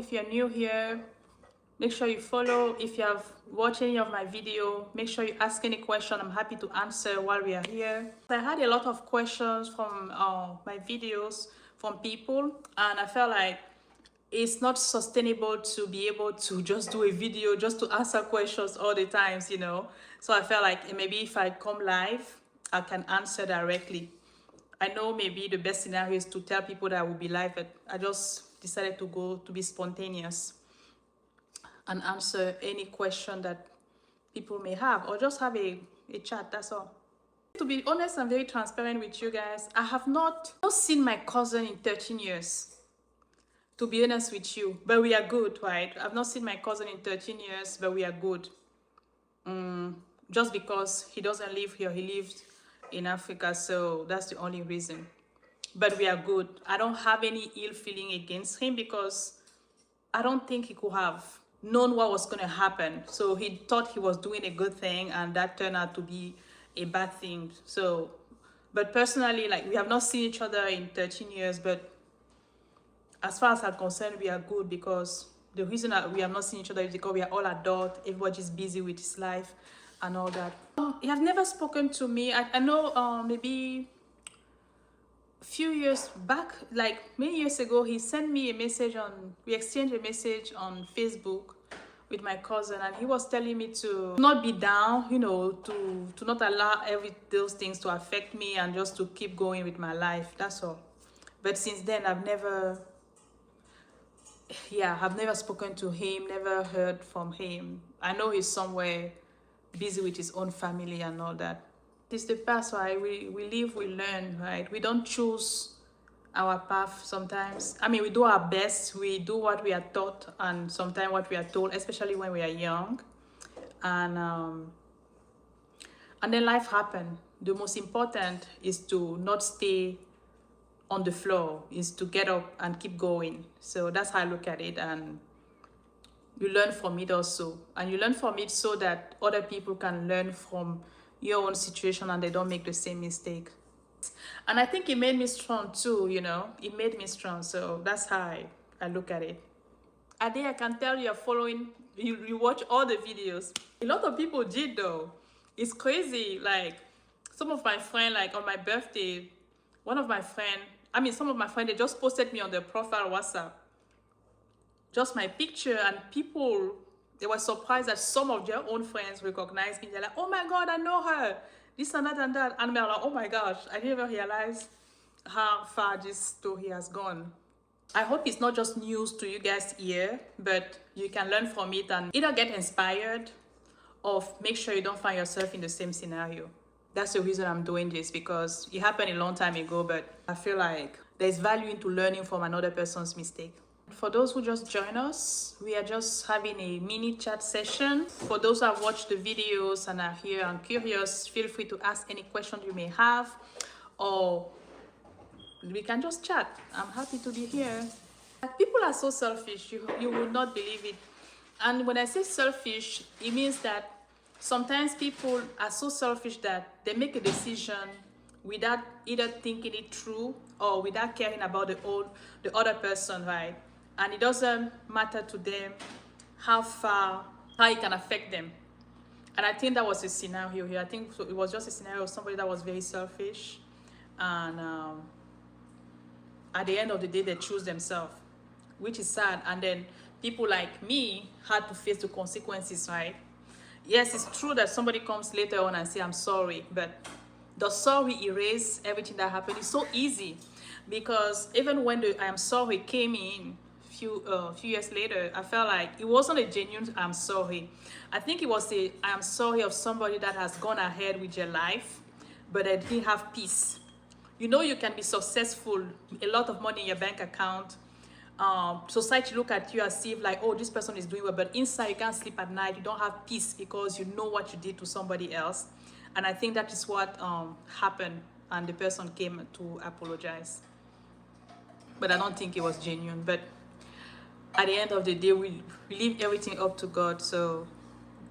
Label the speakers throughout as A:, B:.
A: if you're new here, make sure you follow. If you have watched any of my video, make sure you ask any question. I'm happy to answer while we are here. I had a lot of questions from my videos from people, and I felt like it's not sustainable to be able to just do a video just to answer questions all the times, you know. So I felt like maybe if I come live, I can answer directly. I know maybe the best scenario is to tell people that I will be live, but I just decided to be spontaneous and answer any question that people may have, or just have a chat, that's all. To be honest, I'm very transparent with you guys. I have not seen my cousin in 13 years, to be honest with you, but we are good, right? I've not seen my cousin in 13 years, but we are good. Just because he doesn't live here, he lives in Africa, so that's the only reason. But we are good. I don't have any ill feeling against him because I don't think he could have known what was going to happen. So he thought he was doing a good thing, and that turned out to be a bad thing. So, but personally, like, we have not seen each other in 13 years, but as far as I'm concerned, we are good, because the reason that we have not seen each other is because we are all adult, everybody's busy with his life and all that. He has never spoken to me. I know maybe a few years back, like many years ago, he sent me a message we exchanged a message on Facebook with my cousin, and he was telling me to not be down, you know, to not allow those things to affect me, and just to keep going with my life, that's all. But since then, I've never spoken to him, never heard from him. I know he's somewhere busy with his own family and all that. It's the past, right? We live, we learn, right? We don't choose our path sometimes. I mean, we do our best, we do what we are taught, and sometimes what we are told, especially when we are young. And then life happens. The most important is to not stay on the floor, is to get up and keep going. So that's how I look at it, and you learn from it also. And you learn from it so that other people can learn from your own situation and they don't make the same mistake. And I think it made me strong too, you know. It made me strong. So that's how I look at it. Ade, I can tell you're following, you watch all the videos. A lot of people did though. It's crazy. Like, some of my friends, like on my birthday, some of my friends, they just posted me on their profile WhatsApp, just my picture, and people, they were surprised that some of their own friends recognized me. They're like, oh my God, I know her, this and that and that. And they're like, oh my gosh, I didn't even realize how far this story has gone. I hope it's not just news to you guys here, but you can learn from it and either get inspired or make sure you don't find yourself in the same scenario. That's the reason I'm doing this, because it happened a long time ago, but I feel like there's value into learning from another person's mistake. For those who just join us, we are just having a mini chat session. For those who have watched the videos and are here and curious, feel free to ask any question you may have, or we can just chat. I'm happy to be here. People are so selfish, you will not believe it. And when I say selfish, it means that sometimes people are so selfish that they make a decision without either thinking it through or without caring about the other person, right? And it doesn't matter to them how it can affect them. And I think that was a scenario here. I think it was just a scenario of somebody that was very selfish, and at the end of the day, they choose themselves, which is sad. And then people like me had to face the consequences, right? Yes, it's true that somebody comes later on and say, I'm sorry, but the sorry erase everything that happened? It's so easy, because even when the I am sorry came in few years later, I felt like it wasn't a genuine I'm sorry. I think it was a I'm sorry of somebody that has gone ahead with your life, but they didn't have peace. You know, you can be successful, a lot of money in your bank account. Society look at you as if like, oh, this person is doing well, but inside you can't sleep at night. You don't have peace because you know what you did to somebody else. And I think that is what happened, and the person came to apologize. But I don't think it was genuine. But at the end of the day, we leave everything up to God. So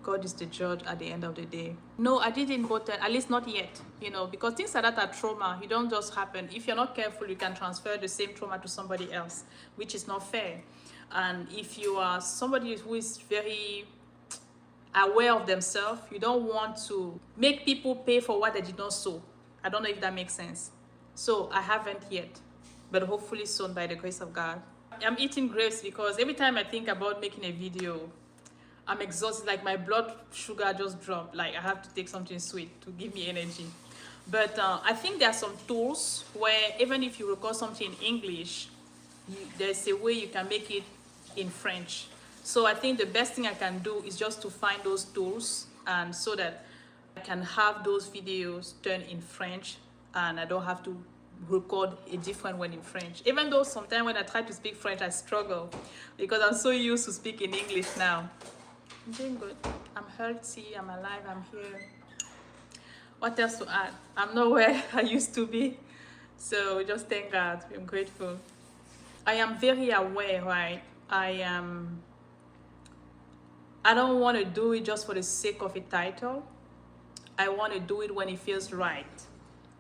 A: God is the judge at the end of the day. No, I didn't vote, at least not yet, you know, because things like that are trauma. You don't just happen. If you're not careful, you can transfer the same trauma to somebody else, which is not fair. And if you are somebody who is very aware of themselves, you don't want to make people pay for what they did not sow. I don't know if that makes sense. So I haven't yet, but hopefully soon by the grace of God. I'm eating grapes because every time I think about making a video, I'm exhausted. Like my blood sugar just dropped. Like I have to take something sweet to give me energy. But I think there are some tools where even if you record something in English, there's a way you can make it in French. So I think the best thing I can do is just to find those tools, and so that I can have those videos turned in French and I don't have to record a different one in French. Even though sometimes when I try to speak French, I struggle because I'm so used to speaking English now. I'm doing good. I'm healthy, I'm alive, I'm here. What else to add? I'm not where I used to be. So just thank God. I'm grateful. I am very aware, right? I don't want to do it just for the sake of a title. I want to do it when it feels right.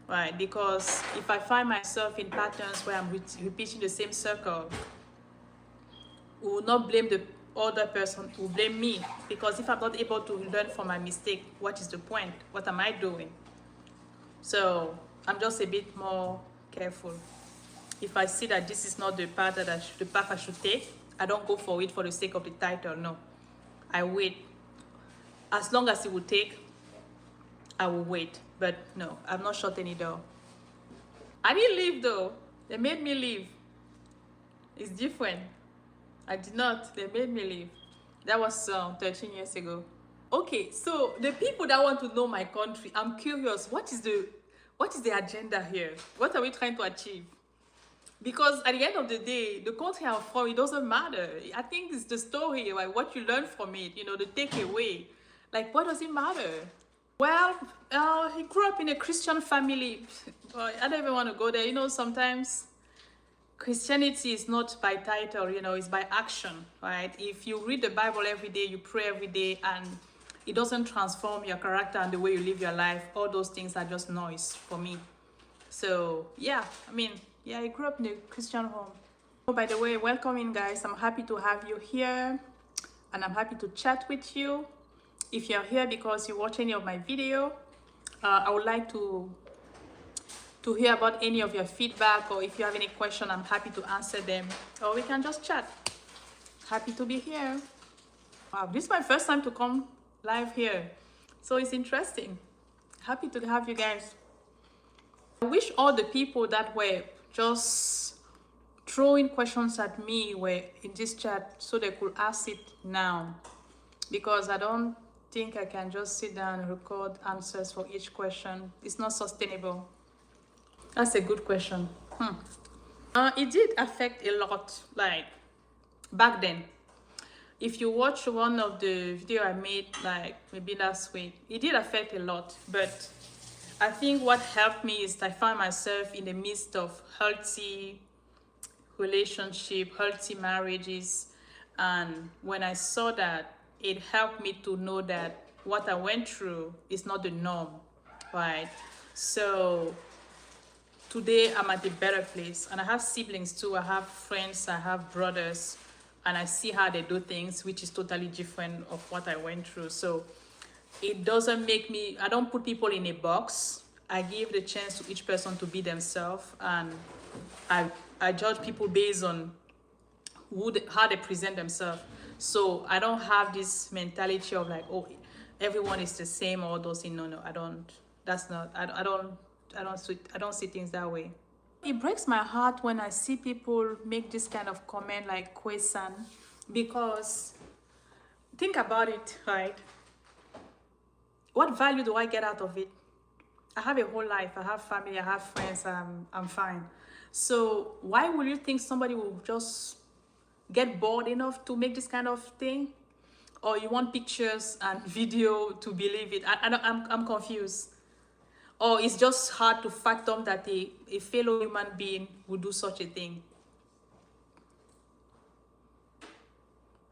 A: Right? Because if I find myself in patterns where I'm repeating the same circle, we will not blame the other person, will blame me. Because if I'm not able to learn from my mistake, what is the point? What am I doing? So I'm just a bit more careful. If I see that this is not the path that the path I should take, I don't go for it for the sake of the title. No, I wait. As long as it will take, I will wait. But no, I'm not shut any door. I didn't leave though. They made me leave. It's different. I did not. They made me leave. That was 13 years ago. Okay, so the people that want to know my country, I'm curious. What is the agenda here? What are we trying to achieve? Because at the end of the day, the country I'm from, it doesn't matter. I think it's the story, like what you learn from it, the takeaway. Like, what does it matter? Well, he grew up in a Christian family. I don't even want to go there. Sometimes Christianity is not by title, it's by action, right? If you read the Bible every day, you pray every day, and it doesn't transform your character and the way you live your life, all those things are just noise for me. So, yeah, I grew up in a Christian home. Oh, by the way, welcome in, guys. I'm happy to have you here, and I'm happy to chat with you. If you're here because you watch any of my video, I would like to hear about any of your feedback, or if you have any question, I'm happy to answer them, or we can just chat. Happy to be here. Wow, this is my first time to come live here, so it's interesting. Happy to have you guys. I wish all the people that were just throwing questions at me were in this chat so they could ask it now, because I don't think I can just sit down and record answers for each question. It's not sustainable. That's a good question. It did affect a lot, like back then. If you watch one of the video I made, like maybe last week, it did affect a lot. But I think what helped me is I found myself in the midst of healthy relationship, healthy marriages. And when I saw that, it helped me to know that what I went through is not the norm, right? So today I'm at a better place, and I have siblings too. I have friends, I have brothers, and I see how they do things, which is totally different of what I went through. So it doesn't make me, I don't put people in a box. I give the chance to each person to be themselves, and I judge people based on how they present themselves. So I don't have this mentality of like, oh, everyone is the same, or those things. No, I don't. That's not. I don't see things that way. It breaks my heart when I see people make this kind of comment like "Kwesan," because think about it, right? What value do I get out of it? I have a whole life. I have family. I have friends. I'm fine. So why would you think somebody will just get bored enough to make this kind of thing? Or you want pictures and video to believe it? I'm confused. Or it's just hard to fathom that a fellow human being would do such a thing.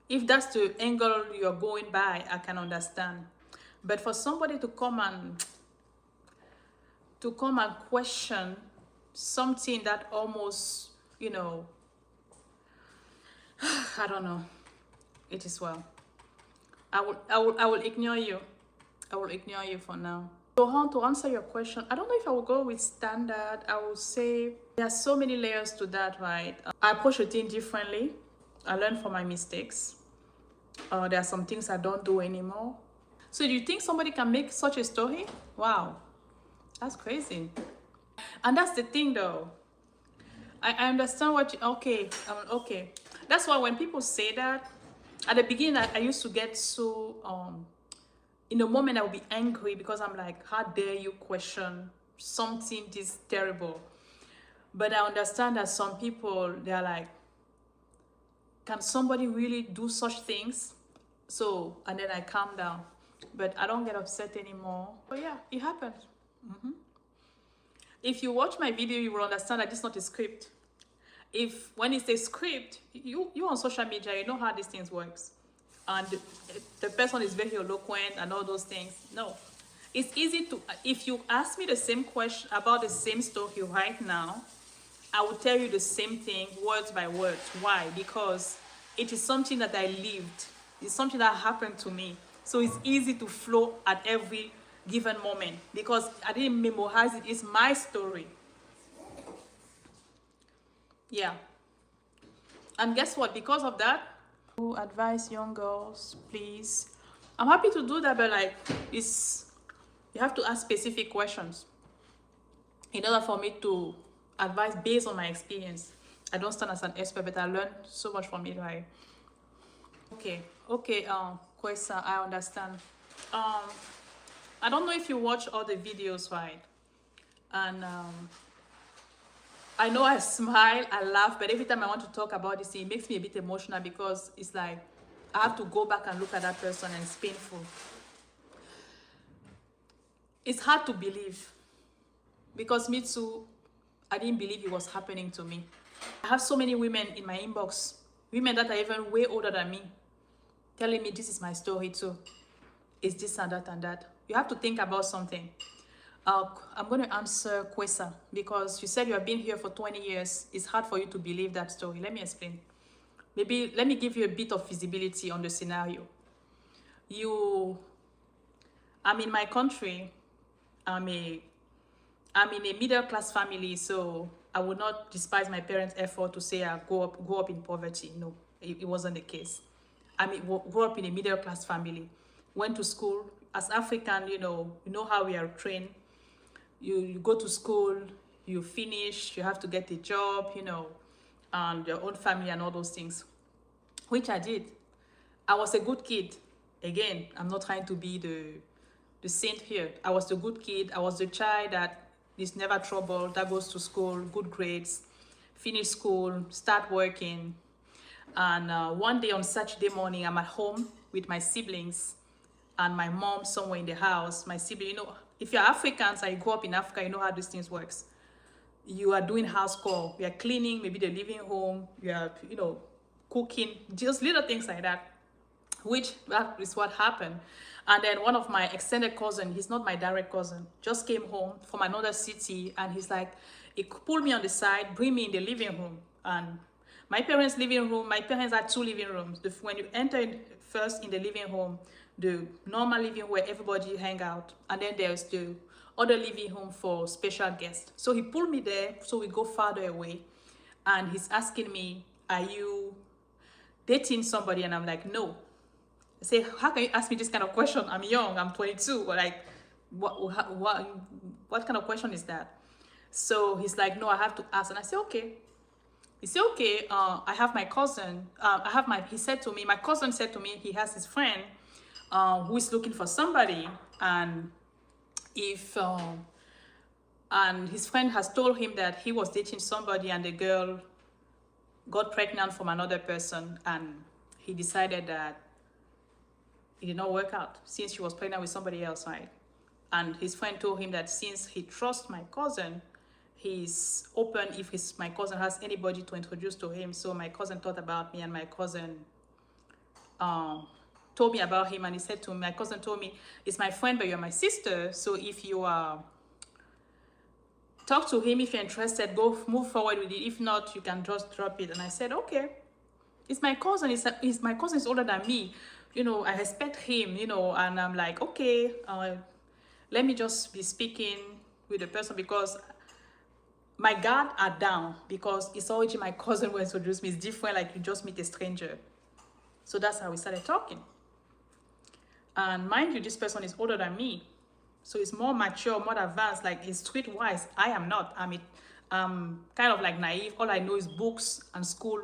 A: If that's the angle you're going by, I can understand. But for somebody to come and question something that almost, I don't know. It is well. I will ignore you. I will ignore you for now. So how to answer your question, I don't know if I will go with standard. I will say there are so many layers to that, right? I approach a thing differently. I learn from my mistakes. There are some things I don't do anymore. So do you think somebody can make such a story? Wow, that's crazy. And that's the thing though. I understand what you, okay. That's why when people say that, at the beginning I used to get so, in a moment I would be angry because I'm like, how dare you question something this terrible? But I understand that some people, they're like, can somebody really do such things? So, and then I calm down. But I don't get upset anymore. But yeah, it happens. If you watch my video, you will understand that this is not a script. If when it's a script, you on social media, you know how these things works. And the person is very eloquent and all those things. No. It's easy to, if you ask me the same question about the same story right now, I will tell you the same thing words by words. Why? Because it is something that I lived. It's something that happened to me. So it's easy to flow at every given moment because I didn't memorize it. It's my story. Yeah. And guess what? Because of that, to advise young girls, please. I'm happy to do that, but like, you have to ask specific questions in order for me to advise based on my experience. I don't stand as an expert, but I learned so much from it, right? Okay, Kwesa, I understand. I don't know if you watch all the videos, right? And I know I smile, I laugh, but every time I want to talk about this, it makes me a bit emotional because it's like I have to go back and look at that person and it's painful. It's hard to believe because me too, I didn't believe it was happening to me. I have so many women in my inbox, women that are even way older than me, telling me this is my story too. It's this and that and that. You have to think about something. I'm going to answer Kwesa because you said you have been here for 20 years. It's hard for you to believe that story. Let me explain. Maybe let me give you a bit of visibility on the scenario. I'm in my country. I'm in a middle class family, so I would not despise my parents' effort to say I grow up in poverty. No, it wasn't the case. Grew up in a middle class family. Went to school. As African, you know how we are trained. You go to school, you finish, you have to get a job, and your own family and all those things, which I did. I was a good kid. Again, I'm not trying to be the saint here. I was the good kid. I was the child that is never troubled, that goes to school, good grades, finish school, start working. And one day on Saturday morning, I'm at home with my siblings and my mom somewhere in the house. My sibling, if you're Africans and you grow up in Africa, you know how these things works. You are doing house call, you are cleaning, maybe the living home, you are, cooking, just little things like that, which that is what happened. And then one of my extended cousin, he's not my direct cousin, just came home from another city, and he's like, he pulled me on the side, bring me in the living room. And my parents' living room, my parents had 2 living rooms. When you enter first in the living room, the normal living where everybody hang out, and then there's the other living room for special guests. So he pulled me there, so we go farther away, and he's asking me, are you dating somebody? And I'm like, no. I say, how can you ask me this kind of question? I'm young, I'm 22, but like, what kind of question is that? So he's like, no, I have to ask. And I say, okay. He said, okay, I have my cousin, he said to me, my cousin said to me, he has his friend who is looking for somebody, and and his friend has told him that he was dating somebody and the girl got pregnant from another person, and he decided that it did not work out since she was pregnant with somebody else, right? And his friend told him that since he trusts my cousin, he's open if my cousin has anybody to introduce to him. So my cousin thought about me, and my cousin told me about him, and he said to me, my cousin told me, it's my friend, but you're my sister. So if you talk to him, if you're interested, move forward with it. If not, you can just drop it. And I said, okay. It's my cousin. My cousin is older than me. You know, I respect him, you know, and I'm like, okay, let me just be speaking with the person because my guard are down because it's already my cousin who introduced me. It's different, like you just meet a stranger. So that's how we started talking. And mind you, this person is older than me. So it's more mature, more advanced, like it's streetwise. I am not. I'm kind of like naive. All I know is books and school.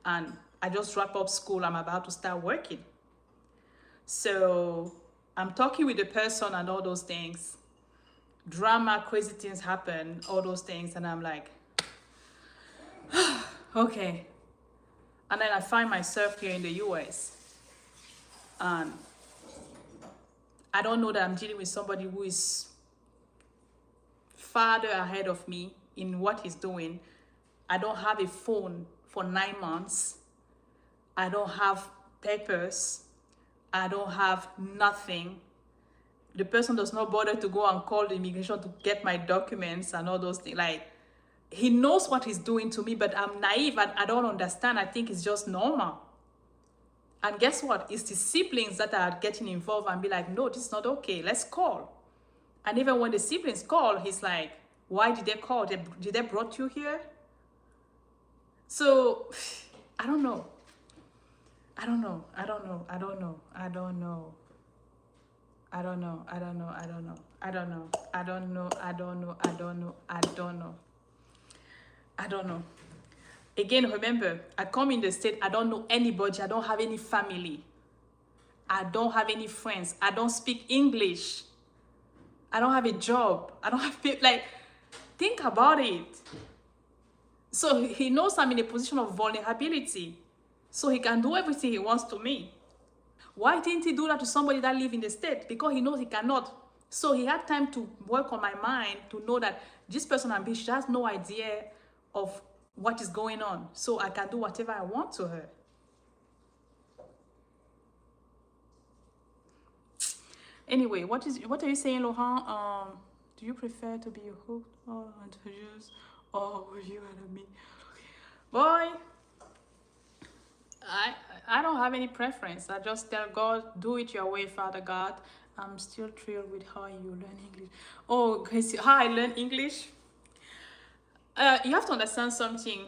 A: And I just wrap up school. I'm about to start working. So I'm talking with the person and all those things. Drama, crazy things happen, all those things. And I'm like, okay. And then I find myself here in the US. And I don't know that I'm dealing with somebody who is farther ahead of me in what he's doing. I don't have a phone for 9 months. I don't have papers. I don't have nothing. The person does not bother to go and call the immigration to get my documents and all those things. Like, he knows what he's doing to me, but I'm naive and I don't understand. I think it's just normal. And guess what? It's the siblings that are getting involved and be like, no, this is not okay. Let's call. And even when the siblings call, he's like, why did they call? Did they brought you here? So, I don't know. I don't know. I don't know. I don't know. I don't know. I don't know. I don't know. I don't know. I don't know. I don't know. I don't know. I don't know. I don't know. I don't know. Again, remember, I come in the state, I don't know anybody. I don't have any family. I don't have any friends. I don't speak English. I don't have a job. I don't have people. Like, think about it. So he knows I'm in a position of vulnerability. So he can do everything he wants to me. Why didn't he do that to somebody that lives in the state? Because he knows he cannot. So he had time to work on my mind to know that this person ambitious has no idea of what is going on. So I can do whatever I want to her. Anyway, what are you saying, Laurent? Do you prefer to be hooked or introduced, or were you and me? Boy, I don't have any preference. I just tell God, do it your way, Father God. I'm still thrilled with how you learn English. Oh, Gracie, how I learn English? You have to understand something.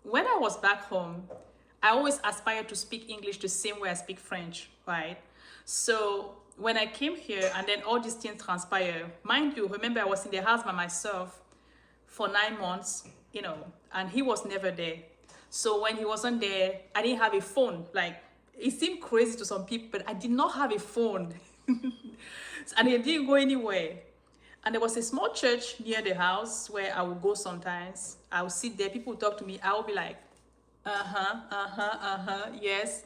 A: When I was back home, I always aspired to speak English the same way I speak French, right? So when I came here and then all these things transpire, mind you, remember I was in the house by myself for 9 months, you know, and he was never there. So when he wasn't there, I didn't have a phone. Like, it seemed crazy to some people, but I did not have a phone. And it didn't go anywhere. And there was a small church near the house where I would go sometimes. I would sit there, people would talk to me. I would be like, yes,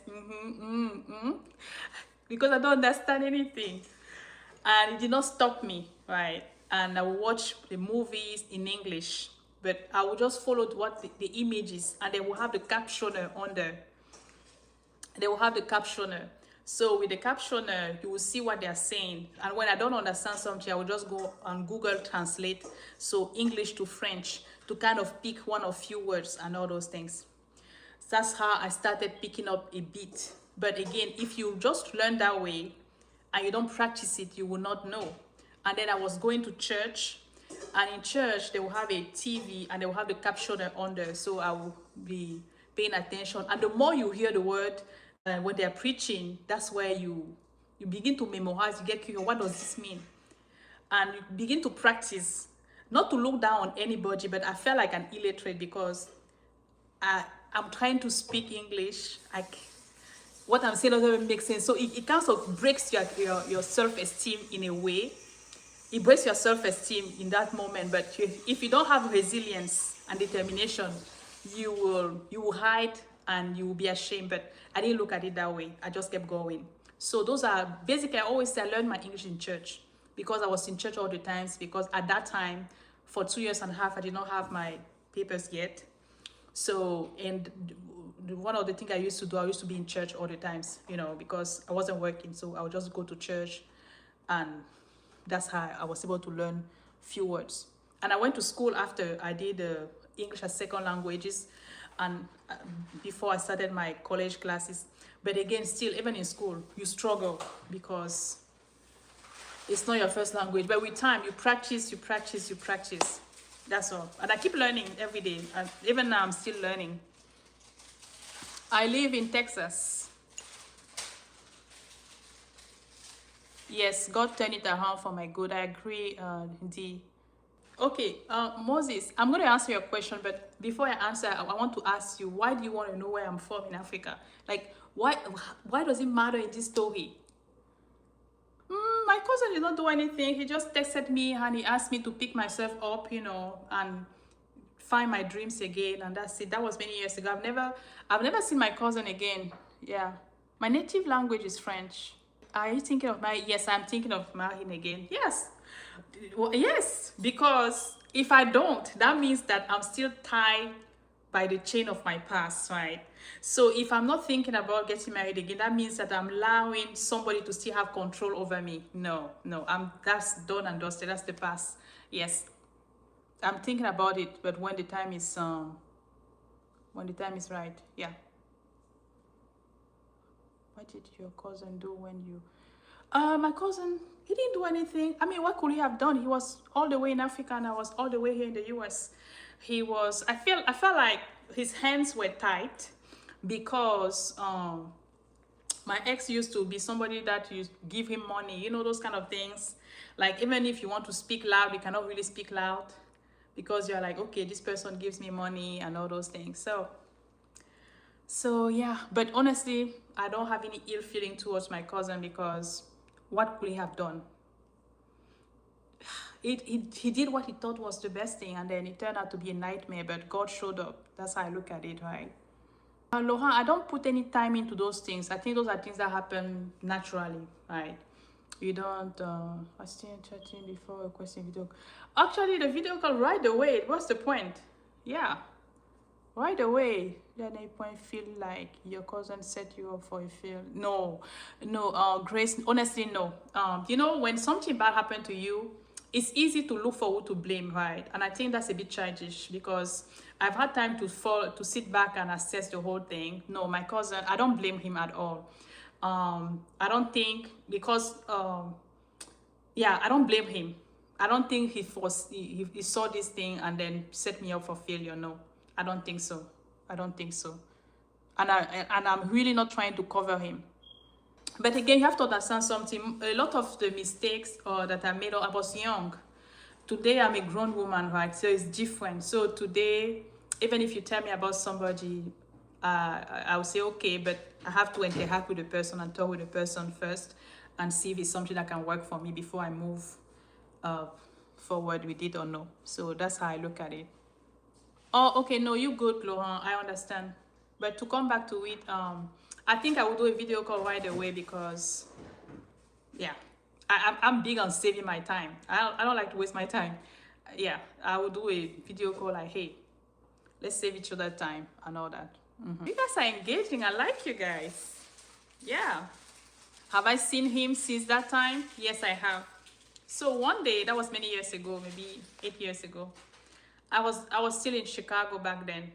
A: because I don't understand anything. And it did not stop me, right? And I would watch the movies in English, but I would just follow what the images, and they will have the captioner on there. They will have the captioner. So with the captioner, you will see what they are saying. And when I don't understand something, I will just go on Google Translate, so English to French, to kind of pick one or few words and all those things. That's how I started picking up a bit. But again, if you just learn that way and you don't practice it, you will not know. And then I was going to church, and in church they will have a TV and they will have the captioner on there, so I will be paying attention. And the more you hear the word when they're preaching, that's where you begin to memorize. You get curious, what does this mean? And you begin to practice, not to look down on anybody, but I felt like an illiterate because I'm trying to speak English. What I'm saying doesn't even make sense. So it kind of breaks your self-esteem in a way. It breaks your self-esteem in that moment. But if you don't have resilience and determination, you will hide and you will be ashamed. But I didn't look at it that way. I just kept going. So those are basically, I always say I learned my English in church, because I was in church all the times, because at that time, for 2.5 years, I did not have my papers yet. So, and one of the things I used to be in church all the times, you know, because I wasn't working. So I would just go to church, and that's how I was able to learn few words. And I went to school after I did English as second languages. and before I started my college classes. But again, still, even in school, you struggle because it's not your first language. But with time, you practice, you practice, you practice. That's all. And I keep learning every day. And even now, I'm still learning. I live in Texas. Yes, God turned it around for my good. I agree, D. Okay, Moses, I'm going to answer your question, but before I answer, I want to ask you, why do you want to know where I'm from in Africa? Like, why does it matter in this story? My cousin did not do anything. He just texted me and he asked me to pick myself up, and find my dreams again, and that's it. That was many years ago. I've never seen my cousin again. Yeah. My native language is French. Are you thinking of marrying? Yes, I'm thinking of marrying again. Yes. Well, yes, because if I don't, that means that I'm still tied by the chain of my past, right? So if I'm not thinking about getting married again, that means that I'm allowing somebody to still have control over me. No, that's done and dusted. That's the past. Yes, I'm thinking about it, but when the time is right, yeah. What did your cousin do when you? My cousin, he didn't do anything. I mean, what could he have done? He was all the way in Africa, and I was all the way here in the U.S. He was. I felt like his hands were tight because my ex used to be somebody that you give him money, those kind of things. Like, even if you want to speak loud, you cannot really speak loud because you're like, okay, this person gives me money and all those things. So yeah, but honestly, I don't have any ill feeling towards my cousin because what could he have done? He did what he thought was the best thing, and then it turned out to be a nightmare, but God showed up. That's how I look at it, right? Laurent, I don't put any time into those things. I think those are things that happen naturally, right? You don't, I still chatting before requesting video. Actually, the video call right away. What's the point? Yeah. Right away, then a point feel like your cousin set you up for a fail. No, Grace, honestly, no. When something bad happened to you, it's easy to look for who to blame, right? And I think that's a bit childish because I've had time to sit back and assess the whole thing. No, my cousin, I don't blame him at all. I don't think because I don't blame him. I don't think he saw this thing and then set me up for failure. No, I don't think so. I don't think so. And I'm really not trying to cover him. But again, you have to understand something. A lot of the mistakes that I made, I was young. Today, I'm a grown woman, right? So it's different. So today, even if you tell me about somebody, I'll say, okay, but I have to interact with the person and talk with the person first and see if it's something that can work for me before I move forward with it or no. So that's how I look at it. Oh, okay, no, you good, Laurent. I understand. But to come back to it, I think I will do a video call right away because, yeah, I'm big on saving my time. I don't like to waste my time. Yeah, I will do a video call like, hey, let's save each other time and all that. You guys are engaging. I like you guys. Yeah. Have I seen him since that time? Yes, I have. So one day, that was many years ago, maybe 8 years ago. I was still in Chicago back then.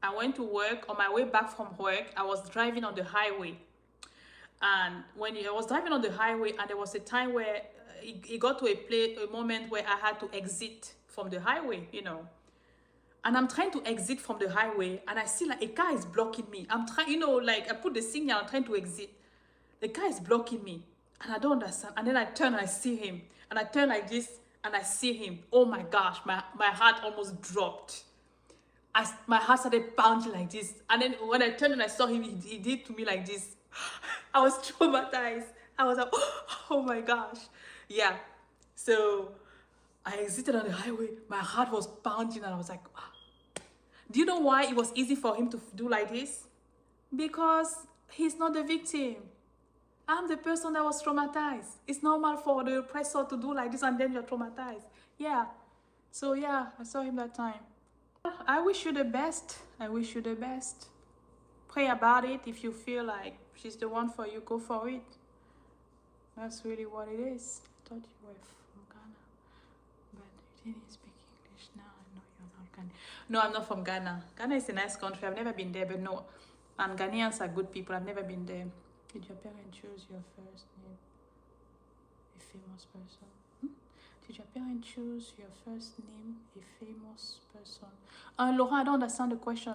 A: I went to work. On my way back from work, I was driving on the highway. And when I was driving on the highway, and there was a time where it got to a moment where I had to exit from the highway, And I'm trying to exit from the highway, and I see like a car is blocking me. I'm trying, like I put the signal, I'm trying to exit. The car is blocking me, and I don't understand. And then I turn and I see him, and I turn like this, and I see him. Oh my gosh, my heart almost dropped. My heart started pounding like this. And then when I turned and I saw him, he did to me like this. I was traumatized. I was like, oh my gosh. Yeah. So I exited on the highway. My heart was pounding and I was like, do you know why it was easy for him to do like this? Because he's not the victim. I'm the person that was traumatized. It's normal for the oppressor to do like this and then you're traumatized. Yeah. So yeah, I saw him that time. I wish you the best. I wish you the best. Pray about it. If you feel like she's the one for you, go for it. That's really what it is. I thought you were from Ghana, but you didn't speak English. Now I know you're not No, I'm not from Ghana. Ghana is a nice country. I've never been there, but no. And Ghanaians are good people. I've never been there. Did your parents choose your first name? A famous person. Did your parents choose your first name? A famous person. Laurent, I don't understand the question.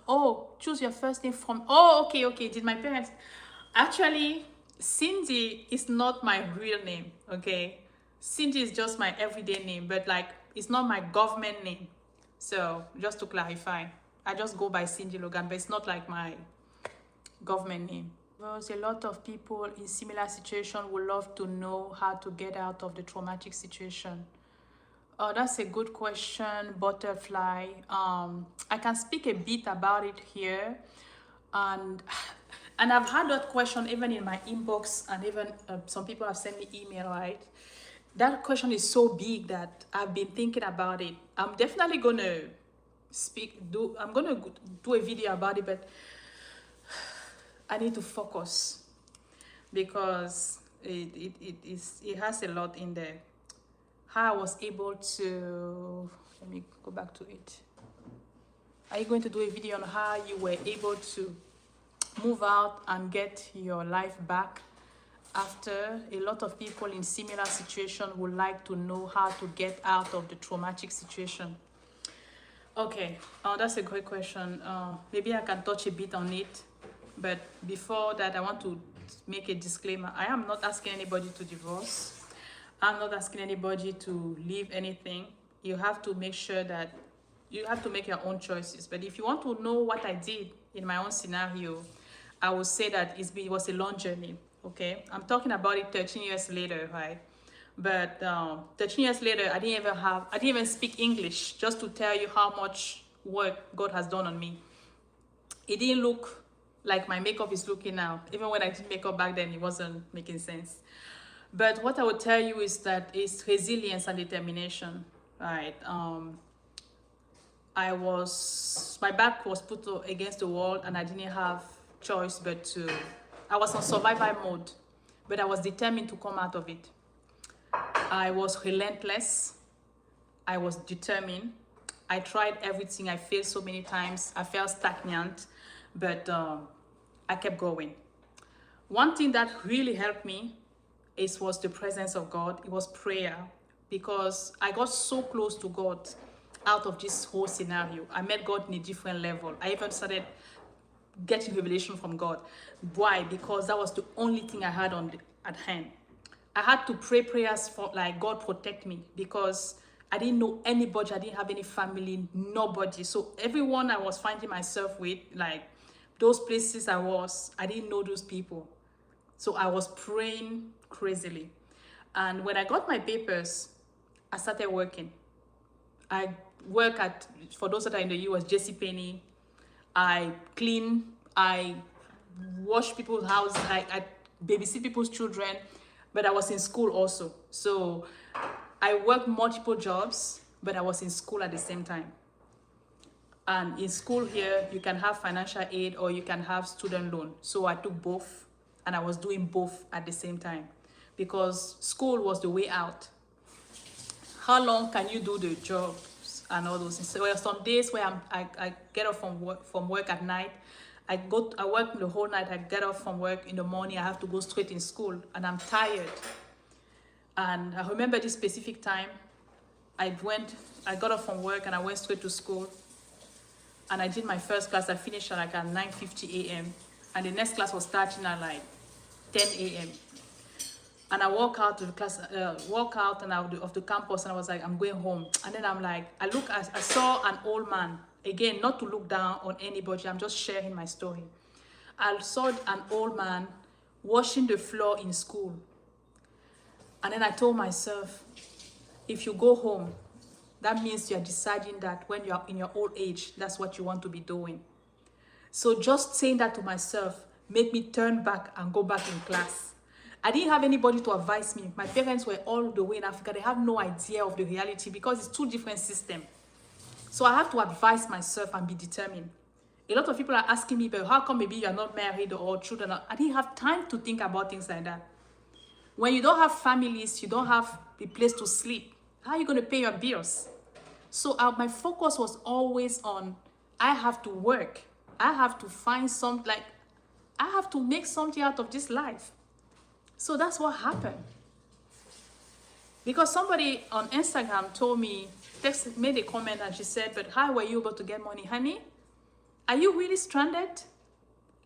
A: Oh, choose your first name from... Oh, okay, okay. Did my parents... Actually, Cindy is not my real name, okay? Cindy is just my everyday name, but like, it's not my government name. So, just to clarify, I just go by Cindy Logan, but it's not like my government name. Because a lot of people in similar situation would love to know how to get out of the traumatic situation. Oh, that's a good question, Butterfly. I can speak a bit about it here, and I've had that question even in my inbox, and even some people have sent me email, right? That question is so big that I've been thinking about it. I'm definitely gonna I'm gonna do a video about it, but I need to focus because it has a lot in there. How I was able to, let me go back to it. Are you going to do a video on how you were able to move out and get your life back after? A lot of people in similar situation would like to know how to get out of the traumatic situation. Okay, that's a great question. Maybe I can touch a bit on it, but before that, I want to make a disclaimer. I am not asking anybody to divorce. I'm not asking anybody to leave anything. You have to make sure that you have to make your own choices. But if you want to know what I did in my own scenario, I would say that it was a long journey, okay? I'm talking about it 13 years later, right? But 13 years later, I didn't even speak English, just to tell you how much work God has done on me. It didn't look like my makeup is looking now. Even when I did makeup back then, it wasn't making sense. But what I would tell you is that it's resilience and determination, right? My back was put against the wall, and I didn't have choice but to, I was on survival mode, but I was determined to come out of it. I was relentless. I was determined. I tried everything. I failed so many times. I felt stagnant, but I kept going. One thing that really helped me was the presence of God. It was prayer, because I got so close to God out of this whole scenario. I met God in a different level. I even started getting revelation from God. Why? Because that was the only thing I had at hand. I had to pray prayers for, like, God protect me, because I didn't know anybody. I didn't have any family, nobody. So everyone I was finding myself with, like those places I didn't know those people. So I was praying crazily. And when I got my papers, I started working. I work at, for those that are in the US, JCPenney. I clean, I wash people's houses, I babysit people's children, but I was in school also. So I worked multiple jobs, but I was in school at the same time. And in school here, you can have financial aid or you can have student loan. So I took both, and I was doing both at the same time, because school was the way out. How long can you do the jobs and all those things? So there are some days where I get off from work at night. I work the whole night. I get off from work in the morning. I have to go straight in school, and I'm tired. And I remember this specific time, I got off from work and I went straight to school. And I did my first class. I finished at like at 9:50 a.m. And the next class was starting at like 10 a.m. And I walk out of the class, and out of the campus, and I was like, I'm going home. And then I'm like, I saw an old man. Again, not to look down on anybody, I'm just sharing my story. I saw an old man washing the floor in school. And then I told myself, if you go home, that means you're deciding that when you're in your old age, that's what you want to be doing. So just saying that to myself made me turn back and go back in class. I didn't have anybody to advise me. My parents were all the way in Africa. They have no idea of the reality, because it's two different systems. So I have to advise myself and be determined. A lot of people are asking me, but how come maybe you're not married or children? I didn't have time to think about things like that. When you don't have families, you don't have a place to sleep. How are you going to pay your bills? So my focus was always on, I have to work. I have to find some, like, I have to make something out of this life. So that's what happened. Because somebody on Instagram told me, made a comment, and she said, but how were you able to get money? Honey, are you really stranded?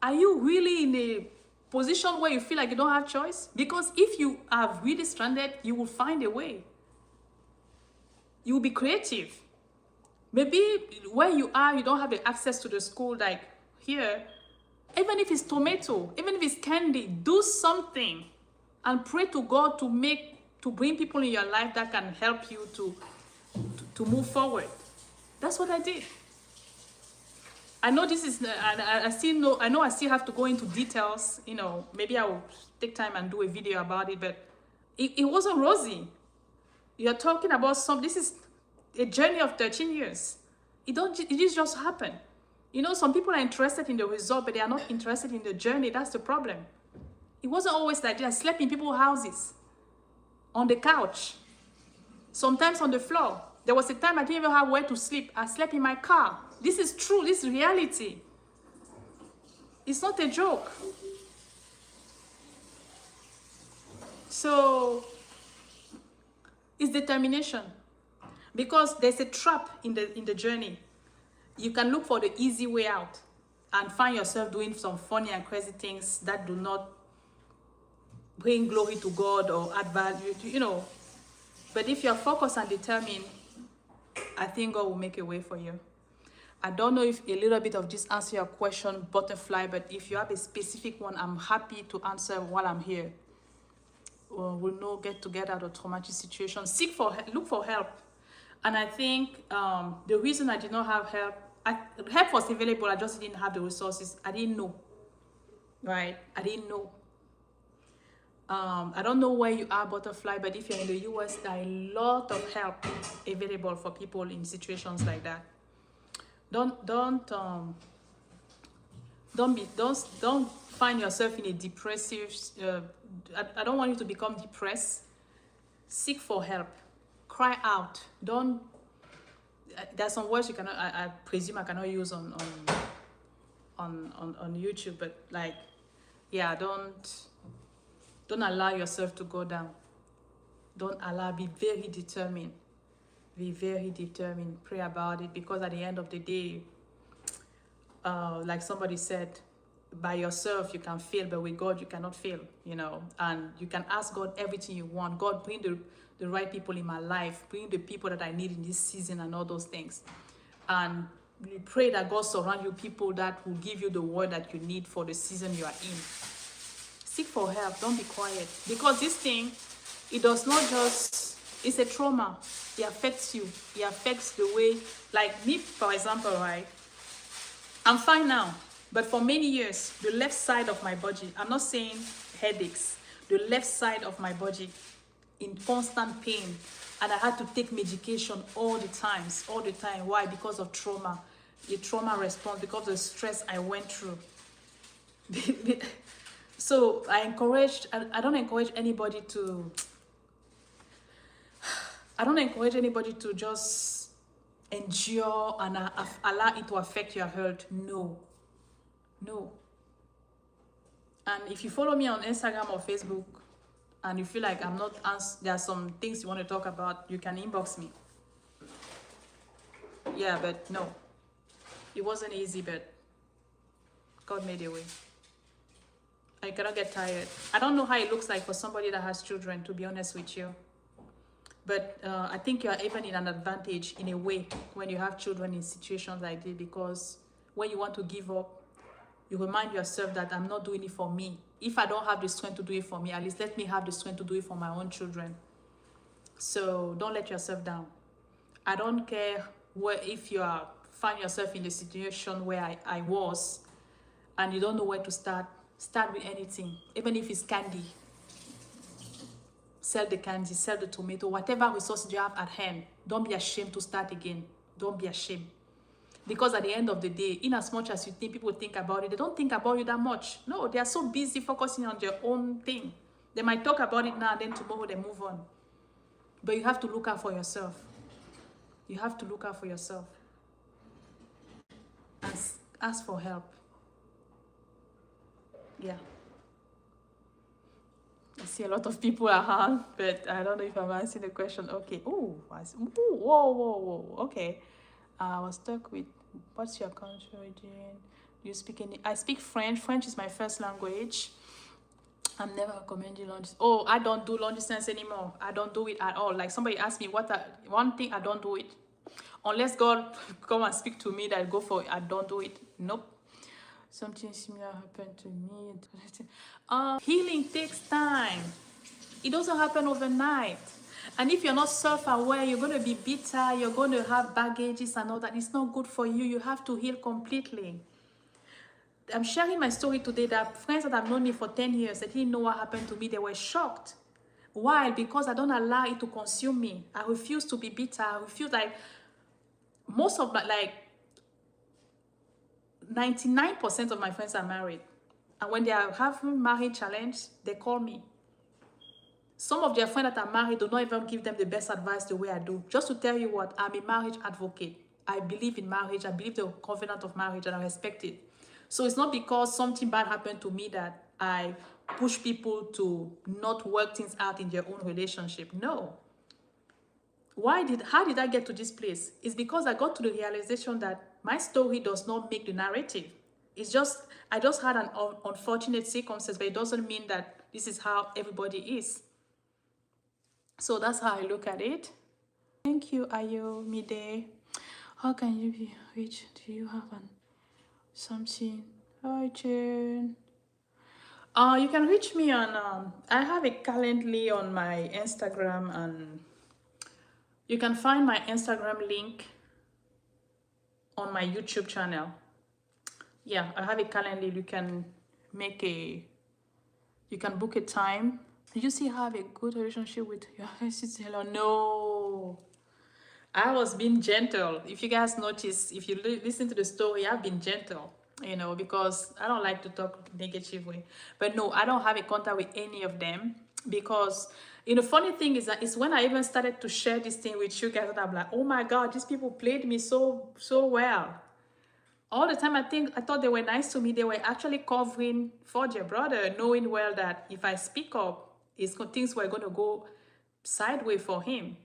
A: Are you really in a position where you feel like you don't have choice? Because if you are really stranded, you will find a way. You will be creative. Maybe where you are, you don't have the access to the school like here. Even if it's tomato, even if it's candy, do something and pray to God to bring people in your life that can help you to move forward. That's what I did. I know this is, I know I still have to go into details, you know, maybe I will take time and do a video about it, but it wasn't rosy. You're talking about this is a journey of 13 years. It just happen. You know, some people are interested in the result, but they are not interested in the journey. That's the problem. It wasn't always like that. I slept in people's houses, on the couch, sometimes on the floor. There was a time I didn't even have where to sleep. I slept in my car. This is true. This is reality. It's not a joke. So it's determination, because there's a trap in the journey. You can look for the easy way out and find yourself doing some funny and crazy things that do not bring glory to God or add value, you know. But if you're focused and determined, I think God will make a way for you. I don't know if a little bit of this answer your question, butterfly, but if you have a specific one, I'm happy to answer while I'm here. We'll know, get together out of traumatic situation. Look for help. And I think the reason I did not have help, help was available, I just didn't have the resources. I didn't know, right? I didn't know. I don't know where you are, butterfly, but if you're in the US, there are a lot of help available for people in situations like that. Don't find yourself in a depressive. I don't want you to become depressed. Seek for help. Cry out. There's some words you cannot. I presume I cannot use on YouTube, but like, yeah, don't allow yourself to go down. Be very determined. Be very determined. Pray about it, because at the end of the day, like somebody said, by yourself you can fail, but with God you cannot fail, you know. And you can ask God everything you want. God, bring the right people in my life. Bring the people that I need in this season and all those things. And you pray that God surround you people that will give you the word that you need for the season you are in. Seek for help. Don't be quiet. Because this thing, it does not just, it's a trauma. It affects you. It affects the way, like me, for example, right? I'm fine now. But for many years, the left side of my body, I'm not saying headaches, the left side of my body in constant pain. And I had to take medication all the time. Why? Because of trauma. The trauma response, because of the stress I went through. So I don't encourage anybody to just endure and allow it to affect your health. No. And if you follow me on Instagram or Facebook and you feel like there are some things you want to talk about, you can inbox me. Yeah, but no. It wasn't easy, but God made a way. I cannot get tired. I don't know how it looks like for somebody that has children, to be honest with you. But I think you are even in an advantage in a way when you have children in situations like this, because when you want to give up, you remind yourself that I'm not doing it for me. If I don't have the strength to do it for me, at least let me have the strength to do it for my own children. So don't let yourself down. I don't care if you find yourself in the situation where I was and you don't know where to start. Start with anything, even if it's candy. Sell the candy, sell the tomato, whatever resources you have at hand. Don't be ashamed to start again. Don't be ashamed. Because at the end of the day, in as much as you think people think about it, they don't think about you that much. No, they are so busy focusing on their own thing. They might talk about it now, then tomorrow they move on. But you have to look out for yourself. You have to look out for yourself. Ask for help. Yeah. I see a lot of people around, but I don't know if I'm answering the question. Okay. Oh, whoa, whoa, whoa. Okay. I was stuck with, what's your country origin? Do you speak any? I speak French. French is my first language. I'm never recommending long distance. Oh, I don't do long distance anymore. I don't do it at all. Like somebody asked me one thing, I don't do it. Unless God come and speak to me that I go for it, I don't do it. Nope. Something similar happened to me. Healing takes time. It doesn't happen overnight. And if you're not self-aware, you're going to be bitter, you're going to have baggages and all that. It's not good for you. You have to heal completely. I'm sharing my story today that friends that have known me for 10 years, they didn't know what happened to me. They were shocked. Why? Because I don't allow it to consume me. I refuse to be bitter. I refuse, like, most of my, like, 99% of my friends are married. And when they are having marriage challenge, they call me. Some of their friends that are married do not even give them the best advice the way I do. Just to tell you what, I'm a marriage advocate. I believe in marriage. I believe the covenant of marriage, and I respect it. So it's not because something bad happened to me that I push people to not work things out in their own relationship. No. How did I get to this place? It's because I got to the realization that my story does not make the narrative. It's just, I just had an unfortunate circumstance, but it doesn't mean that this is how everybody is. So that's how I look at it. Thank you, Ayo Mide. How can you be rich? Do you have something? Hi, Jane. You can reach me on, I have a Calendly on my Instagram, and you can find my Instagram link on my YouTube channel. Yeah, I have a Calendly. You can book a time. You still have a good relationship with your sister? No. I was being gentle. If you guys notice, if you listen to the story, I've been gentle, because I don't like to talk negatively. But no, I don't have a contact with any of them, because, the funny thing is that it's when I even started to share this thing with you guys that I'm like, oh my God, these people played me so well. All the time I thought they were nice to me. They were actually covering for their brother, knowing well that if I speak up, things were going to go sideways for him,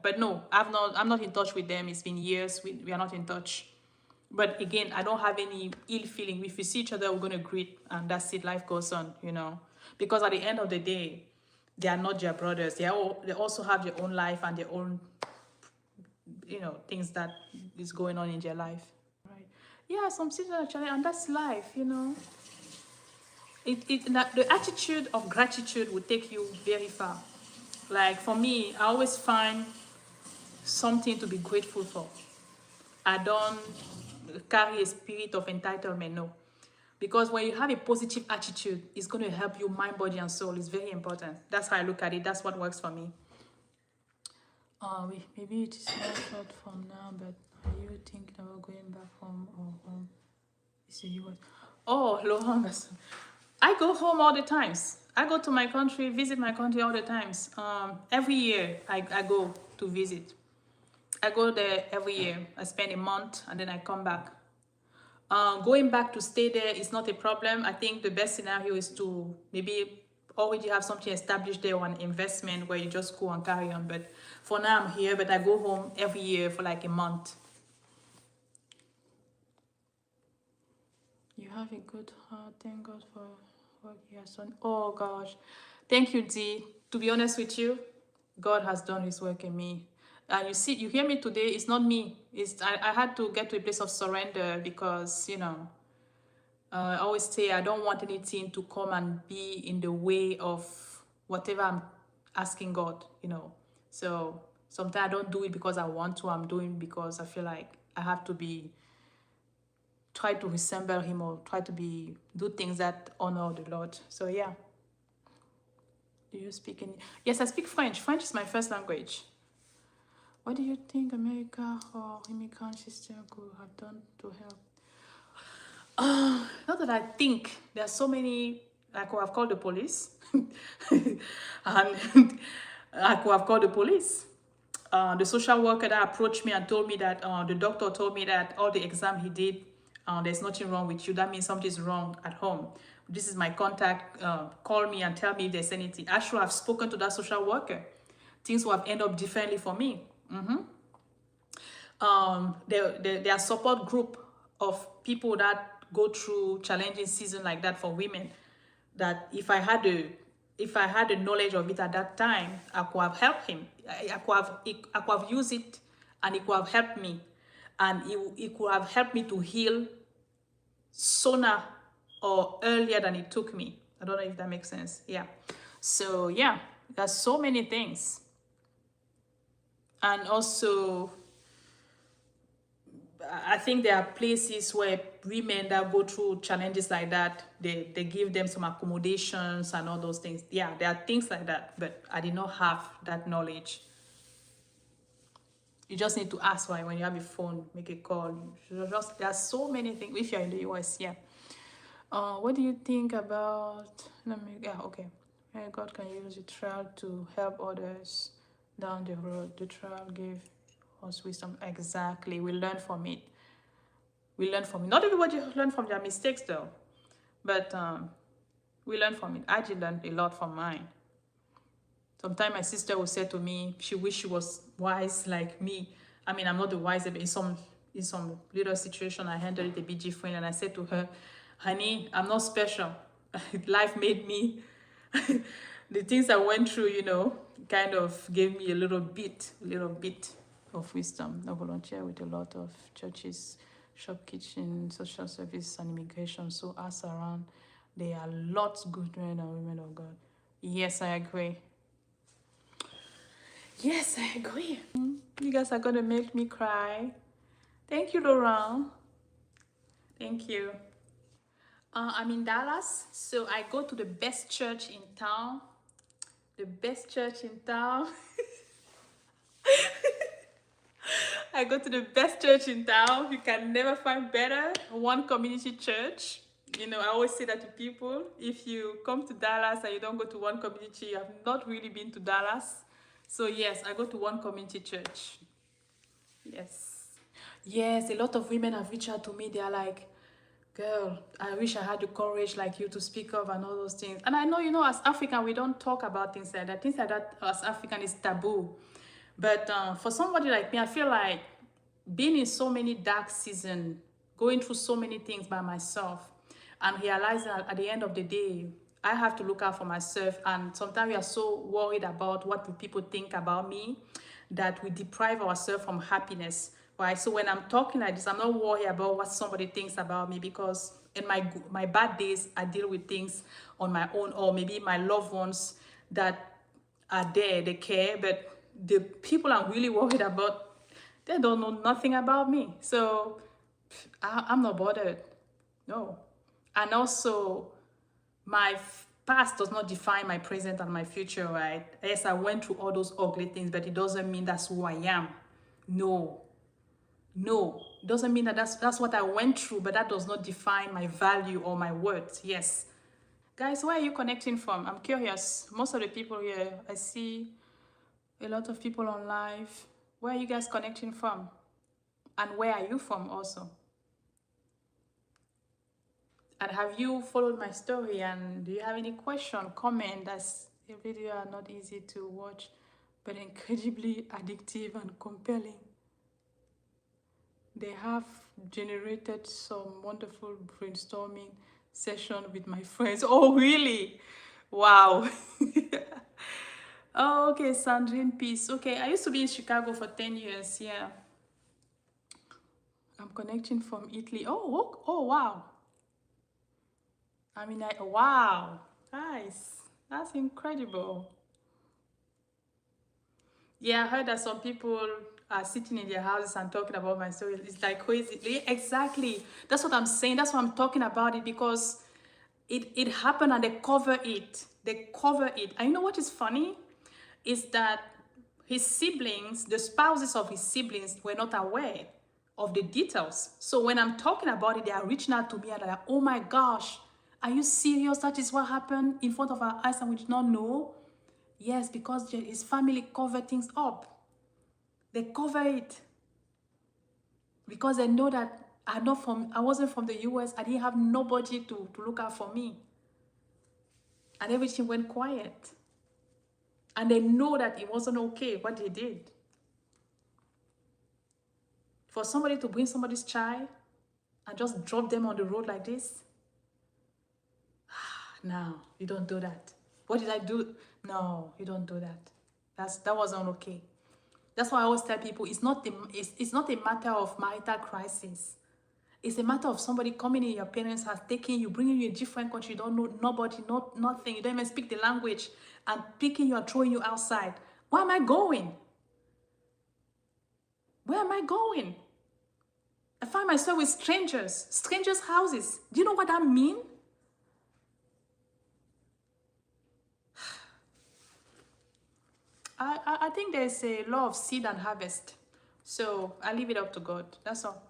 A: But no, I'm not in touch with them. It's been years. We are not in touch. But again, I don't have any ill feeling. If we see each other, we're going to greet, and that's it. Life goes on, Because at the end of the day, they are not their brothers. They also have their own life and their own, things that is going on in their life. Right? Yeah, some situations actually, and that's life, The attitude of gratitude will take you very far. Like for me, I always find something to be grateful for. I don't carry a spirit of entitlement, no. Because when you have a positive attitude, it's going to help you mind, body, and soul. It's very important. That's how I look at it. That's what works for me. Maybe it is not short from now, but are you thinking about going back home or home? Oh, Laurent, I go home all the times. I go to my country, visit my country all the times. Every year I go to visit. I go there every year. I spend a month and then I come back. Going back to stay there is not a problem. I think the best scenario is to maybe already have something established there, or an investment where you just go and carry on. But for now I'm here, but I go home every year for like a month. You have a good heart. Thank God for what He has done. Oh gosh, thank you, D. To be honest with you, God has done His work in me. And you hear me today. It's not me. I had to get to a place of surrender, because I always say I don't want anything to come and be in the way of whatever I'm asking God. So sometimes I don't do it because I want to. I'm doing it because I feel like I have to try to resemble Him, or try to do things that honor the Lord. So yeah. Do you speak any? Yes, I speak French. French is my first language. What do you think America or immigrant system could have done to help? Not that I think. There are so many. I could have called the police. And I could have called the police. the social worker that approached me and told me that the doctor told me that all the exam he did, there's nothing wrong with you. That means something's wrong at home. This is my contact. Call me and tell me if there's anything. I should have spoken to that social worker. Things would have ended up differently for me. There are support group of people that go through challenging season like that for women, that if I had the knowledge of it at that time, I could have helped him. I could have used it, and it could have helped me, and it could have helped me to heal sooner or earlier than it took me. I don't know if that makes sense. Yeah. So yeah, there's so many things. And also, I think there are places where women that go through challenges like that, they give them some accommodations and all those things. Yeah, there are things like that, but I did not have that knowledge. You just need to ask, why when you have a phone, make a call. There are so many things if you're in the US. Yeah. What do you think about? Okay. God can use the trial to help others down the road. The trial gave us wisdom. Exactly. We learn from it. Not everybody learn from their mistakes though, but we learn from it. I did learn a lot from mine. Sometimes my sister will say to me, she wish she was wise like me. I mean, I'm not the wisest, but in some little situation, I handled it a bit different. And I said to her, honey, I'm not special. Life made me. The things I went through, kind of gave me a little bit of wisdom. I volunteer with a lot of churches, shop kitchen, social service, and immigration. So ask around. There are lots of good men and women of God. Yes, I agree. Yes, I agree. You guys are going to make me cry. Thank you, Laurent. Thank you. I'm in Dallas, so I go to the best church in town. The best church in town. I go to the best church in town. You can never find better. One Community Church. I always say that to people. If you come to Dallas and you don't go to One Community, you have not really been to Dallas. So yes, I go to One Community Church. Yes. Yes, a lot of women have reached out to me. They are like, girl, I wish I had the courage like you to speak up and all those things. And I know, as African, we don't talk about things like that. Things like that as African is taboo. But for somebody like me, I feel like being in so many dark seasons, going through so many things by myself, and realizing at the end of the day, I have to look out for myself. And sometimes we are so worried about what people think about me that we deprive ourselves from happiness. Right? So when I'm talking like this, I'm not worried about what somebody thinks about me, because in my bad days, I deal with things on my own, or maybe my loved ones that are there, they care, but the people I'm really worried about, they don't know nothing about me. So I'm not bothered. No. And also, my past does not define my present and my future, right? Yes, I went through all those ugly things, but it doesn't mean that's who I am. No, it doesn't mean that that's what I went through, but that does not define my value or my worth. Yes. Guys, where are you connecting from? I'm curious. Most of the people here, I see a lot of people on live. Where are you guys connecting from? And where are you from also? And have you followed my story? And do you have any question, comment? That's a video are not easy to watch, but incredibly addictive and compelling. They have generated some wonderful brainstorming session with my friends. Oh, really? Wow. Oh, okay, Sandrine Peace. Okay, I used to be in Chicago for 10 years. Yeah. I'm connecting from Italy. Oh, wow. I mean, wow. Nice. That's incredible. Yeah, I heard that some people are sitting in their houses and talking about my story. It's like crazy. Exactly. That's what I'm saying. That's why I'm talking about it, because it happened and they cover it. And you know what is funny? Is that his siblings, the spouses of his siblings, were not aware of the details. So when I'm talking about it, they are reaching out to me and they're like, oh my gosh, are you serious? That is what happened in front of our eyes and we did not know? Yes, because his family covered things up. They cover it because they know that I wasn't from the US. I didn't have nobody to look out for me. And everything went quiet. And they know that it wasn't okay what they did. For somebody to bring somebody's child and just drop them on the road like this, no, you don't do that. What did I do? No, you don't do that. That wasn't okay. That's why I always tell people it's not a matter of marital crisis. It's a matter of somebody coming in your parents' house, taking you, bringing you a different country. You don't know nobody, nothing. You don't even speak the language, and picking you and throwing you outside. Where am I going? Where am I going? I find myself with strangers' houses. Do you know what that means? I think there's a law of seed and harvest. So I leave it up to God. That's all.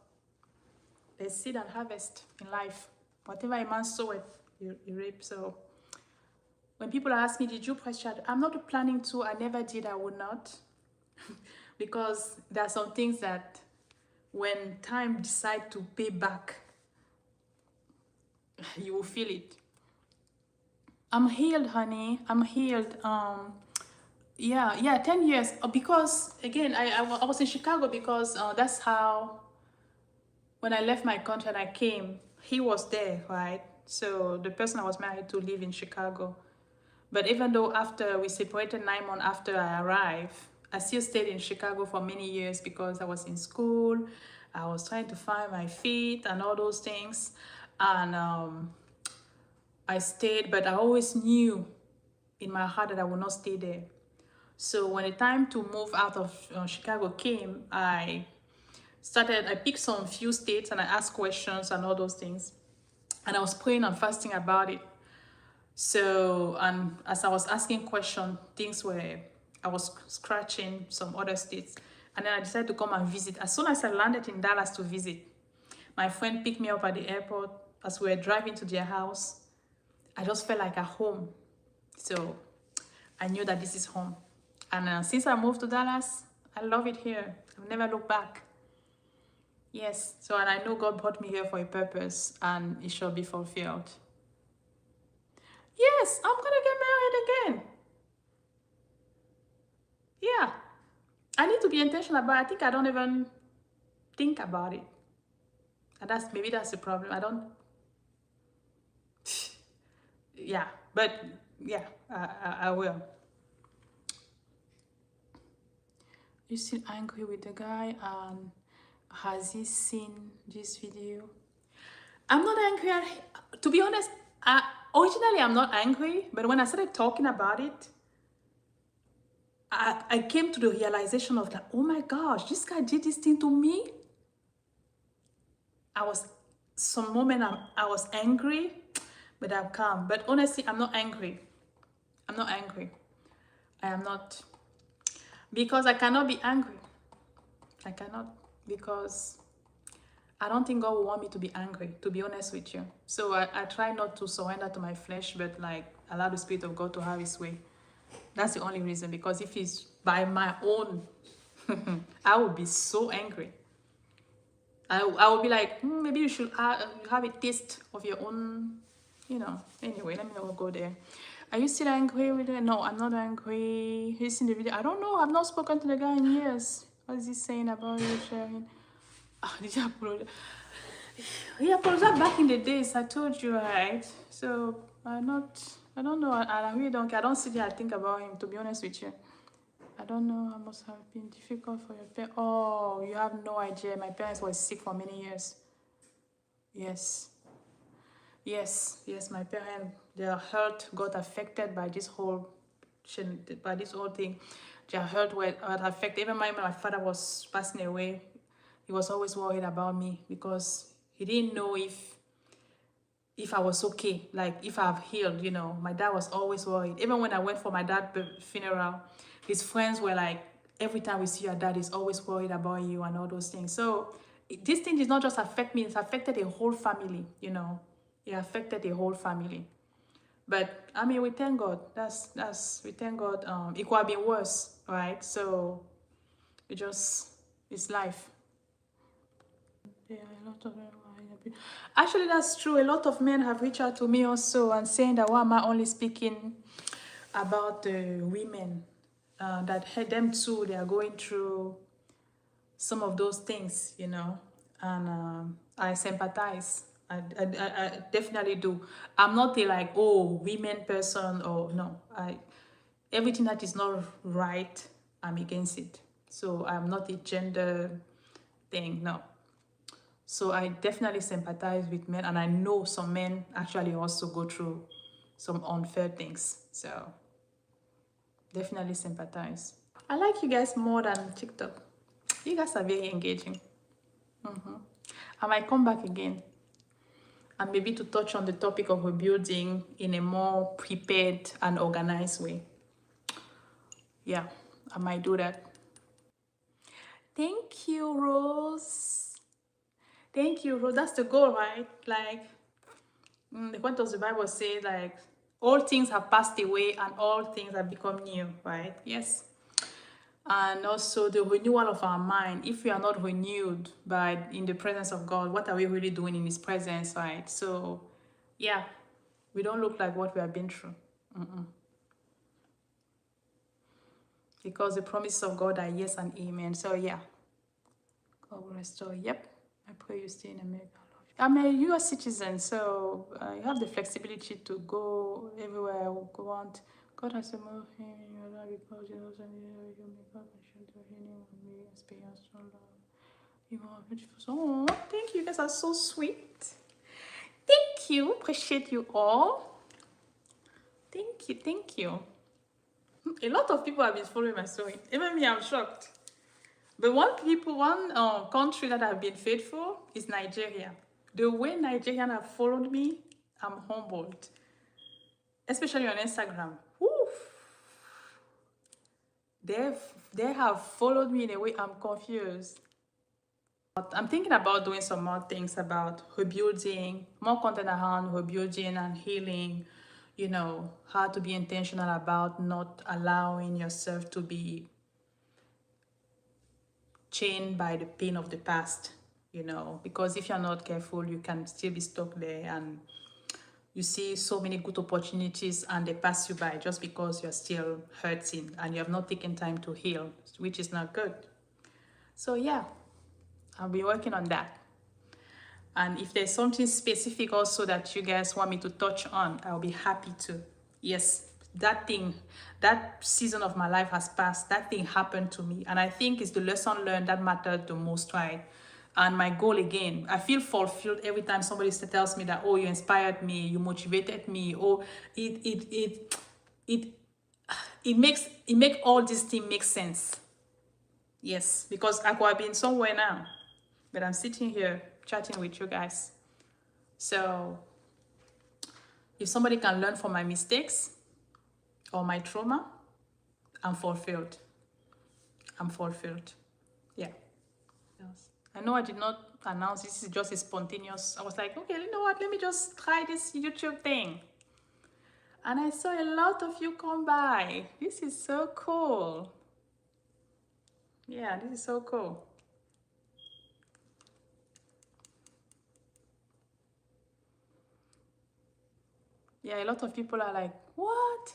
A: There's seed and harvest in life. Whatever a man soweth, you reap. So when people ask me, did you press charge? I'm not planning to. I never did. I would not. Because there are some things that when time decides to pay back, you will feel it. I'm healed, honey. I'm healed. Yeah, 10 years. Because, again, I was in Chicago because that's how, when I left my country and I came, he was there, right? So the person I was married to lived in Chicago. But even though after we separated 9 months after I arrived, I still stayed in Chicago for many years because I was in school. I was trying to find my feet and all those things. And I stayed, but I always knew in my heart that I would not stay there. So when the time to move out of Chicago came, I picked some few states and I asked questions and all those things. And I was praying and fasting about it. So, and as I was asking questions, I was scratching some other states. And then I decided to come and visit. As soon as I landed in Dallas to visit, my friend picked me up at the airport. As we were driving to their house, I just felt like at home. So I knew that this is home. And since I moved to Dallas, I love it here. I've never looked back. Yes, so and I know God brought me here for a purpose and it shall be fulfilled. Yes, I'm gonna get married again. Yeah, I need to be intentional about it. I think I don't even think about it. And maybe that's the problem. I don't. Yeah, but yeah, I will. You still angry with the guy? And has he seen this video? I'm not angry at him. To be honest, originally I'm not angry, but when I started talking about it, I came to the realization of that, oh my gosh, this guy did this thing to me. Some moment I was angry, but I'm calm. But honestly, I'm not angry. I'm not angry. I am not. Because I cannot be angry. I cannot. Because I don't think God will want me to be angry, to be honest with you. So I try not to surrender to my flesh, but like allow the Spirit of God to have his way. That's the only reason. Because if it's by my own, I would be so angry. I would be like, maybe you should have a taste of your own, Anyway, let me not go there. Are you still angry with it? No, I'm not angry. He's in the video. I don't know. I've not spoken to the guy in years. What is he saying about you sharing? Did he apologize? He apologized back in the days. I told you, right? So I don't know. I really don't care. I don't sit here and think about him, to be honest with you. I don't know. It must have been difficult for your parents. Oh, you have no idea. My parents were sick for many years. Yes, my parents, their health got affected by this whole thing. Their health was affected. Even when my father was passing away, he was always worried about me because he didn't know if I was okay, like if I've healed, My dad was always worried. Even when I went for my dad's funeral, his friends were like, every time we see your dad, he's always worried about you and all those things. So this thing did not just affect me, it's affected a whole family, It affected the whole family. But I mean, we thank God. We thank God. It could have been worse, right? So it's life. Yeah, a lot of actually, that's true. A lot of men have reached out to me also and saying that why am I only speaking about the women? That them too, they are going through some of those things, you know, and I sympathize. I definitely do. I'm not a like, oh, women person, or no. Everything that is not right, I'm against it. So I'm not a gender thing, no. So I definitely sympathize with men, and I know some men actually also go through some unfair things. So definitely sympathize. I like you guys more than TikTok. You guys are very engaging. I might come back again and maybe to touch on the topic of rebuilding in a more prepared and organized way. Yeah, I might do that. Thank you, Rose. Thank you, Rose. That's the goal, right? Like, what does the Bible say? Like, all things have passed away and all things have become new, right? Yes. And also the renewal of our mind. If we are not renewed by in the presence of God, what are we really doing in His presence, right? So, yeah, we don't look like what we have been through. Because the promises of God are yes and amen. So, yeah, God will restore. Yep, I pray you stay in America. I'm a U.S. citizen, so I have the flexibility to go everywhere I want. God has to move him in your life because you know you make up and show to him and me experience so love. You are beautiful. Oh, thank you. You guys are so sweet. Thank you. Appreciate you all. Thank you. Thank you. A lot of people have been following my story. Even me, I'm shocked. But one country that have been faithful is Nigeria. The way Nigerians have followed me, I'm humbled. Especially on Instagram. Woof. They have followed me in a way I'm confused. But I'm thinking about doing some more things about rebuilding, more content around rebuilding and healing, you know, how to be intentional about not allowing yourself to be chained by the pain of the past, you know, because if you're not careful, you can still be stuck there and you see so many good opportunities and they pass you by just because you're still hurting and you have not taken time to heal, which is not good. So yeah, I'll be working on that. And if there's something specific also that you guys want me to touch on, I'll be happy to. Yes, that season of my life has passed. That thing happened to me. And I think it's the lesson learned that mattered the most, right? And my goal again, I feel fulfilled every time somebody tells me that, oh, you inspired me, you motivated me, oh, it makes all these things make sense. Yes, because I could have been somewhere now, but I'm sitting here chatting with you guys. So if somebody can learn from my mistakes or my trauma, I'm fulfilled. I'm fulfilled. Yeah. Yes. I know I did not announce this is just a spontaneous. I was like, okay, you know what? Let me just try this YouTube thing. And I saw a lot of you come by. This is so cool. Yeah, this is so cool. Yeah, a lot of people are like, what?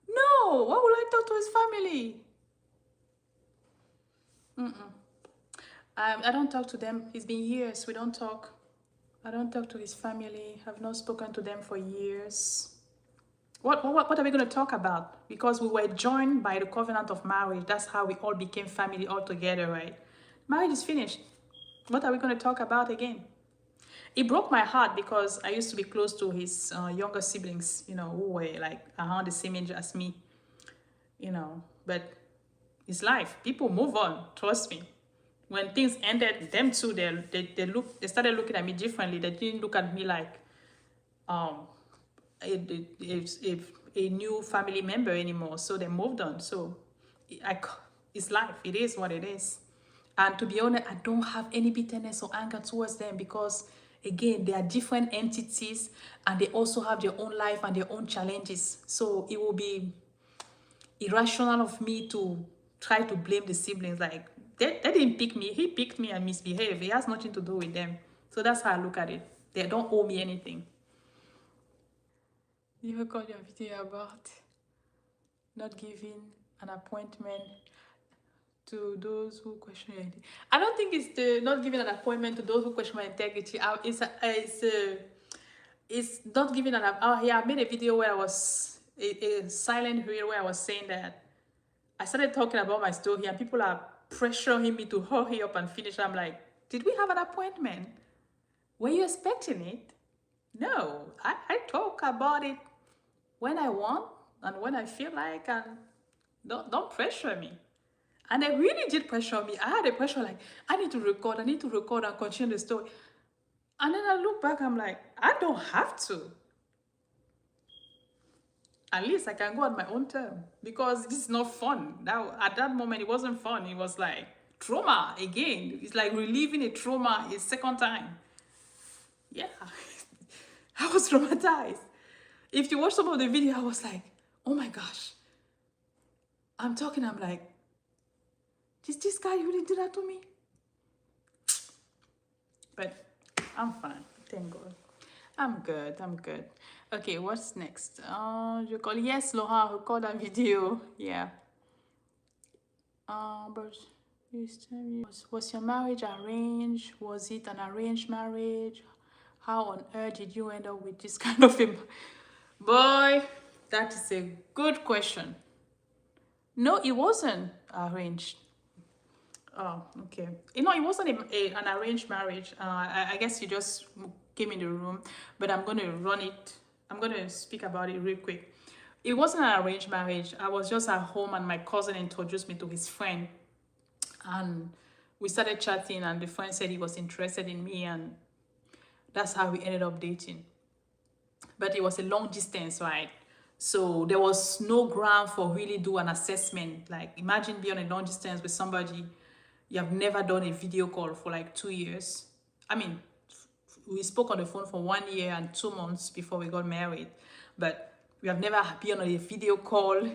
A: No, why would I talk to his family? I don't talk to them. It's been years. We don't talk. I don't talk to his family. I've not spoken to them for years. What are we going to talk about? Because we were joined by the covenant of marriage. That's how we all became family all together, right? Marriage is finished. What are we going to talk about again? It broke my heart because I used to be close to his younger siblings, you know, who were like around the same age as me, you know. But it's life. People move on. Trust me. When things ended, them too, they started looking at me differently. They didn't look at me like a new family member anymore. So they moved on. So it's life. It is what it is. And to be honest, I don't have any bitterness or anger towards them because, again, they are different entities and they also have their own life and their own challenges. So it will be irrational of me to try to blame the siblings. Like, they didn't pick me. He picked me and misbehaved. It has nothing to do with them. So that's how I look at it. They don't owe me anything. You record your video about not giving an appointment to those who question your integrity. I don't think it's the not giving an appointment to those who question my integrity. It's not giving an. Yeah, I made a video where I was a silent reel where I was saying that I started talking about my story and people are pressuring me to hurry up and finish. I'm like, did we have an appointment? Were you expecting it? No, I talk about it when I want and when I feel like, and don't pressure me. And they really did pressure me. I had a pressure like, I need to record and continue the story. And then I look back, I'm like, I don't have to. At least I can go on my own term because this is not fun. Now, at that moment, it wasn't fun. It was like trauma again. It's like reliving a trauma a second time. Yeah, I was traumatized. If you watch some of the video, I was like, oh my gosh. I'm like, did this guy really do that to me? But I'm fine, thank God. I'm good. Okay, what's next? You call, yes, Laura, record a video. Yeah. But was your marriage arranged? Was it an arranged marriage? How on earth did you end up with this kind of him? Boy, that is a good question. No, it wasn't arranged. Oh, okay. You know, it wasn't an arranged marriage. I guess you just came in the room, but I'm going to run it. I'm going to speak about it real quick. It wasn't an arranged marriage. I was just at home and my cousin introduced me to his friend. And we started chatting and the friend said he was interested in me and that's how we ended up dating. But it was a long distance, right? So there was no ground for really do an assessment. Like imagine being on a long distance with somebody you have never done a video call for like 2 years. I mean, we spoke on the phone for 1 year and 2 months before we got married, but we have never been on a video call.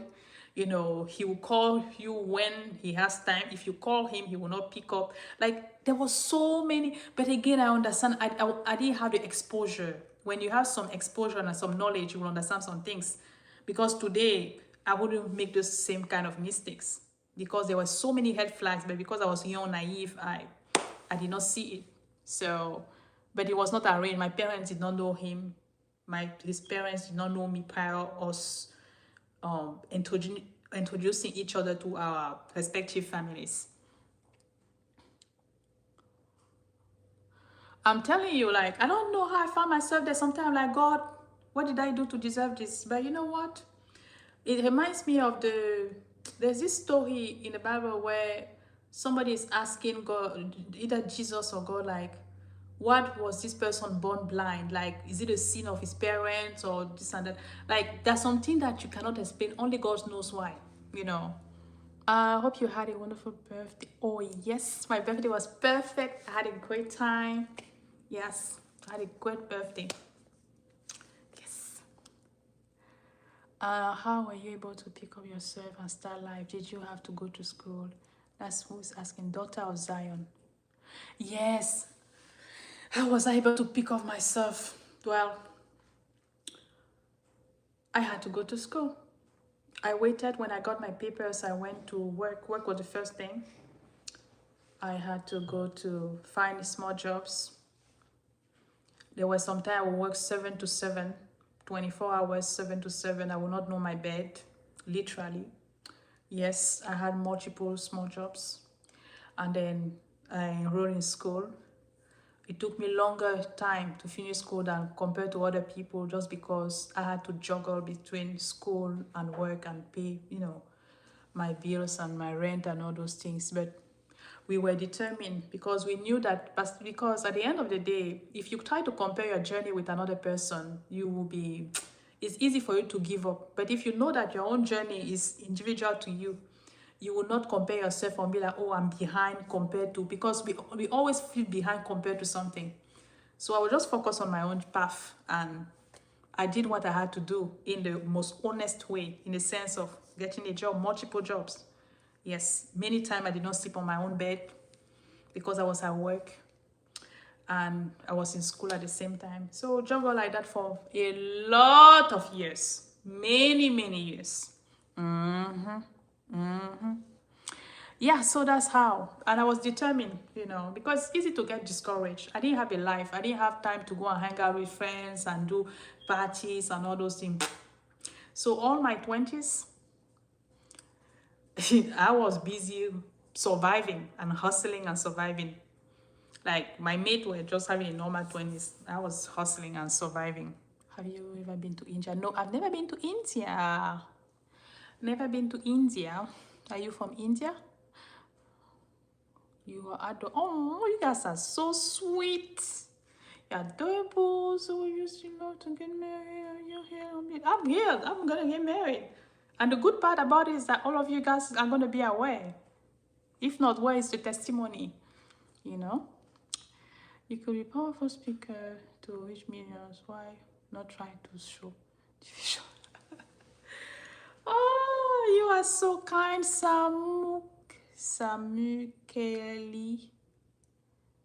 A: You know, he will call you when he has time. If you call him, he will not pick up. Like there was so many, but again, I understand. I didn't have the exposure. When you have some exposure and some knowledge, you will understand some things. Because today, I wouldn't make those same kind of mistakes. Because there were so many red flags, but because I was young, naive, I did not see it. So, but it was not arranged. My parents did not know him. His parents did not know me prior us introducing each other to our respective families. I'm telling you, like, I don't know how I found myself there. Sometimes, like, God, what did I do to deserve this? But you know what? It reminds me of there's this story in the Bible where somebody is asking God, either Jesus or God, like, what was this person born blind? Like, is it a sin of his parents or this and that? Like, there's something that you cannot explain. Only God knows why, you know. I hope you had a wonderful birthday. Oh, yes, my birthday was perfect. I had a great time. Yes, I had a great birthday. Yes. How were you able to pick up yourself and start life? Did you have to go to school? That's who's asking. Daughter of Zion. Yes. How was I able to pick up myself? Well, I had to go to school. I waited. When I got my papers, I went to work. Work was the first thing. I had to go to find small jobs. There was some time I would work 7 to 7, 24 hours, 7 to 7. I would not know my bed, literally. Yes, I had multiple small jobs. And then I enrolled in school. It took me longer time to finish school than compared to other people just because I had to juggle between school and work and pay, you know, my bills and my rent and all those things. But we were determined because we knew that, because at the end of the day, if you try to compare your journey with another person, you will be, it's easy for you to give up. But if you know that your own journey is individual to you, you will not compare yourself and be like, oh, I'm behind compared to, because we always feel behind compared to something. So I will just focus on my own path and I did what I had to do in the most honest way, in the sense of getting a job, multiple jobs. Yes, many times I did not sleep on my own bed because I was at work and I was in school at the same time. So job was like that for a lot of years, many years. Yeah, so that's how. And I was determined, you know, because it's easy to get discouraged. I didn't have a life. I didn't have time to go and hang out with friends and do parties and all those things. So all my 20s, I was busy surviving and hustling and surviving. Like my mate were just having a normal 20s. I was hustling and surviving. Have you ever been to India? No, I've never been to India. Never been to India. Are you from India? You are adorable. Oh, you guys are so sweet. You're adorable. So you still love to get married. You're here. I'm here. I'm gonna get married. And the good part about it is that all of you guys are gonna be aware. If not, where is the testimony? You know? You could be a powerful speaker to reach millions. Why not try to show? Oh, you are so kind, Samukeli.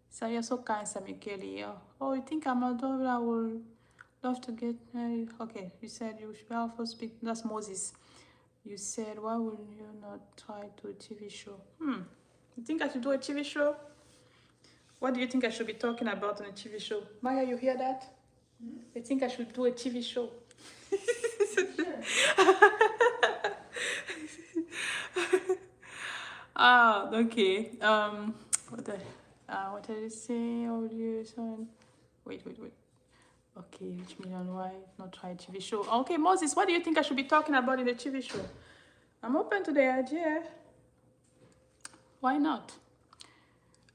A: So you're so kind, Samukeli. Oh, you think I'm adorable? I would love to get married. Okay, you said you should be powerful speak. That's Moses. You said, why would you not try to a TV show? You think I should do a TV show? What do you think I should be talking about on a TV show? Maya, you hear that? You think I should do a TV show? Okay. What did I say? Audio son. Wait. Okay, reach million. Why not try a TV show? Okay, Moses, what do you think I should be talking about in the TV show? I'm open to the idea. Why not?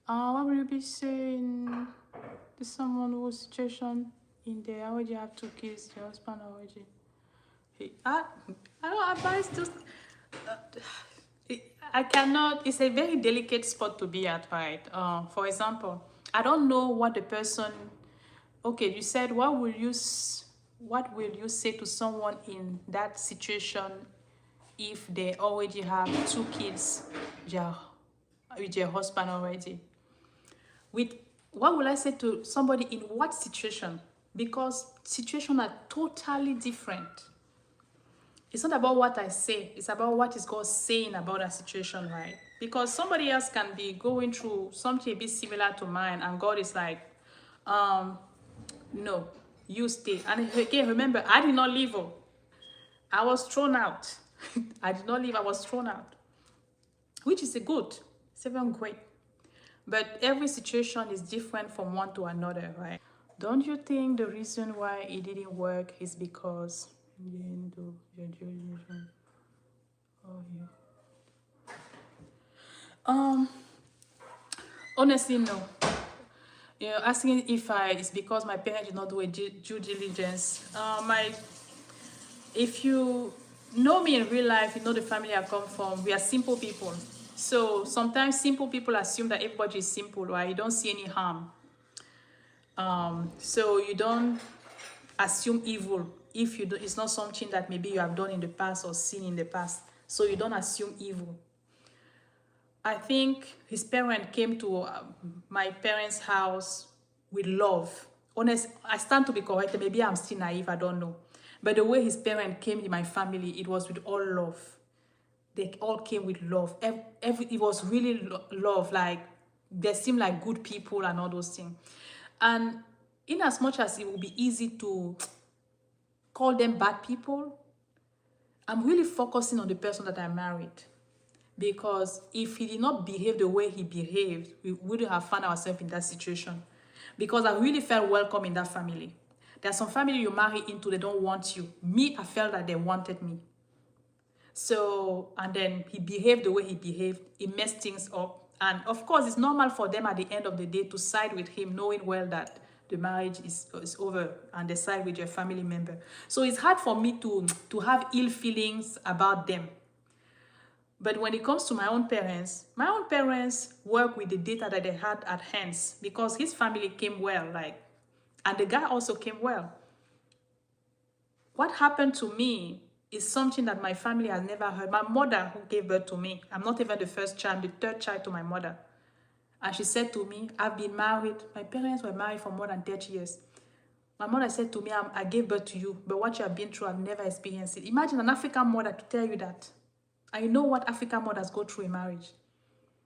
A: What will you be saying to someone whose situation in there already have 2 kids, your husband already? Hey, I don't advise to. I cannot. It's a very delicate spot to be at, right? For example, I don't know what the person. Okay, you said what will you say to someone in that situation if they already have 2 kids, with your husband already? What will I say to somebody in what situation? Because situations are totally different. It's not about what I say, it's about what is God saying about that situation, right? Because somebody else can be going through something a bit similar to mine, and God is like, no, you stay. And again, remember, I did not leave. I was thrown out. I did not leave, I was thrown out. Which is a good, it's even great. But every situation is different from one to another, right? Don't you think the reason why it didn't work is because you didn't do your due diligence? Oh, yeah. Honestly, no. You know, asking if it's because my parents did not do a due diligence. If you know me in real life, you know the family I come from. We are simple people. So sometimes simple people assume that everybody is simple, right? You don't see any harm. So you don't assume evil if you do, it's not something that maybe you have done in the past or seen in the past. So you don't assume evil. I think his parent came to my parents' house with love. Honest, I stand to be corrected. Maybe I'm still naive, I don't know. But the way his parent came in my family, it was with all love. They all came with love. It was really love. Like, they seemed like good people and all those things. And in as much as it will be easy to call them bad people, I'm really focusing on the person that I married. Because if he did not behave the way he behaved, we wouldn't have found ourselves in that situation. Because I really felt welcome in that family. There's some family you marry into, they don't want you. Me, I felt that they wanted me. So, and then he behaved the way he behaved. He messed things up. And of course, it's normal for them at the end of the day to side with him, knowing well that the marriage is over, and they side with your family member. So it's hard for me to have ill feelings about them. But when it comes to my own parents work with the data that they had at hands, because his family came well, like, and the guy also came well. What happened to me It's something that my family has never heard. My mother, who gave birth to me, I'm not even the first child, I'm the third child to my mother. And she said to me, I've been married. My parents were married for more than 30 years. My mother said to me, I gave birth to you, but what you have been through, I've never experienced it. Imagine an African mother to tell you that. I know what African mothers go through in marriage.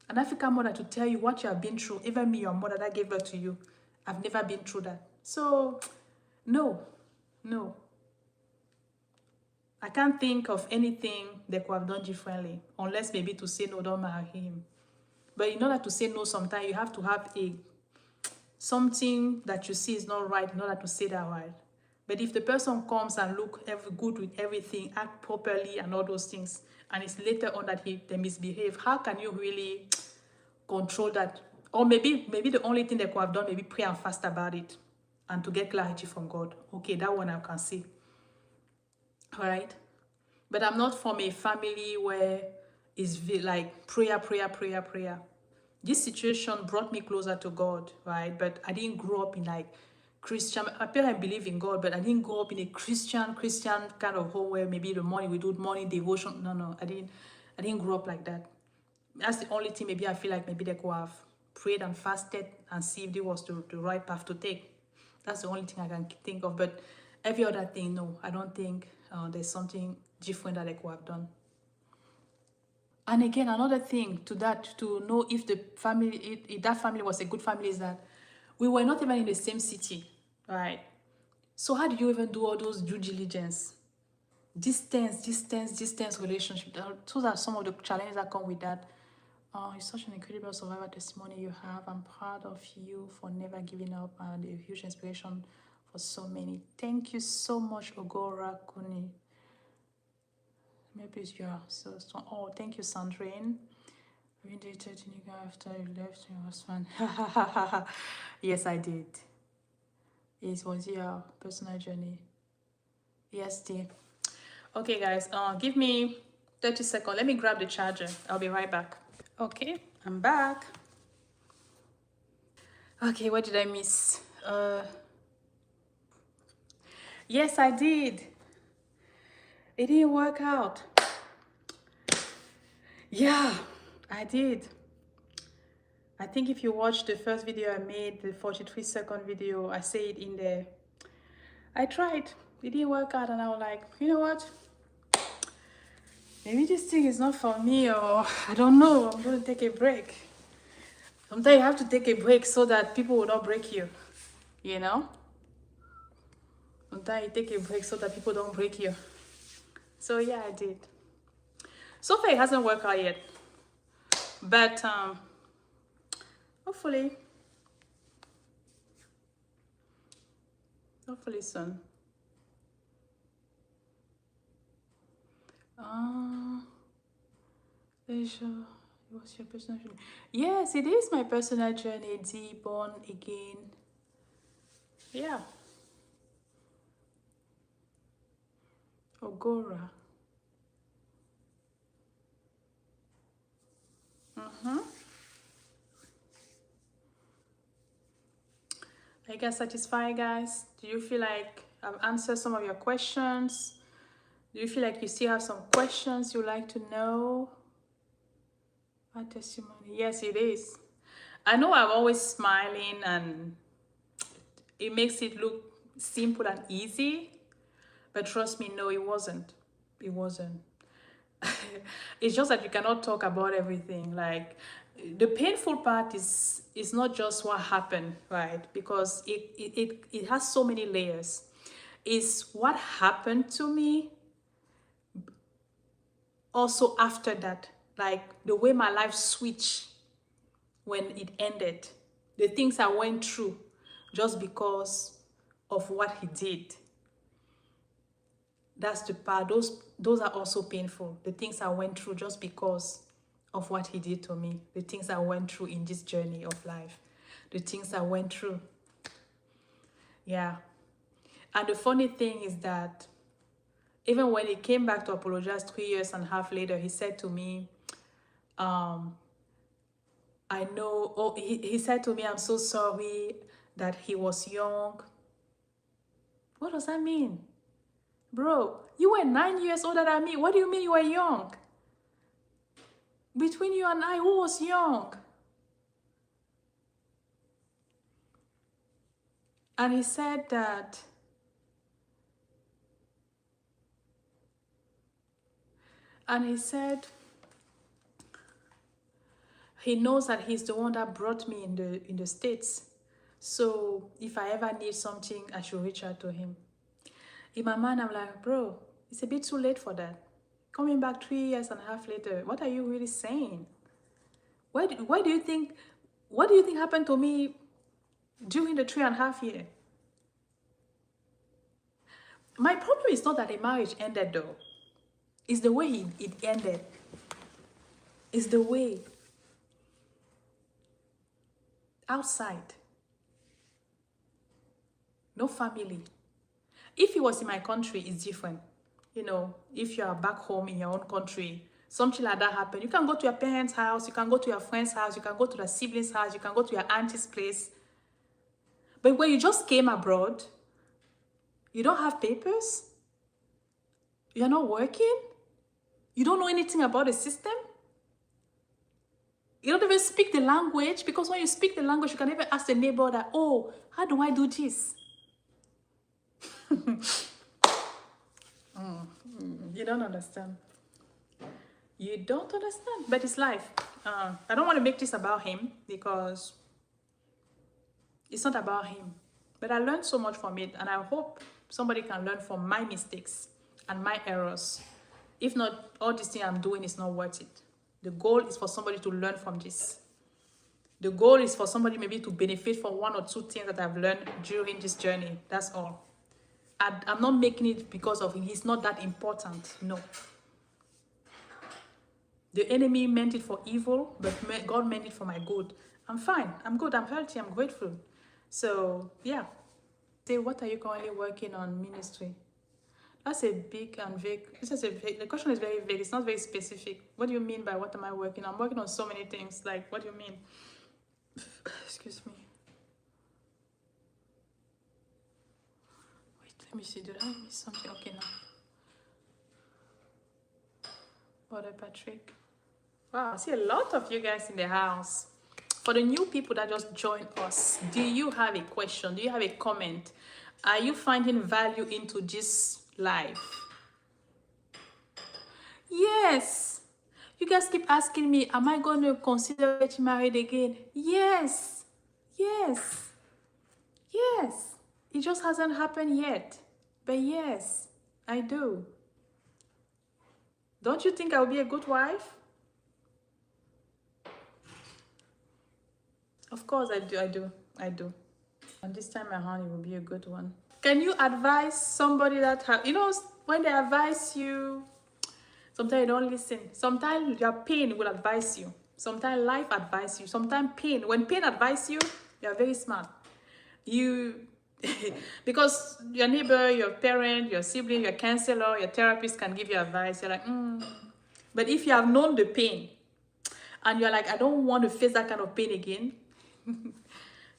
A: An African mother to tell you what you have been through, even me, your mother that gave birth to you, I've never been through that. So, no. I can't think of anything they could have done differently, unless maybe to say no, don't marry him. But in order to say no, sometimes you have to have something that you see is not right in order to say that right. But if the person comes and look good with everything, act properly and all those things, and it's later on that they misbehave, how can you really control that? Or maybe the only thing they could have done, maybe pray and fast about it and to get clarity from God. Okay, that one I can see. All right? But I'm not from a family where it's like prayer. This situation brought me closer to God, right? But I didn't grow up in like Christian. My parents believe in God, but I didn't grow up in a Christian kind of home where maybe the morning we do morning devotion. No, I didn't grow up like that. That's the only thing maybe I feel like maybe they could have prayed and fasted and see if it was the right path to take. That's the only thing I can think of. But every other thing, no, I don't think there's something different that they could have done. And again, another thing to that, to know if the family, if that family was a good family, is that we were not even in the same city, right? So how do you even do all those due diligence? Distance relationship. Those are some of the challenges that come with that. It's such an incredible survivor testimony you have. I'm proud of you for never giving up and a huge inspiration for so many. Thank you so much, Ogora Kuni. Maybe it's your so strong. Oh, thank you, Sandrine. You dated Nika after you left your husband. Yes, I did. It was your personal journey. Yes, dear. Okay, guys. Give me 30 seconds. Let me grab the charger. I'll be right back. Okay, I'm back. Okay, what did I miss? Yes, I did. It didn't work out. Yeah, I did. I think if you watch the first video I made, the 43-second video, I say it in there. I tried. It didn't work out, and I was like, you know what? Maybe this thing is not for me, or I don't know. I'm going to take a break. Sometimes you have to take a break so that people will not break you. You know? Sometimes you take a break so that people don't break you. So yeah, I did. So far, it hasn't worked out yet. But hopefully soon. Leisure, what's your personal journey? Yes, it is my personal journey. D, born again. Yeah. Ogora. Are you guys satisfied, guys? Do you feel like I've answered some of your questions? Do you feel like you still have some questions you'd like to know? My testimony. Yes, it is. I know I'm always smiling and it makes it look simple and easy, but trust me, no, it wasn't. It wasn't. It's just that you cannot talk about everything. Like, the painful part is not just what happened, right? Because it has so many layers. It's what happened to me also after that, like the way my life switched when it ended, the things I went through just because of what he did. That's the part. Those are also painful. The things I went through just because of what he did to me. The things I went through in this journey of life. The things I went through. Yeah. And the funny thing is that even when he came back to apologize 3.5 years later, he said to me, I know, he said to me, I'm so sorry that he was young. What does that mean? Bro, you were 9 years older than me. What do you mean you were young? Between you and I, who was young? And he said that he said he knows that he's the one that brought me in the States. So if I ever need something, I should reach out to him. In my mind, I'm like, bro, it's a bit too late for that. Coming back 3.5 years later, what are you really saying? Why do you think, what do you think happened to me during the 3.5 years? My problem is not that the marriage ended though. It's the way it ended. It's the way. Outside. No family. If it was in my country, it's different. You know, if you are back home in your own country, something like that happened. You can go to your parents' house, you can go to your friend's house, you can go to the siblings' house, you can go to your auntie's place. But when you just came abroad, you don't have papers, you're not working, you don't know anything about the system, you don't even speak the language, because when you speak the language, you can even ask the neighbor that, oh, how do I do this? You don't understand. You don't understand, but it's life. I don't want to make this about him because it's not about him. But I learned so much from it, and I hope somebody can learn from my mistakes and my errors. If not, all this thing I'm doing is not worth it. The goal is for somebody to learn from this. The goal is for somebody maybe to benefit from 1 or 2 things that I've learned during this journey. That's all. I'm not making it because of him. He's not that important. No. The enemy meant it for evil, but God meant it for my good. I'm fine. I'm good. I'm healthy. I'm grateful. So, yeah. Say, what are you currently working on ministry? That's a big and vague. The question is very vague. It's not very specific. What do you mean by what am I working on? I'm working on so many things. Like, what do you mean? Excuse me. Wait, let me see. Did I miss something? Okay, now. Brother Patrick. Wow, I see a lot of you guys in the house. For the new people that just joined us, do you have a question? Do you have a comment? Are you finding value into this life? Yes. You guys keep asking me, am I going to consider getting married again? Yes. Yes. Yes. It just hasn't happened yet. But yes, I do. Don't you think I'll be a good wife? Of course I do. And this time around, it will be a good one. Can you advise somebody that when they advise you, sometimes you don't listen. Sometimes your pain will advise you. Sometimes life advises you. Sometimes pain. When pain advises you, you are very smart. Because your neighbor, your parent, your sibling, your counselor, your therapist can give you advice. You're like, But if you have known the pain, and you're like, I don't want to face that kind of pain again,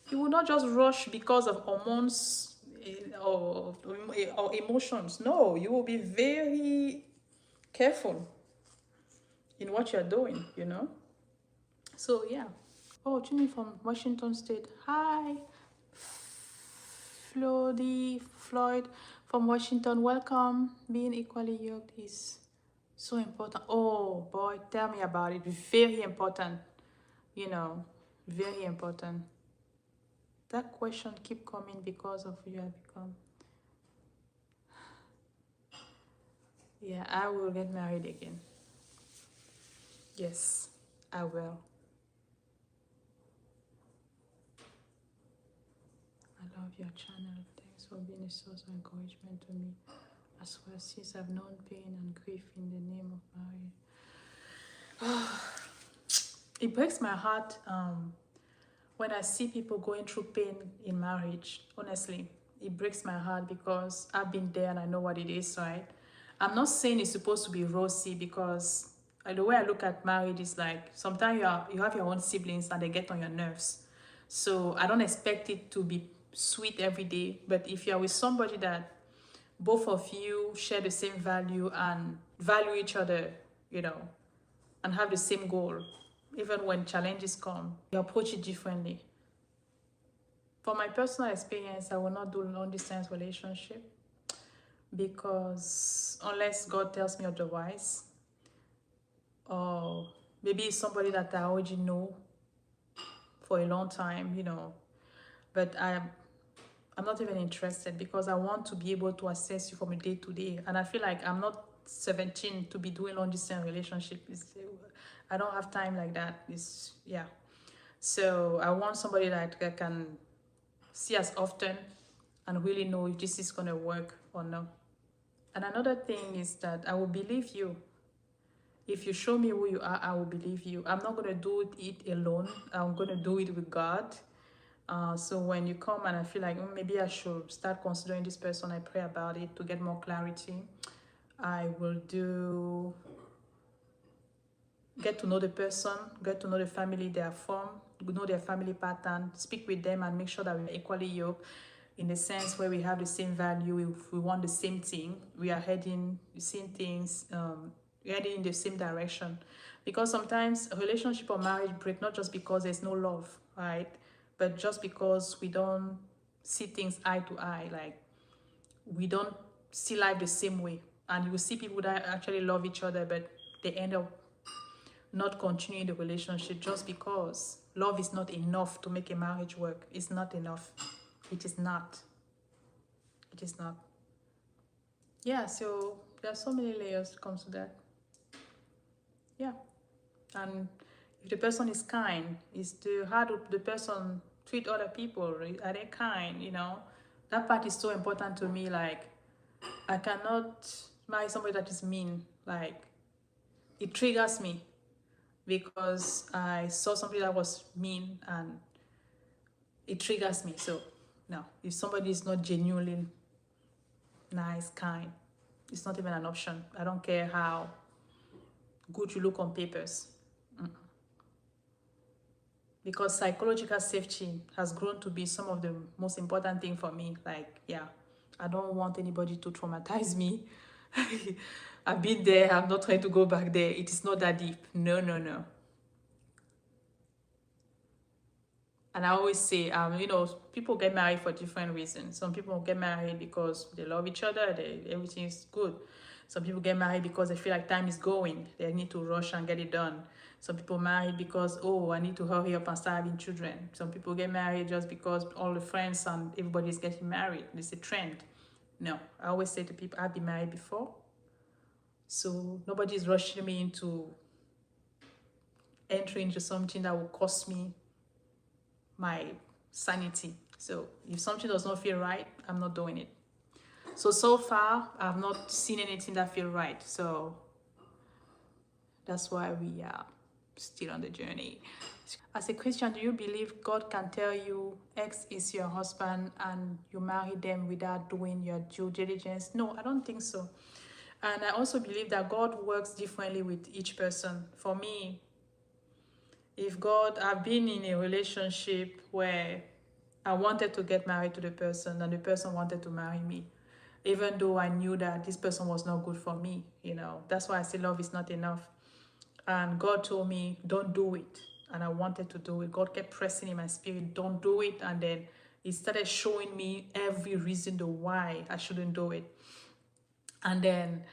A: you will not just rush because of hormones or emotions. No, you will be very careful in what you're doing, So, yeah. Oh, tuning from Washington State. Hi, Floyd from Washington. Welcome. Being equally yoked is so important. Oh, boy, tell me about it. Very important. Very important. That question keep coming because of who you have become. Yeah, I will get married again. Yes, I will. I love your channel. Thanks for being a source of encouragement to me as well, since I've known pain and grief in the name of marriage. It breaks my heart when I see people going through pain in marriage. Honestly, it breaks my heart because I've been there and I know what it is, right? I'm not saying it's supposed to be rosy, because the way I look at marriage is like, sometimes you have your own siblings and they get on your nerves. So I don't expect it to be sweet every day. But if you're with somebody that both of you share the same value and value each other, you know, and have the same goal. Even when challenges come, you approach it differently. For my personal experience, I will not do long distance relationship, because unless God tells me otherwise, or maybe it's somebody that I already know for a long time, you know, but I'm not even interested, because I want to be able to assess you from a day to day, and I feel like I'm not 17 to be doing long distance relationship. I don't have time like that. It's, yeah. So I want somebody that I can see as often and really know if this is gonna work or not. And another thing is that I will believe you. If you show me who you are, I will believe you. I'm not gonna do it alone. I'm gonna do it with God. So when you come and I feel like maybe I should start considering this person, I pray about it to get more clarity. I will get to know the person, get to know the family they are from, know their family pattern, speak with them and make sure that we're equally yoked, in the sense where we have the same value. If we want the same thing, we are heading the same things, heading in the same direction. Because sometimes a relationship or marriage break not just because there's no love, right? But just because we don't see things eye to eye, like we don't see life the same way. And you will see people that actually love each other, but they end up not continuing the relationship just because love is not enough to make a marriage work. It's not enough. It is not. It is not. Yeah, so there are so many layers comes to that. Yeah. And if the person is kind, is to how do the person treat other people? Are they kind? You know, that part is so important to me. Like, I cannot marry somebody that is mean. Like, it triggers me because I saw somebody that was mean and it triggers me. So, no, if somebody is not genuinely nice, kind, it's not even an option. I don't care how good you look on papers. Because psychological safety has grown to be some of the most important thing for me. Like, yeah, I don't want anybody to traumatize me. I've been there. I'm not trying to go back there. It is not that deep. No, no, no. And I always say, you know, people get married for different reasons. Some people get married because they love each other, everything is good. Some people get married because they feel like time is going. They need to rush and get it done. Some people marry because, oh, I need to hurry up and start having children. Some people get married just because all the friends and everybody is getting married. It's a trend. No, I always say to people, I've been married before. So nobody's rushing me into entering into something that will cost me my sanity. So if something does not feel right, I'm not doing it. So far, I've not seen anything that feel right. So that's why we are still on the journey. As a Christian, do you believe God can tell you X is your husband and you marry them without doing your due diligence? No, I don't think so. And I also believe that God works differently with each person. For me, I've been in a relationship where I wanted to get married to the person and the person wanted to marry me, even though I knew that this person was not good for me. You know, that's why I say love is not enough. And God told me, don't do it. And I wanted to do it. God kept pressing in my spirit, don't do it. And then He started showing me every reason why I shouldn't do it. And then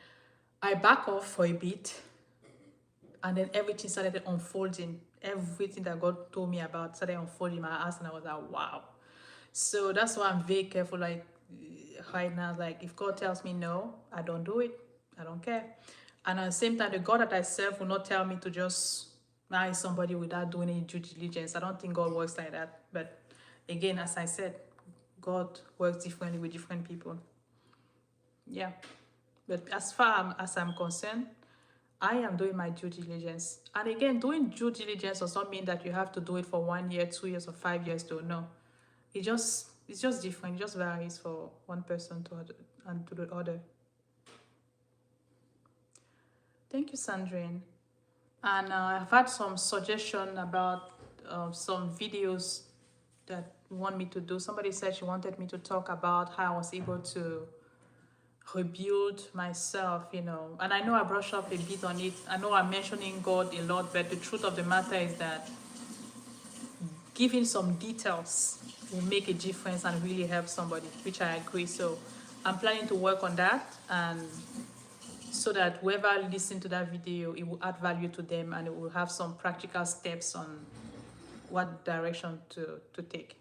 A: I back off for a bit. And then everything started unfolding. Everything that God told me about started unfolding in my eyes. And I was like, wow. So that's why I'm very careful. Like right now, like if God tells me no, I don't do it. I don't care. And at the same time, the God that I serve will not tell me to just marry somebody without doing any due diligence. I don't think God works like that. But again, as I said, God works differently with different people. Yeah. But as far as I'm concerned, I am doing my due diligence. And again, doing due diligence does not mean that you have to do it for 1 year, 2 years, or 5 years to know. It's just different. It just varies for one person to the other. Thank you, Sandrine. And I've had some suggestion about some videos that you want me to do. Somebody said she wanted me to talk about how I was able to rebuild myself, you know. And I know I brushed up a bit on it. I know I'm mentioning God a lot, but the truth of the matter is that giving some details will make a difference and really help somebody, which I agree. So I'm planning to work on that, and so that whoever listens to that video, it will add value to them, and it will have some practical steps on what direction to take.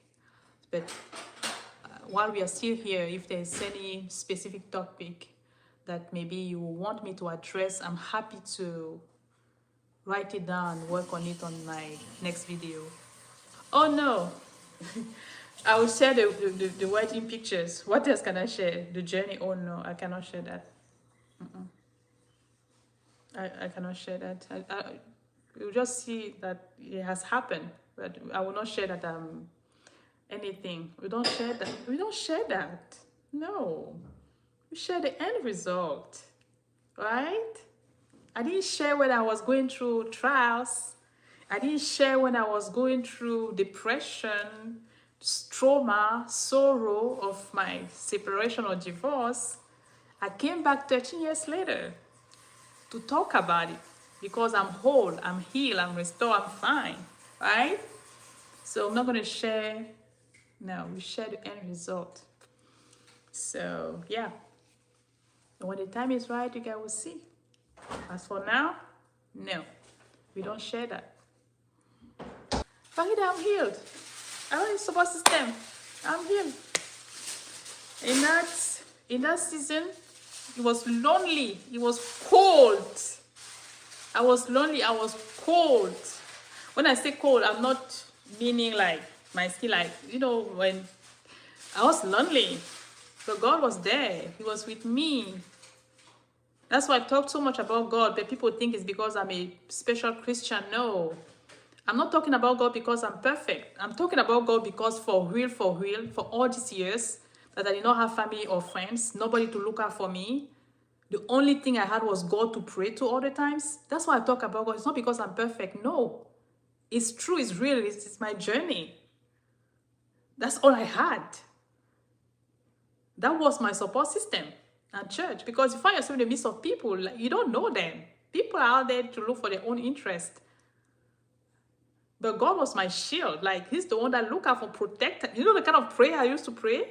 A: But while we are still here, if there's any specific topic that maybe you want me to address, I'm happy to write it down, work on it on my next video. Oh no, I will share the wedding pictures. What else can I share? The journey? Oh no, I cannot share that. I cannot share that. You'll just see that it has happened, but I will not share that anything. We don't share that. We don't share that. No. We share the end result. Right? I didn't share when I was going through trials. I didn't share when I was going through depression, trauma, sorrow of my separation or divorce. I came back 13 years later to talk about it because I'm whole, I'm healed, I'm restored, I'm fine, right? So I'm not going to share. No, we share the end result. So yeah, when the time is right, you guys will see. As for now, no, we don't share that. But I'm healed. I don't need support system. I'm healed. In that season, it was lonely. It was cold. I was lonely. I was cold. When I say cold, I'm not meaning like my skin, like, you know, when I was lonely. So God was there. He was with me. That's why I talk so much about God, but people think it's because I'm a special Christian. No. I'm not talking about God because I'm perfect. I'm talking about God because for real, for all these years that I did not have family or friends, nobody to look out for me. The only thing I had was God to pray to all the times. That's why I talk about God. It's not because I'm perfect. No. It's true. It's real. It's my journey. That's all I had. That was my support system at church. Because you find yourself in the midst of people, like, you don't know them. People are out there to look for their own interest. But God was my shield. Like, he's the one that look out for protect. You know the kind of prayer I used to pray?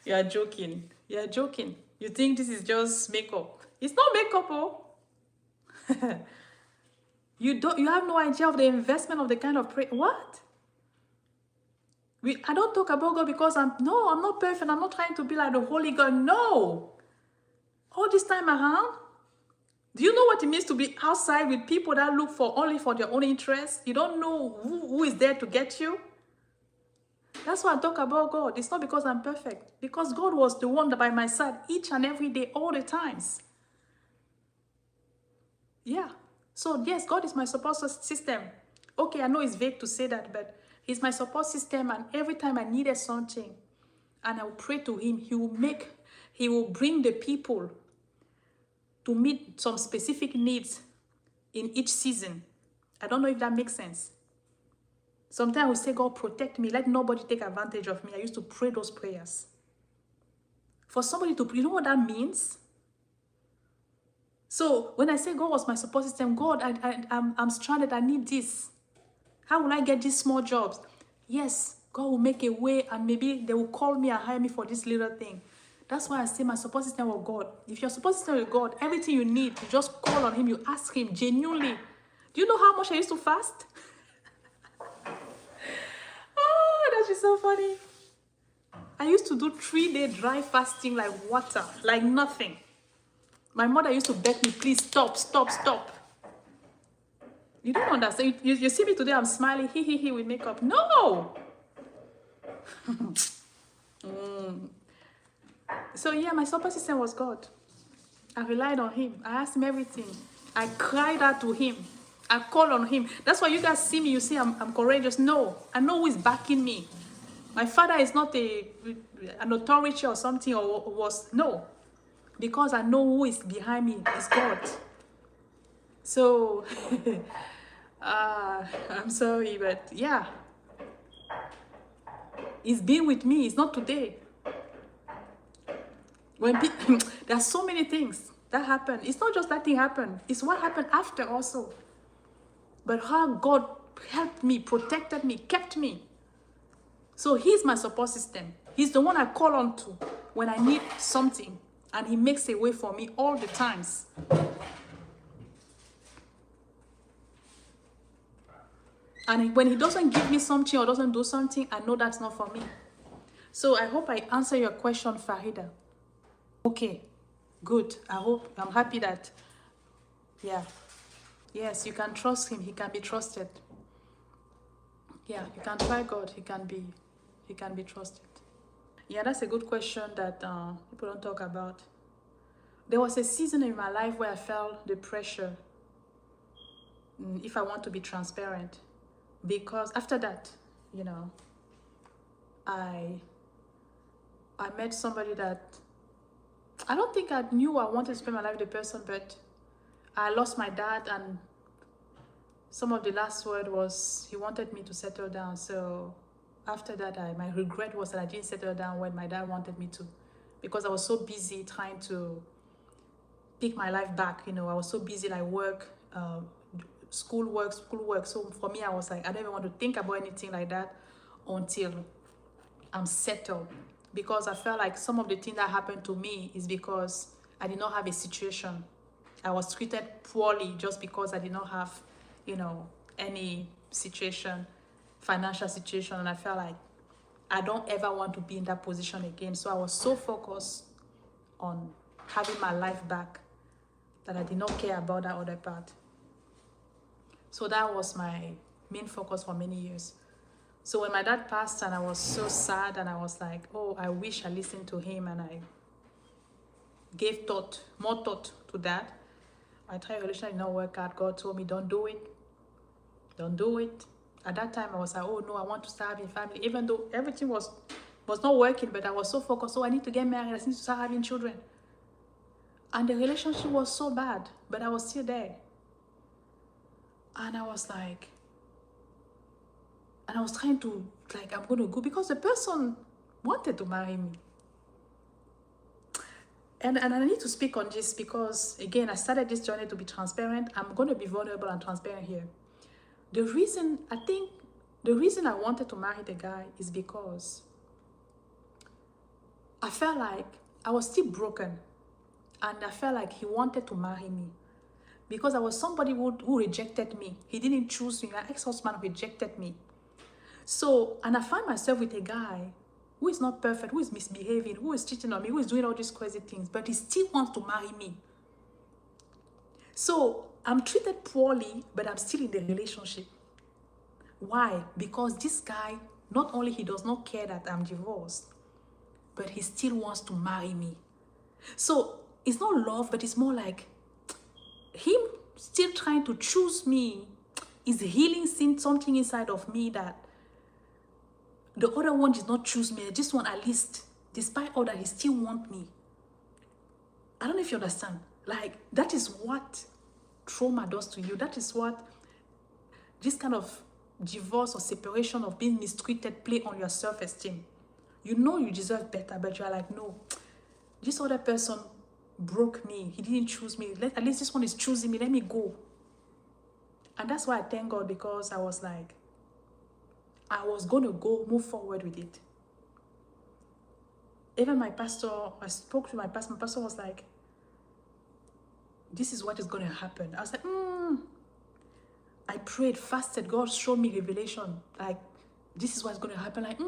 A: You are joking. You are joking. You think this is just makeup. It's not makeup, oh. You have no idea of the investment of the kind of prayer. What? I don't talk about God because I'm not perfect. I'm not trying to be like the Holy God. No. All this time around, do you know what it means to be outside with people that look for only for their own interests? You don't know who is there to get you. That's why I talk about God. It's not because I'm perfect. Because God was the one that by my side each and every day, all the times. Yeah. So yes, God is my support system. Okay, I know it's vague to say that, but he's my support system, and every time I needed something, and I will pray to him, he will bring the people to meet some specific needs in each season. I don't know if that makes sense. Sometimes we say, God, protect me. Let nobody take advantage of me. I used to pray those prayers. For somebody to, you know what that means? So when I say God was my support system, God, I'm stranded. I need this. How will I get these small jobs? Yes, God will make a way, and maybe they will call me and hire me for this little thing. That's why I say my support system with God. If your support system with God, everything you need, you just call on him, you ask him genuinely. Do you know how much I used to fast? Oh, that's just so funny. I used to do 3-day dry fasting like water, like nothing. My mother used to beg me, please stop. You don't understand. You see me today, I'm smiling, he with makeup. No! So yeah, my support system was God. I relied on him. I asked him everything. I cried out to him. I called on him. That's why you guys see me, you see I'm courageous. No, I know who is backing me. My father is not an authority or something, or was, no. Because I know who is behind me. It's God. So, I'm sorry, but yeah. He's been with me. It's not today. There are so many things that happen. It's not just that thing happened. It's what happened after also. But how God helped me, protected me, kept me. So he's my support system. He's the one I call on to when I need something. And he makes a way for me all the times. And when he doesn't give me something or doesn't do something, I know that's not for me. So I hope I answer your question, Farida. Okay, good. I'm happy that, yeah. Yes, you can trust him. He can be trusted. Yeah, you can try God. He can be trusted. Yeah, that's a good question that people don't talk about. There was a season in my life where I felt the pressure, if I want to be transparent. Because after that, you know, I met somebody that I don't think I knew I wanted to spend my life with the person, but I lost my dad, and some of the last word was he wanted me to settle down. So after that, my regret was that I didn't settle down when my dad wanted me to, because I was so busy trying to pick my life back. You know, I was so busy, like work, schoolwork. So for me, I was like, I don't even want to think about anything like that until I'm settled. Because I felt like some of the things that happened to me is because I did not have a situation. I was treated poorly just because I did not have, you know, any situation, financial situation. And I felt like I don't ever want to be in that position again. So I was so focused on having my life back that I did not care about that other part. So that was my main focus for many years. So when my dad passed, and I was so sad, and I was like, oh, I wish I listened to him, and I gave more thought to that. I tried a relationship, did not work out. God told me, don't do it. Don't do it. At that time, I was like, oh no, I want to start having family. Even though everything was not working, but I was so focused. Oh, I need to get married. I need to start having children. And the relationship was so bad, but I was still there. And I was like, and I was trying to, like, I'm going to go, because the person wanted to marry me. And I need to speak on this because, again, I started this journey to be transparent. I'm going to be vulnerable and transparent here. The reason I wanted to marry the guy is because I felt like I was still broken. And I felt like he wanted to marry me. Because I was somebody who rejected me. He didn't choose me. My ex-husband rejected me. So, and I find myself with a guy who is not perfect, who is misbehaving, who is cheating on me, who is doing all these crazy things, but he still wants to marry me. So, I'm treated poorly, but I'm still in the relationship. Why? Because this guy, not only he does not care that I'm divorced, but he still wants to marry me. So, it's not love, but it's more like him still trying to choose me is healing something inside of me that the other one did not choose me. This one, at least, despite all that, he still wants me. I don't know if you understand. Like, that is what trauma does to you. That is what this kind of divorce or separation, of being mistreated, play on your self-esteem. You know you deserve better, but you're like, no, this other person broke me. He didn't choose me. At least this one is choosing me. Let me go. And that's why I thank God, because I was like, I was going to move forward with it. Even my pastor, I spoke to my pastor was like, this is what is going to happen. I was like, I prayed, fasted, God showed me revelation, like, this is what's going to happen. Like,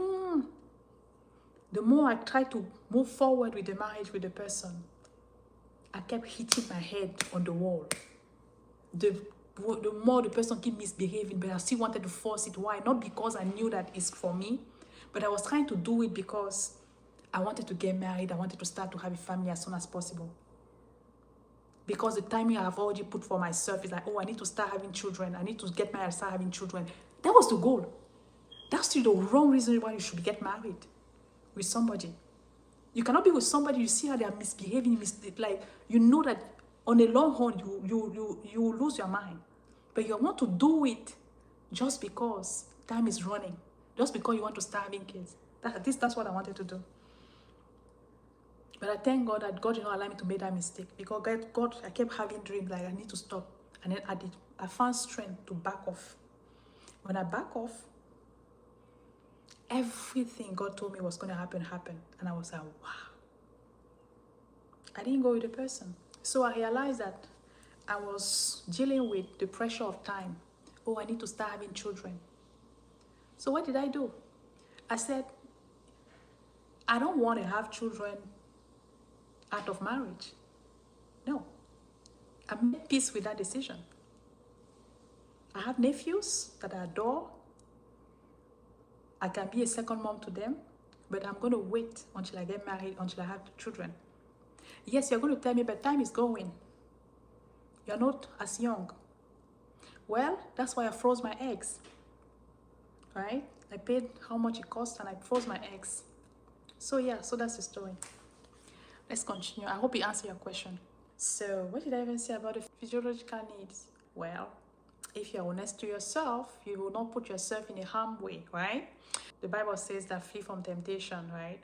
A: the more I tried to move forward with the marriage with the person, I kept hitting my head on the wall. The more the person kept misbehaving, but I still wanted to force it. Why? Not because I knew that it's for me, but I was trying to do it because I wanted to get married. I wanted to start to have a family as soon as possible. Because the timing I have already put for myself is like, oh, I need to start having children. I need to get married and start having children. That was the goal. That's still the wrong reason why you should get married with somebody. You cannot be with somebody, you see how they are misbehaving, like, you know that on the long run, you lose your mind. But you want to do it just because time is running. Just because you want to start having kids. That's what I wanted to do. But I thank God that God did not allow me to make that mistake, because God, I kept having dreams like I need to stop. And then I found strength to back off. When I back off, everything God told me was going to happen happened. And I was like, wow. I didn't go with the person. So I realized that I was dealing with the pressure of time. Oh, I need to start having children. So what did I do? I said, I don't want to have children out of marriage. No. I made peace with that decision. I have nephews that I adore. I can be a second mom to them, but I'm going to wait until I get married, until I have children. Yes, you're going to tell me, but time is going. You're not as young. Well, that's why I froze my eggs. Right? I paid how much it cost and I froze my eggs. So yeah, so that's the story. Let's continue. I hope it answered your question. So what did I even say about the physiological needs? Well, if you're honest to yourself, you will not put yourself in a harm way, right? The Bible says that flee from temptation, right?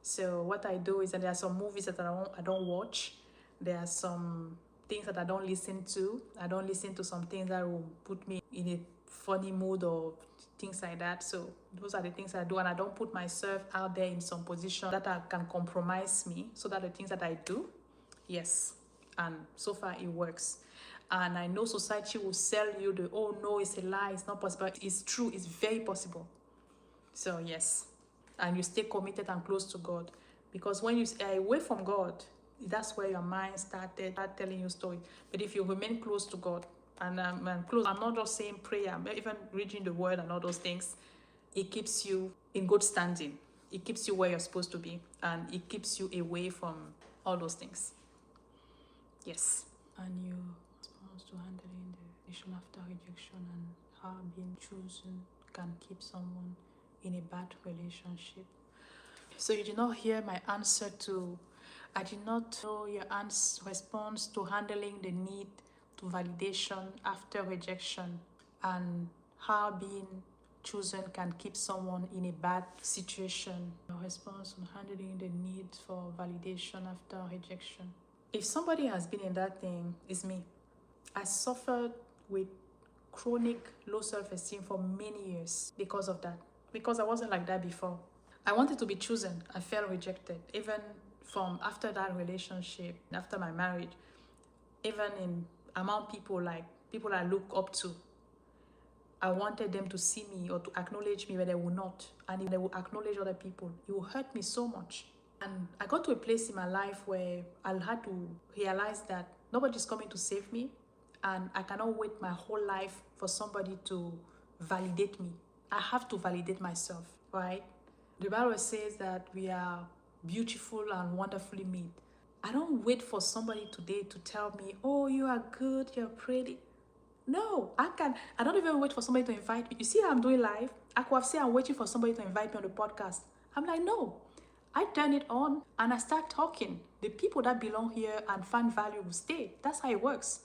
A: So what I do is that there are some movies that I don't watch. There are some things that I don't listen to. I don't listen to some things that will put me in a funny mood or things like that. So those are the things I do, and I don't put myself out there in some position that can compromise me. So that the things that I do, yes, and so far it works. And I know society will sell you the, oh no, it's a lie, it's not possible. It's true, it's very possible. So yes, and you stay committed and close to God, because when you stay away from God, that's where your mind started telling you story. But if you remain close to God, and close, I'm not just saying prayer, but even reading the word and all those things, it keeps you in good standing. It keeps you where you're supposed to be, and it keeps you away from all those things. Yes. And you response to handling the rejection after rejection, and how being chosen can keep someone in a bad relationship. So you did not hear my answer to, I did not know your response to handling the need to validation after rejection, and how being chosen can keep someone in a bad situation. Your response on handling the need for validation after rejection. If somebody has been in that thing, it's me. I suffered with chronic low self-esteem for many years because of that. Because I wasn't like that before. I wanted to be chosen. I felt rejected. Even from after that relationship, after my marriage, even in among people, like people I look up to, I wanted them to see me or to acknowledge me, but they will not. And if they will acknowledge other people, it will hurt me so much. And I got to a place in my life where I had to realize that nobody's coming to save me, and I cannot wait my whole life for somebody to validate me. I have to validate myself, right? The Bible says that we are beautiful and wonderfully made. I don't wait for somebody today to tell me, oh, you are good, you're pretty. No, I don't even wait for somebody to invite me. You see how I'm doing live? I could have said I'm waiting for somebody to invite me on the podcast. I'm like, no. I turn it on and I start talking. The people that belong here and find value will stay. That's how it works.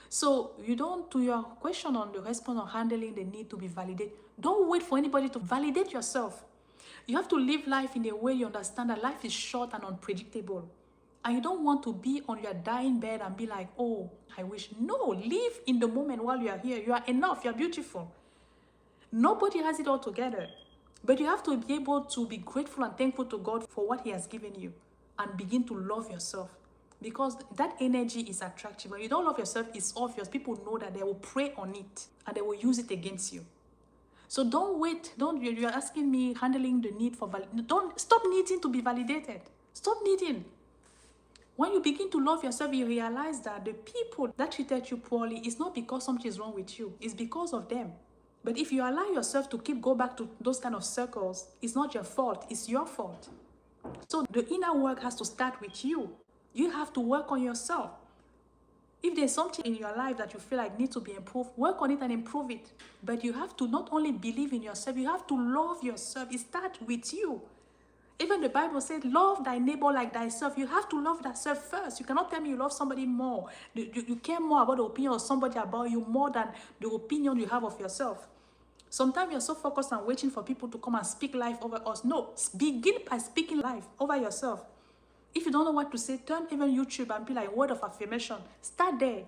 A: So you don't, to your question on the response on handling the need to be validated, don't wait for anybody to validate yourself. You have to live life in a way you understand that life is short and unpredictable. And you don't want to be on your dying bed and be like, oh, I wish. No, live in the moment while you are here. You are enough. You are beautiful. Nobody has it all together. But you have to be able to be grateful and thankful to God for what He has given you, and begin to love yourself, because that energy is attractive. When you don't love yourself, it's obvious. People know that they will prey on it and they will use it against you. So don't wait. You're asking me handling the need for validation. Don't stop needing to be validated. Stop needing. When you begin to love yourself, you realize that the people that treated you poorly is not because something is wrong with you. It's because of them. But if you allow yourself to go back to those kind of circles, it's not your fault, it's your fault. So the inner work has to start with you. You have to work on yourself. If there's something in your life that you feel like needs to be improved, work on it and improve it. But you have to not only believe in yourself, you have to love yourself. It starts with you. Even the Bible says, love thy neighbor like thyself. You have to love thyself first. You cannot tell me you love somebody more. You care more about the opinion of somebody about you more than the opinion you have of yourself. Sometimes you're so focused on waiting for people to come and speak life over us. No, begin by speaking life over yourself. If you don't know what to say, turn even YouTube and be like, word of affirmation. Start there.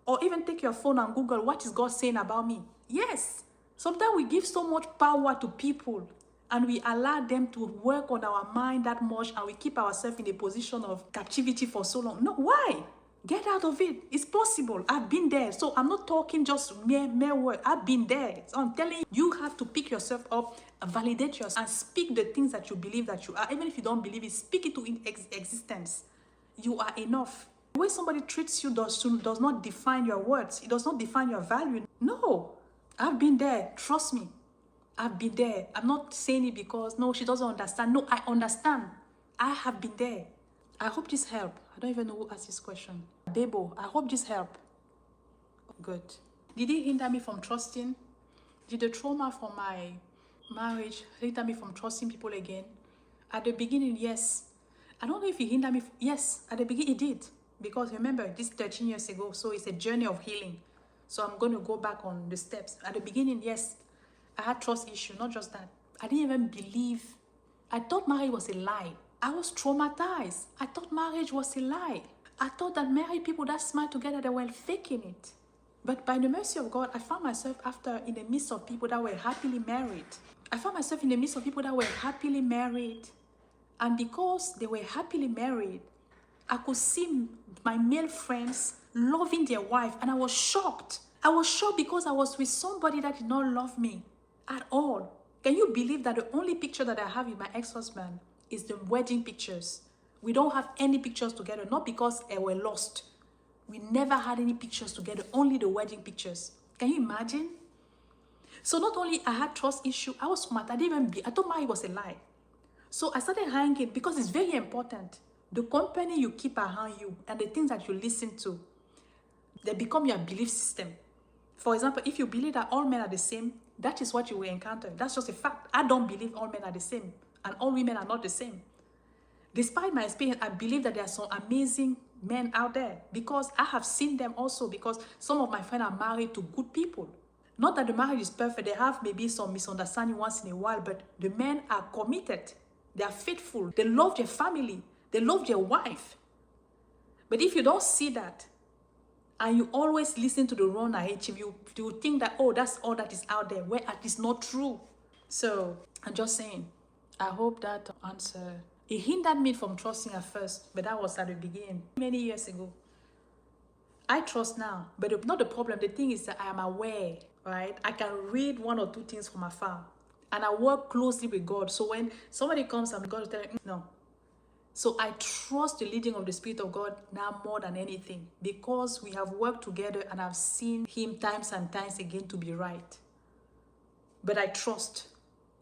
A: Or even take your phone and Google, what is God saying about me? Yes. Sometimes we give so much power to people and we allow them to work on our mind that much, and we keep ourselves in a position of captivity for so long. No, why? Get out of it. It's possible. I've been there. So I'm not talking just mere word. I've been there. So I'm telling you, you have to pick yourself up, validate yourself, and speak the things that you believe that you are. Even if you don't believe it, speak it to existence. You are enough. The way somebody treats you does not define your words. It does not define your value. No. I've been there. Trust me. I've been there. I'm not saying it because, no, she doesn't understand. No, I understand. I have been there. I hope this helped. I don't even know who asked this question. Bebo, I hope this helped. Good. Did it hinder me from trusting? Did the trauma from my marriage hinder me from trusting people again? At the beginning, yes. I don't know if it hindered me. Yes, at the beginning it did. Because remember, this 13 years ago, so it's a journey of healing. So I'm going to go back on the steps. At the beginning, yes, I had trust issue, not just that. I didn't even believe. I thought marriage was a lie. I was traumatized. I thought marriage was a lie. I thought that married people that smile together, they were faking it. But by the mercy of God, I found myself in the midst of people that were happily married. I found myself in the midst of people that were happily married. And because they were happily married, I could see my male friends loving their wife, and I was shocked. I was shocked because I was with somebody that did not love me at all. Can you believe that the only picture that I have with my ex-husband is the wedding pictures? We don't have any pictures together, not because we're lost. We never had any pictures together, only the wedding pictures. Can you imagine? So not only I had trust issue, I was smart. I thought marriage was a lie. So I started hanging because it's very important. The company you keep around you and the things that you listen to, they become your belief system. For example, if you believe that all men are the same, that is what you will encounter. That's just a fact. I don't believe all men are the same and all women are not the same. Despite my experience, I believe that there are some amazing men out there because I have seen them also, because some of my friends are married to good people. Not that the marriage is perfect. They have maybe some misunderstanding once in a while, but the men are committed. They are faithful. They love their family. They love their wife. But if you don't see that, and you always listen to the wrong narrative, you think that, oh, that's all that is out there, where it is not true. So I'm just saying, I hope that answer. It hindered me from trusting at first, but that was at the beginning, many years ago. I trust now, but not the problem. The thing is that I am aware, right? I can read one or two things from afar, and I work closely with God. So when somebody comes and God is telling me, no. So I trust the leading of the Spirit of God now more than anything, because we have worked together and I've seen him times and times again to be right. But I trust,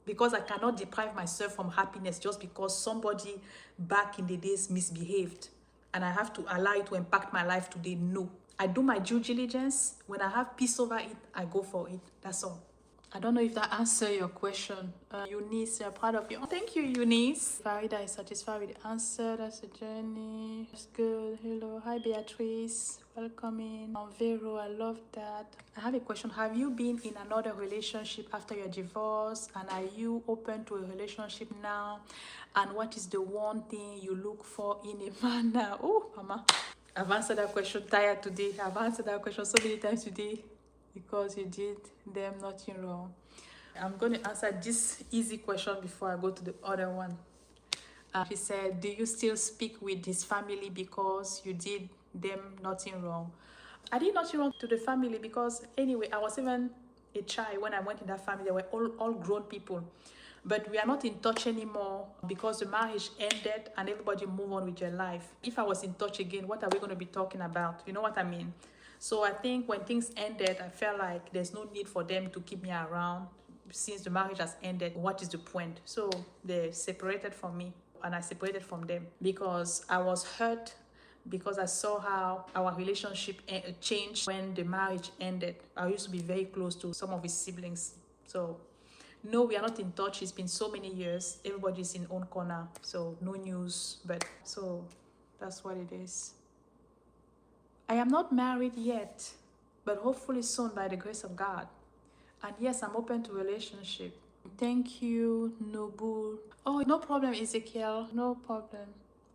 A: because I cannot deprive myself from happiness just because somebody back in the days misbehaved and I have to allow it to impact my life today. No. I do my due diligence. When I have peace over it, I go for it. That's all. I don't know if that answers your question. Eunice, you're proud of you. Thank you, Eunice. Farida is satisfied with the answer. That's the journey. That's good. Hello. Hi, Beatrice. Welcome in. Vero, I love that. I have a question. Have you been in another relationship after your divorce? And are you open to a relationship now? And what is the one thing you look for in a man now? Oh, Mama. I've answered that question tired today. I've answered that question so many times today, because you did them nothing wrong. I'm going to answer this easy question before I go to the other one. She said, do you still speak with his family because you did them nothing wrong? I did nothing wrong to the family, because anyway, I was even a child when I went in that family. They were all grown people. But we are not in touch anymore because the marriage ended and everybody moved on with their life. If I was in touch again, what are we going to be talking about? You know what I mean? So I think when things ended, I felt like there's no need for them to keep me around. Since the marriage has ended, what is the point? So they separated from me and I separated from them because I was hurt, because I saw how our relationship changed when the marriage ended. I used to be very close to some of his siblings. So no, we are not in touch. It's been so many years. Everybody's in own corner. So no news. But so that's what it is. I am not married yet, but hopefully soon by the grace of God. And yes, I'm open to relationship. Thank you, Nobu. Oh, no problem, Ezekiel. No problem.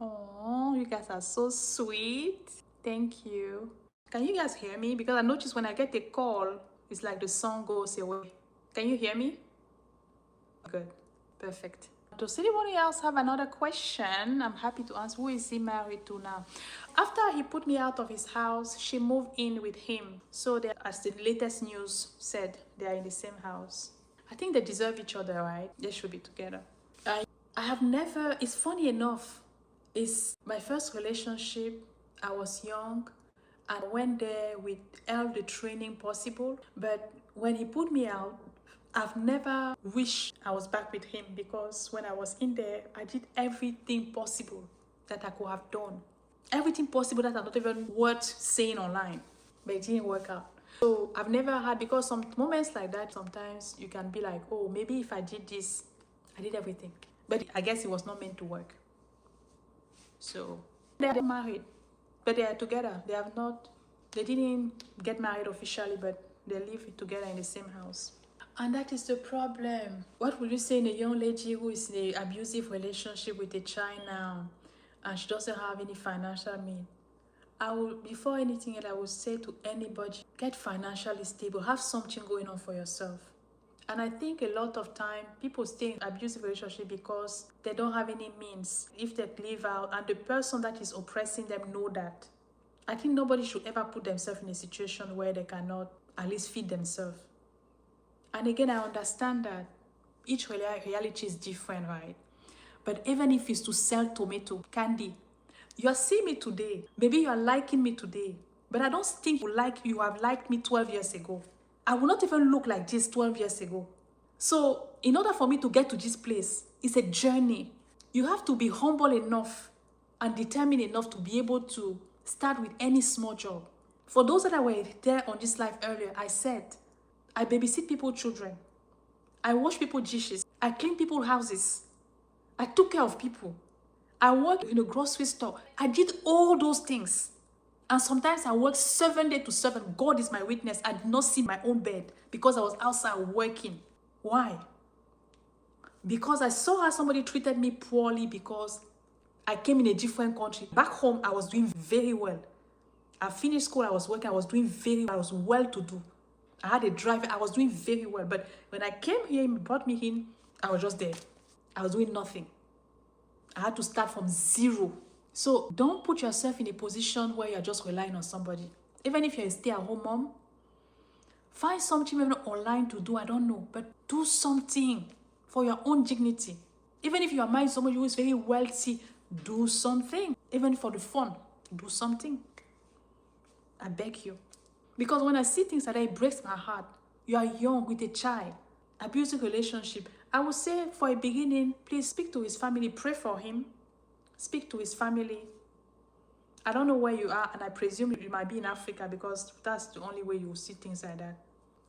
A: Oh, you guys are so sweet. Thank you. Can you guys hear me? Because I noticed when I get a call, it's like the song goes away. Can you hear me? Good. Perfect. Does anybody else have another question? I'm happy to answer. Who is he married to now? After he put me out of his house, she moved in with him. So they, as the latest news said, they are in the same house. I think they deserve each other, right? They should be together. I have never, it's funny enough, it's my first relationship. I was young and went there with all the training possible. But when he put me out, I've never wished I was back with him, because when I was in there, I did everything possible that I could have done. Everything possible that are not even worth saying online, but it didn't work out. So I've never had, because some moments like that, sometimes you can be like, oh, maybe if I did this, I did everything. But I guess it was not meant to work. So they are married, but they are together. They have not, they didn't get married officially, but they live together in the same house. And that is the problem. What would you say in a young lady who is in an abusive relationship with a child now, and she doesn't have any financial means? I would, before anything else, I would say to anybody, get financially stable, have something going on for yourself. And I think a lot of time people stay in abusive relationship because they don't have any means. If they live out and the person that is oppressing them know that, I think nobody should ever put themselves in a situation where they cannot at least feed themselves. And again, I understand that each reality is different, right? But even if it's to sell tomato candy, you are seeing me today. Maybe you are liking me today, but I don't think you have liked me 12 years ago. I will not even look like this 12 years ago. So in order for me to get to this place, it's a journey. You have to be humble enough and determined enough to be able to start with any small job. For those that were there on this live earlier, I said, I babysit people's children. I wash people's dishes. I clean people's houses. I took care of people. I worked in a grocery store. I did all those things. And sometimes I worked 7 days to 7. God is my witness. I did not see my own bed because I was outside working. Why? Because I saw how somebody treated me poorly because I came in a different country. Back home, I was doing very well. I finished school, I was working, I was doing very well. I was well to do. I had a driver, I was doing very well. But when I came here, he brought me in, I was just there. I was doing nothing. I had to start from zero. So don't put yourself in a position where you're just relying on somebody. Even if you're a stay-at-home mom, find something maybe online to do, I don't know. But do something for your own dignity. Even if you are married to somebody who is very wealthy, do something. Even for the fun, do something. I beg you. Because when I see things like that, it breaks my heart. You are young with a child, abusive relationship. I would say for a beginning, please speak to his family, pray for him. Speak to his family. I don't know where you are, and I presume you might be in Africa because that's the only way you will see things like that.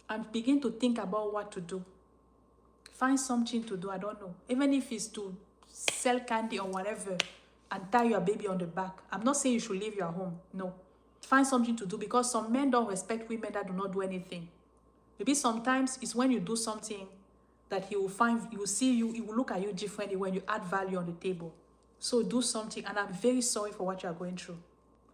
A: And begin to think about what to do. Find something to do, I don't know. Even if it's to sell candy or whatever and tie your baby on the back. I'm not saying you should leave your home, no. Find something to do because some men don't respect women that do not do anything. Maybe sometimes it's when you do something that he will see you, he will look at you differently when you add value on the table. So do something, and I'm very sorry for what you are going through.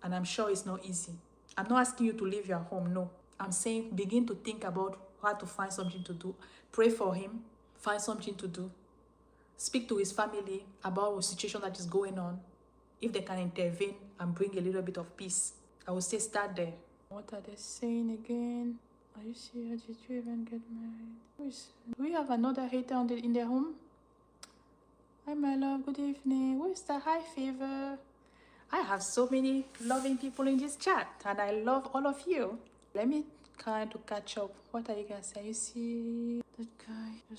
A: And I'm sure it's not easy. I'm not asking you to leave your home, no. I'm saying begin to think about how to find something to do. Pray for him, find something to do. Speak to his family about the situation that is going on. If they can intervene and bring a little bit of peace, I would say start there. What are they saying again? Are you serious? Did you even get married? Do we have another hater in their home? Hi, my love. Good evening. Who is that? Hi, Favor. I have so many loving people in this chat, and I love all of you. Let me kind to catch up. What are you guys saying? You see that guy?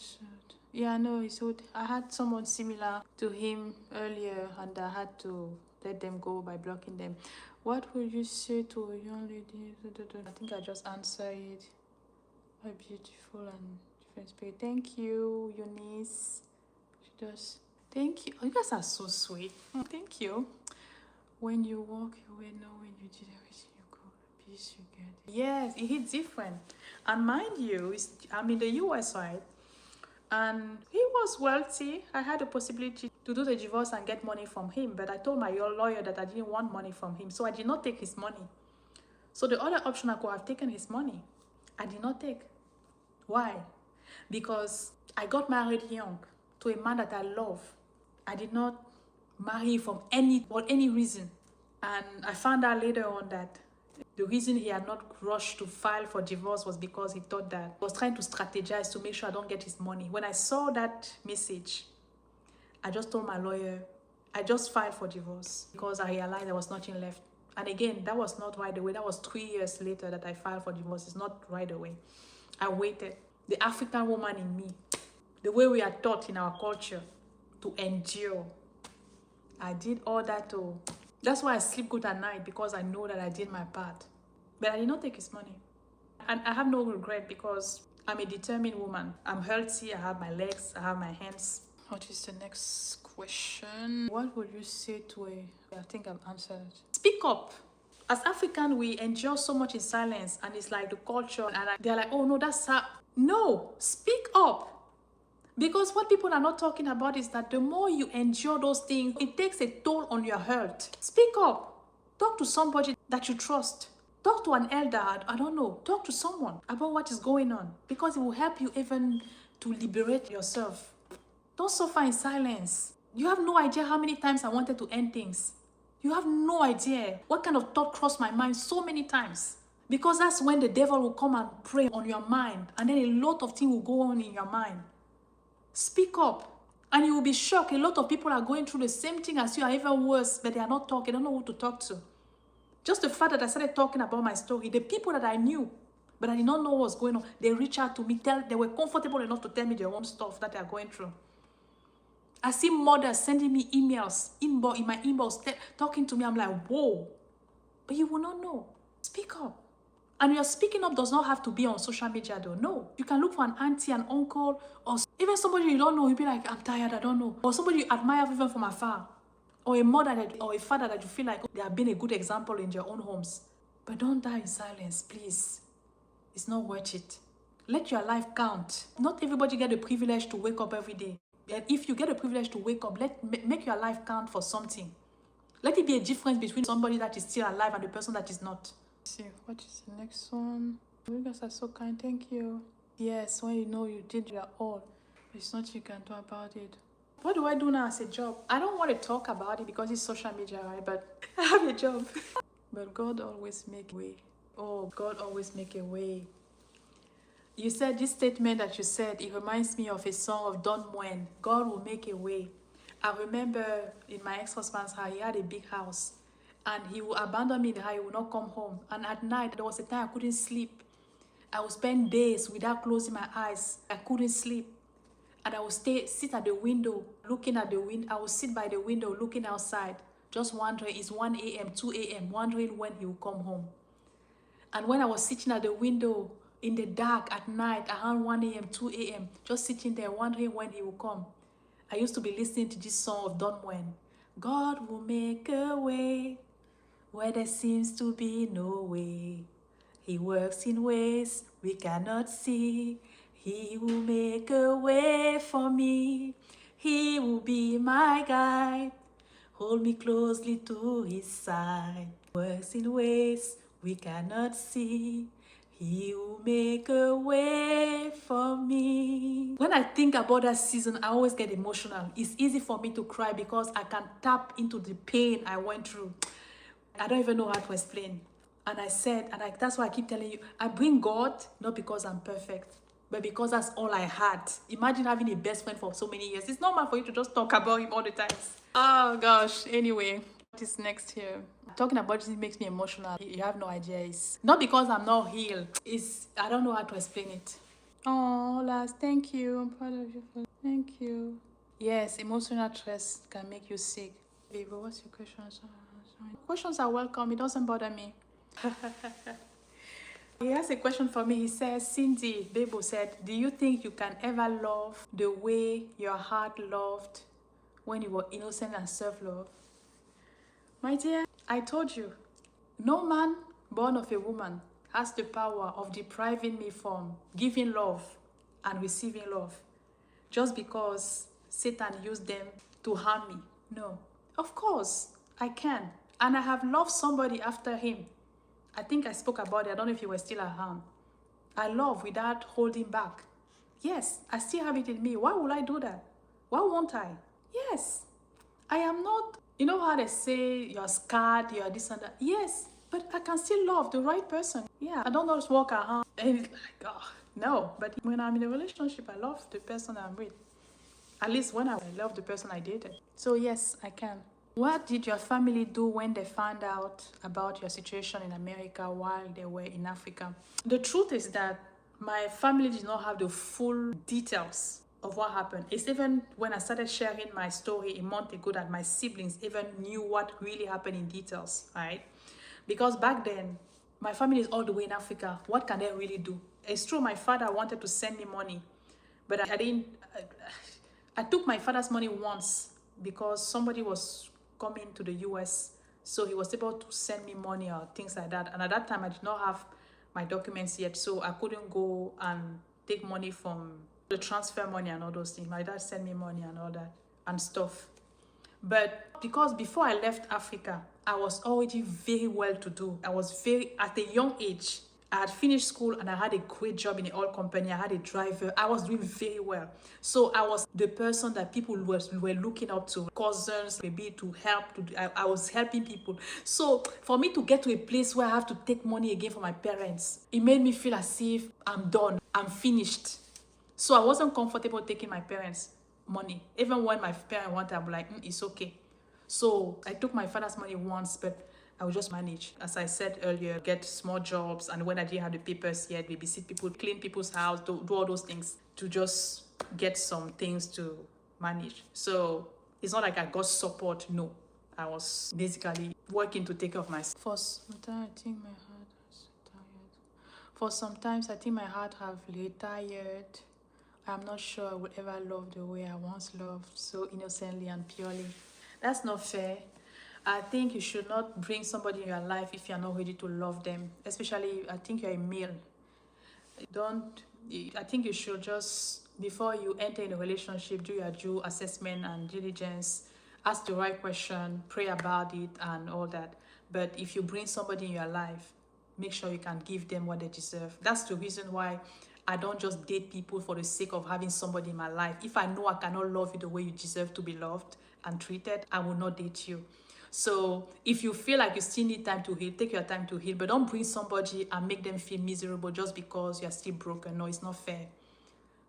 A: Yeah, no, it's good. I had someone similar to him earlier, and I had to let them go by blocking them. What would you say to a young lady? I think I just answered it. A beautiful and different spirit. Thank you, Eunice. She does. Thank you. Oh, you guys are so sweet. Thank you. When you walk away, knowing you did everything you could, peace you get. Yes, it hits different. And mind you, I'm in the US, right? And he was wealthy. I had the possibility to do the divorce and get money from him, but I told my lawyer that I didn't want money from him, so I did not take his money. So the other option, I could have taken his money. I did not take. Why? Because I got married young to a man that I love. I did not marry for any reason. And I found out later on that the reason he had not rushed to file for divorce was because he thought that he was trying to strategize to make sure I don't get his money. When I saw that message, I just told my lawyer, I just filed for divorce because I realized there was nothing left. And again, that was not right away. That was 3 years later that I filed for divorce. It's not right away. I waited. The African woman in me, the way we are taught in our culture to endure, I did all that too. That's why I sleep good at night, because I know that I did my part. But I did not take his money. And I have no regret because I'm a determined woman. I'm healthy, I have my legs, I have my hands. What is the next question? What would you say to I think I've answered it. Speak up. As African, we endure so much in silence, and it's like the culture, and they're like, oh no, that's how. No, speak up. Because what people are not talking about is that the more you endure those things, it takes a toll on your health. Speak up. Talk to somebody that you trust. Talk to an elder, I don't know. Talk to someone about what is going on, because it will help you even to liberate yourself. Don't suffer in silence. You have no idea how many times I wanted to end things. You have no idea what kind of thought crossed my mind so many times. Because that's when the devil will come and prey on your mind, and then a lot of things will go on in your mind. Speak up, and you will be shocked. A lot of people are going through the same thing as you, are even worse, but they are not talking. They don't know who to talk to. Just the fact that I started talking about my story, the people that I knew, but I did not know what was going on, they reached out to me. They were comfortable enough to tell me their own stuff that they are going through. I see mothers sending me emails, in my inbox, talking to me. I'm like, whoa. But you will not know. Speak up. And your speaking up does not have to be on social media though. No. You can look for an auntie, an uncle, or even somebody you don't know. You'll be like, I'm tired, I don't know. Or somebody you admire even from afar. Or a mother or a father that you feel like they have been a good example in their own homes. But don't die in silence, please. It's not worth it. Let your life count. Not everybody get the privilege to wake up every day. And if you get the privilege to wake up, make your life count for something. Let it be a difference between somebody that is still alive and the person that is not. Let's see, what is the next one? You guys are so kind, thank you. Yes, when you know you did your all, there's nothing you can do about it. What do I do now as a job? I don't want to talk about it because it's social media, right? But I have a job. But God always make a way. Oh, God always make a way. You said this statement that you said, it reminds me of a song of Don Moen, God will make a way. I remember in my ex-husband's house, he had a big house. And he would abandon me in the house, he would not come home. And at night, there was a time I couldn't sleep. I would spend days without closing my eyes. I couldn't sleep. And I would sit at the window, looking at the window. I would sit by the window, looking outside, just wondering, it's 1 a.m., 2 a.m., wondering when he will come home. And when I was sitting at the window in the dark at night, around 1 a.m., 2 a.m., just sitting there, wondering when he will come, I used to be listening to this song of Don Moen. God will make a way where there seems to be no way. He works in ways we cannot see. He will make a way for me. He will be my guide. Hold me closely to his side. Works in ways we cannot see. He will make a way for me. When I think about that season, I always get emotional. It's easy for me to cry because I can tap into the pain I went through. I don't even know how to explain. And I said, that's why I keep telling you, I bring God, not because I'm perfect, but because that's all I had. Imagine having a best friend for so many years. It's normal for you to just talk about him all the time. Oh gosh, anyway, what is next here? Talking about this makes me emotional. You have no idea. It's not because I'm not healed. I don't know how to explain it. Oh, Lars, thank you. I'm proud of you. Thank you. Yes, emotional stress can make you sick. Baby, what's your question? Questions are welcome. It doesn't bother me. He has a question for me. He says, Cindy Bebo said, do you think you can ever love the way your heart loved when you were innocent and self-love? My dear, I told you, no man born of a woman has the power of depriving me from giving love and receiving love. just because Satan used them to harm me. No. Of course, I can. And I have loved somebody after him. I think I spoke about it. I don't know if you were still at home. I love without holding back. Yes, I still have it in me. Why would I do that? Why won't I? Yes. I am not, you know how they say you're scared, you're this and that. Yes, but I can still love the right person. Yeah, I don't just walk around and it's like, oh, no. But when I'm in a relationship, I love the person I'm with. At least when I love the person I dated. So yes, I can. What did your family do when they found out about your situation in America while they were in Africa? The truth is that my family did not have the full details of what happened. It's even when I started sharing my story a month ago that my siblings even knew what really happened in details, right? Because back then, my family is all the way in Africa. What can they really do? It's true, my father wanted to send me money, but I didn't. I took my father's money once because somebody was coming to the US, so he was able to send me money or things like that. And at that time, I did not have my documents yet, so I couldn't go and take money from the transfer money and all those things. My dad sent me money and all that and stuff. But because before I left Africa, I was already very well to do. I was very, at a young age, I had finished school and I had a great job in the oil company. I had a driver. I was doing very well. So I was the person that people were looking up to. Cousins, maybe to help. I was helping people. So for me to get to a place where I have to take money again from my parents, it made me feel as if I'm done. I'm finished. So I wasn't comfortable taking my parents' money. Even when my parents wanted, I'm like, it's okay. So I took my father's money once, but I would just manage. As I said earlier, get small jobs, and when I didn't have the papers yet, babysit people, clean people's house, do all those things to just get some things to manage. So it's not like I got support, no. I was basically working to take care of myself. For sometimes I think my heart is tired. For sometimes I think my heart have retired. I'm not sure I would ever love the way I once loved, so innocently and purely. That's not fair. I think you should not bring somebody in your life if you're not ready to love them. Especially, I think you're a male. I think you should just, before you enter in a relationship, do your due assessment and diligence. Ask the right question, pray about it and all that. But if you bring somebody in your life, make sure you can give them what they deserve. That's the reason why I don't just date people for the sake of having somebody in my life. If I know I cannot love you the way you deserve to be loved and treated, I will not date you. So if you feel like you still need time to heal, take your time to heal, but don't bring somebody and make them feel miserable just because you're still broken. No, it's not fair.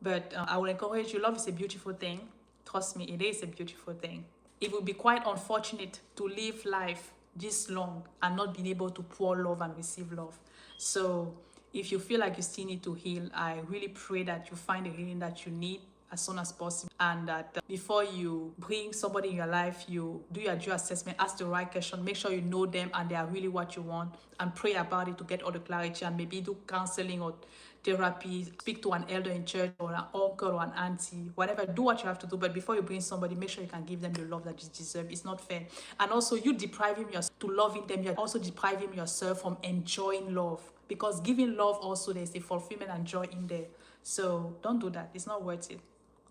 A: But I will encourage you. Love is a beautiful thing. Trust me, it is a beautiful thing. It would be quite unfortunate to live life this long and not being able to pour love and receive love. So if you feel like you still need to heal, I really pray that you find the healing that you need as soon as possible, and that before you bring somebody in your life, you do your due assessment, ask the right question, make sure you know them and they are really what you want, and pray about it to get all the clarity, and maybe do counseling or therapy, speak to an elder in church or an uncle or an auntie, whatever. Do what you have to do, but before you bring somebody, make sure you can give them the love that you deserve. It's not fair. And also, you depriving yourself to loving them, you're also depriving yourself from enjoying love, because giving love also, there's a fulfillment and joy in there. So don't do that. It's not worth it.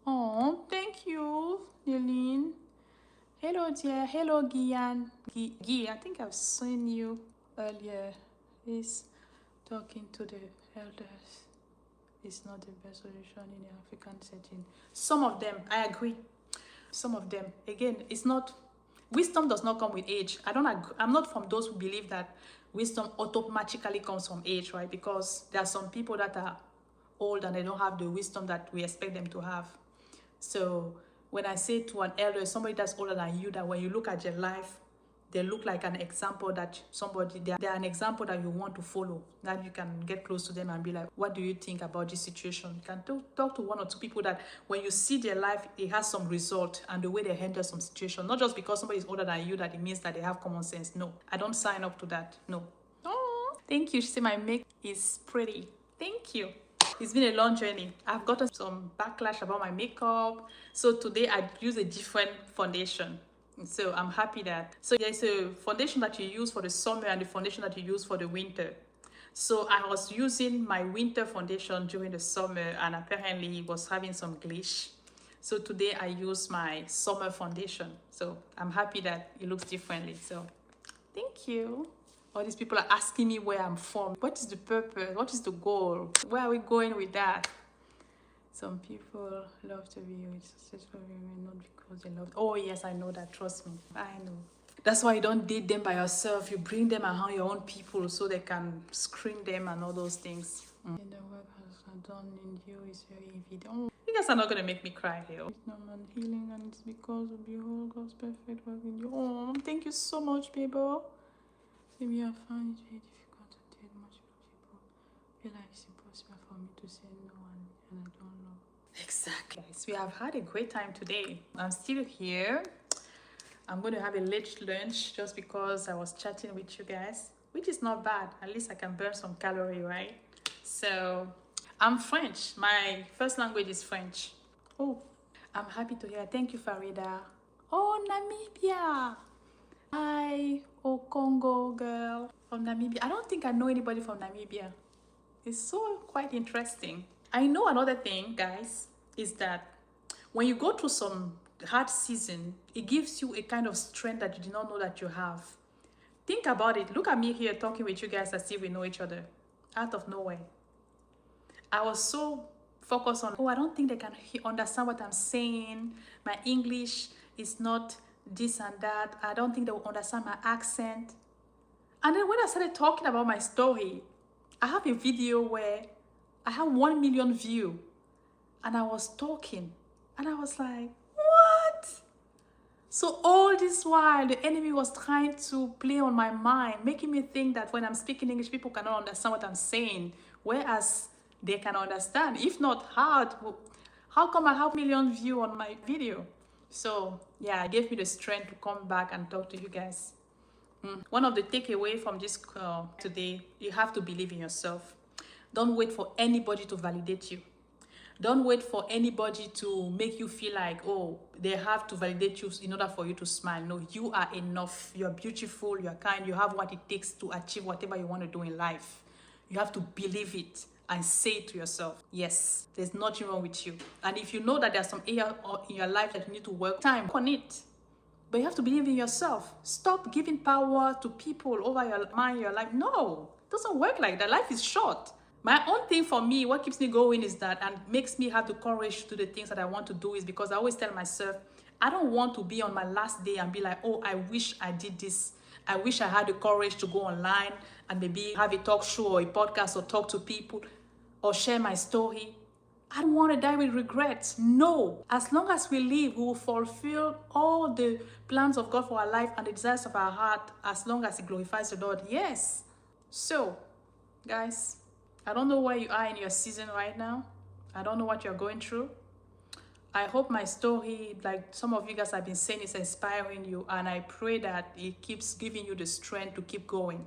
A: Oh, thank you, Eileen. Hello, dear. Hello, Gian. Guy, I think I've seen you earlier. He's talking to the elders. It's not the best solution in the African setting. Some of them, I agree. Some of them, again, it's not. Wisdom does not come with age. I'm not from those who believe that wisdom automatically comes from age, right? Because there are some people that are old and they don't have the wisdom that we expect them to have. So when I say to an elder, somebody that's older than you, that when you look at their life, they look like an example that they're an example that you want to follow, that you can get close to them and be like, what do you think about this situation? You can talk to one or two people that when you see their life, it has some result and the way they handle some situation. Not just because somebody is older than you that it means that they have common sense. No, I don't sign up to that. No. Oh, thank you. She said my makeup is pretty. Thank you. It's been a long journey. I've gotten some backlash about my makeup. So today I use a different foundation. So I'm happy that. So there's a foundation that you use for the summer and the foundation that you use for the winter. So I was using my winter foundation during the summer and apparently it was having some glitch. So today I use my summer foundation. So I'm happy that it looks differently. So thank you. All these people are asking me where I'm from. What is the purpose? What is the goal? Where are we going with that? Some people love to be with successful women not because they love. Oh yes, I know that. Trust me, I know. That's why you don't date them by yourself. You bring them around your own people so they can screen them and all those things. The work has done in you is very evident. You guys are not gonna make me cry here. It's normal healing, and it's because of your whole God's perfect work in you. Oh, thank you so much, people. Maybe I find it very difficult to date much people. I feel like it's impossible for me to say no, and I don't know. Exactly. Guys, we have had a great time today. I'm still here. I'm going to have a late lunch just because I was chatting with you guys, which is not bad. At least I can burn some calorie, right? So I'm French. My first language is French. Oh, I'm happy to hear. Thank you, Farida. Oh, Namibia. Hi, oh Congo girl from Namibia. I don't think I know anybody from Namibia. It's so quite interesting. I know another thing, guys, is that when you go through some hard season, it gives you a kind of strength that you did not know that you have. Think about it. Look at me here talking with you guys as if we know each other out of nowhere. I was so focused on, oh, I don't think they can understand what I'm saying. My English is not this and that. I don't think they will understand my accent. And then when I started talking about my story, I have a video where I have 1 million views, and I was talking, and I was like, what? So all this while, the enemy was trying to play on my mind, making me think that when I'm speaking English, people cannot understand what I'm saying, whereas they can understand. If not, how come I have 1 million views on my video? So yeah, it gave me the strength to come back and talk to you guys. One of the takeaway from this today, you have to believe in yourself. Don't wait for anybody to validate you. Don't wait for anybody to make you feel like, oh, they have to validate you in order for you to smile. No, you are enough. You're beautiful, you're kind, you have what it takes to achieve whatever you want to do in life. You have to believe it and say it to yourself. Yes, there's nothing wrong with you. And if you know that there's some area in your life that you need to work on it, but you have to believe in yourself. Stop giving power to people over your mind, your life. No, it doesn't work like that. Life is short. My own thing for me, what keeps me going is that, and makes me have the courage to do the things that I want to do, is because I always tell myself, I don't want to be on my last day and be like, oh, I wish I did this. I wish I had the courage to go online and maybe have a talk show or a podcast or talk to people or share my story. I don't want to die with regrets. No. As long as we live, we will fulfill all the plans of God for our life and the desires of our heart, as long as it glorifies the Lord. Yes. So, guys, I don't know where you are in your season right now. I don't know what you're going through. I hope my story, like some of you guys have been saying, is inspiring you, and I pray that it keeps giving you the strength to keep going.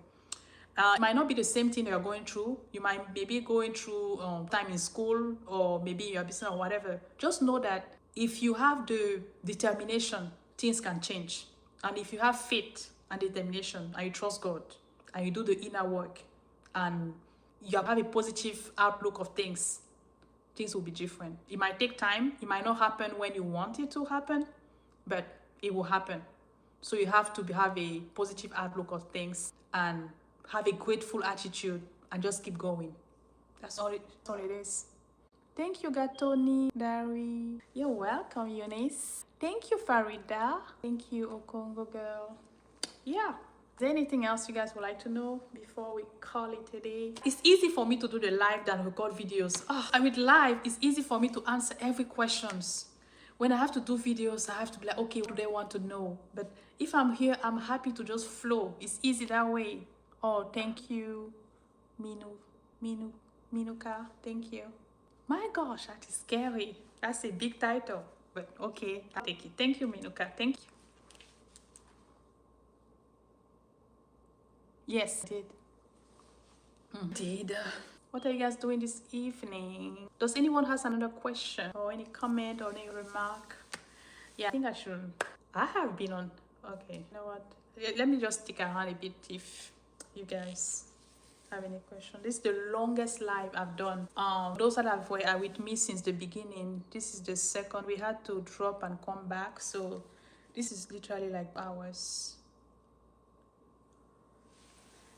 A: It might not be the same thing you're going through. You might maybe going through time in school, or maybe your business or whatever. Just know that if you have the determination, things can change. And if you have faith and determination, and you trust God, and you do the inner work, and you have a positive outlook of things, things will be different. It might take time. It might not happen when you want it to happen, but it will happen. So you have to have a positive outlook of things and have a grateful attitude and just keep going. That's all it is. Thank you, Gatoni, Dari. You're welcome, Eunice. Thank you, Farida. Thank you, Okongo girl. Yeah. Is there anything else you guys would like to know before we call it today? It's easy for me to do the live than record videos. And with live, it's easy for me to answer every questions. When I have to do videos, I have to be like, okay, what do they want to know? But if I'm here, I'm happy to just flow. It's easy that way. Oh, thank you, Minuka. Thank you. My gosh, that is scary. That's a big title. But okay, I'll take it. Thank you, Minuka. Thank you. Yes, I did. What are you guys doing this evening? Does anyone has another question or any comment or any remark? Yeah, I think I should. I have been on. Okay, you know what? Let me just stick around a bit if you guys have any question. This is the longest live I've done. Those that are with me since the beginning, this is the second. We had to drop and come back, so this is literally like hours.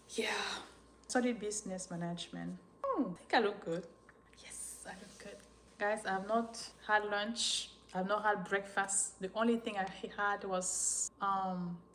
A: Yeah, studied business management. I think I look good. Yes, I look good. Guys, I've not had lunch. I've not had breakfast. The only thing I had was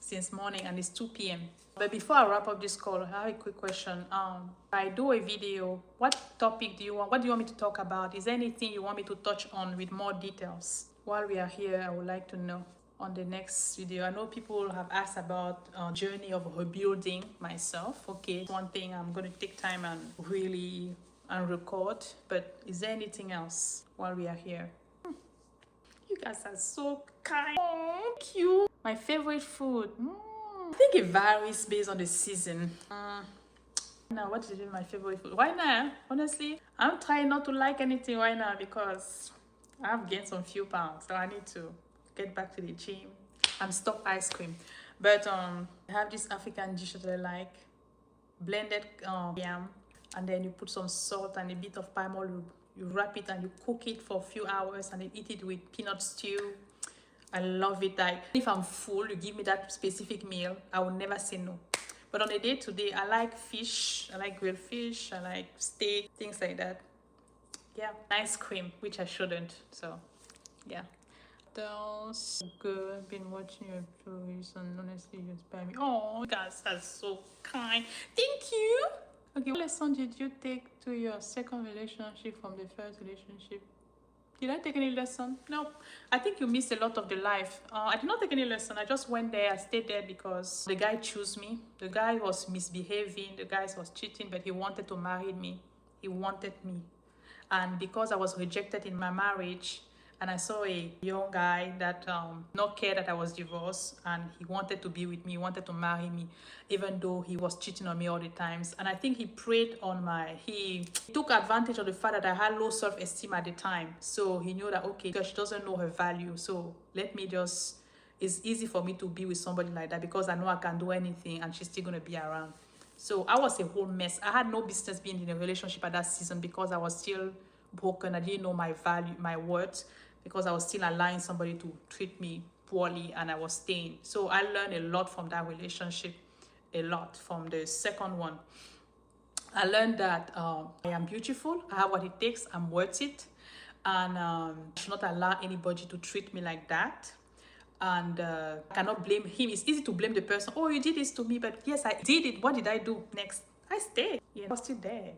A: since morning, and it's 2 p.m. But before I wrap up this call, I have a quick question. I do a video. What topic do you want? What do you want me to talk about? Is there anything you want me to touch on with more details? While we are here, I would like to know on the next video. I know people have asked about journey of rebuilding myself. Okay, one thing I'm going to take time and really record. But is there anything else while we are here? You guys are so kind. Oh, cute. My favorite food. I think it varies based on the season. Now, what is my favorite food? Right now, honestly, I'm trying not to like anything right now because I've gained some few pounds, so I need to get back to the gym and stop ice cream. But I have this African dish that I like, blended yam, and then you put some salt and a bit of palm oil. You wrap it and you cook it for a few hours and then eat it with peanut stew. I love it. Like, if I'm full, you give me that specific meal, I will never say no. But on a day-to-day, I like fish, I like grilled fish, I like steak, things like that. Yeah, ice cream, which I shouldn't. So, yeah. Those good. I've been watching your videos and honestly, you inspire me. Oh, you guys are so kind. Thank you. Okay, what lesson did you take to your second relationship from the first relationship? Did I take any lesson? No. I think you missed a lot of the life. I did not take any lesson. I just went there. I stayed there because the guy chose me. The guy was misbehaving. The guy was cheating, but he wanted to marry me. He wanted me. And because I was rejected in my marriage, and I saw a young guy that not care that I was divorced, and he wanted to be with me, he wanted to marry me, even though he was cheating on me all the times. And I think he preyed on he took advantage of the fact that I had low self-esteem at the time. So he knew that, okay, because she doesn't know her value, so let me just, it's easy for me to be with somebody like that because I know I can do anything and she's still going to be around. So I was a whole mess. I had no business being in a relationship at that season because I was still broken. I didn't know my value, my worth, because I was still allowing somebody to treat me poorly and I was staying. So I learned a lot from that relationship, a lot from the second one. I learned that I am beautiful, I have what it takes, I'm worth it, and I should not allow anybody to treat me like that. And I cannot blame him. It's easy to blame the person. Oh, you did this to me, but yes, I did it. What did I do next? I stayed. Yeah, I was still there.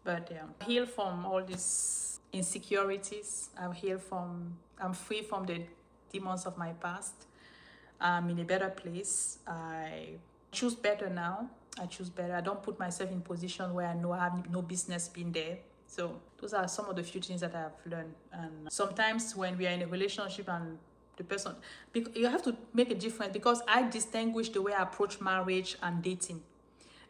A: But yeah, I healed from all these insecurities. I'm free from the demons of my past. I'm in a better place. I choose better now. I choose better. I don't put myself in position where I know I have no business being there. So those are some of the few things that I have learned. And sometimes when we are in a relationship and the person, you have to make a difference, because I distinguish the way I approach marriage and dating.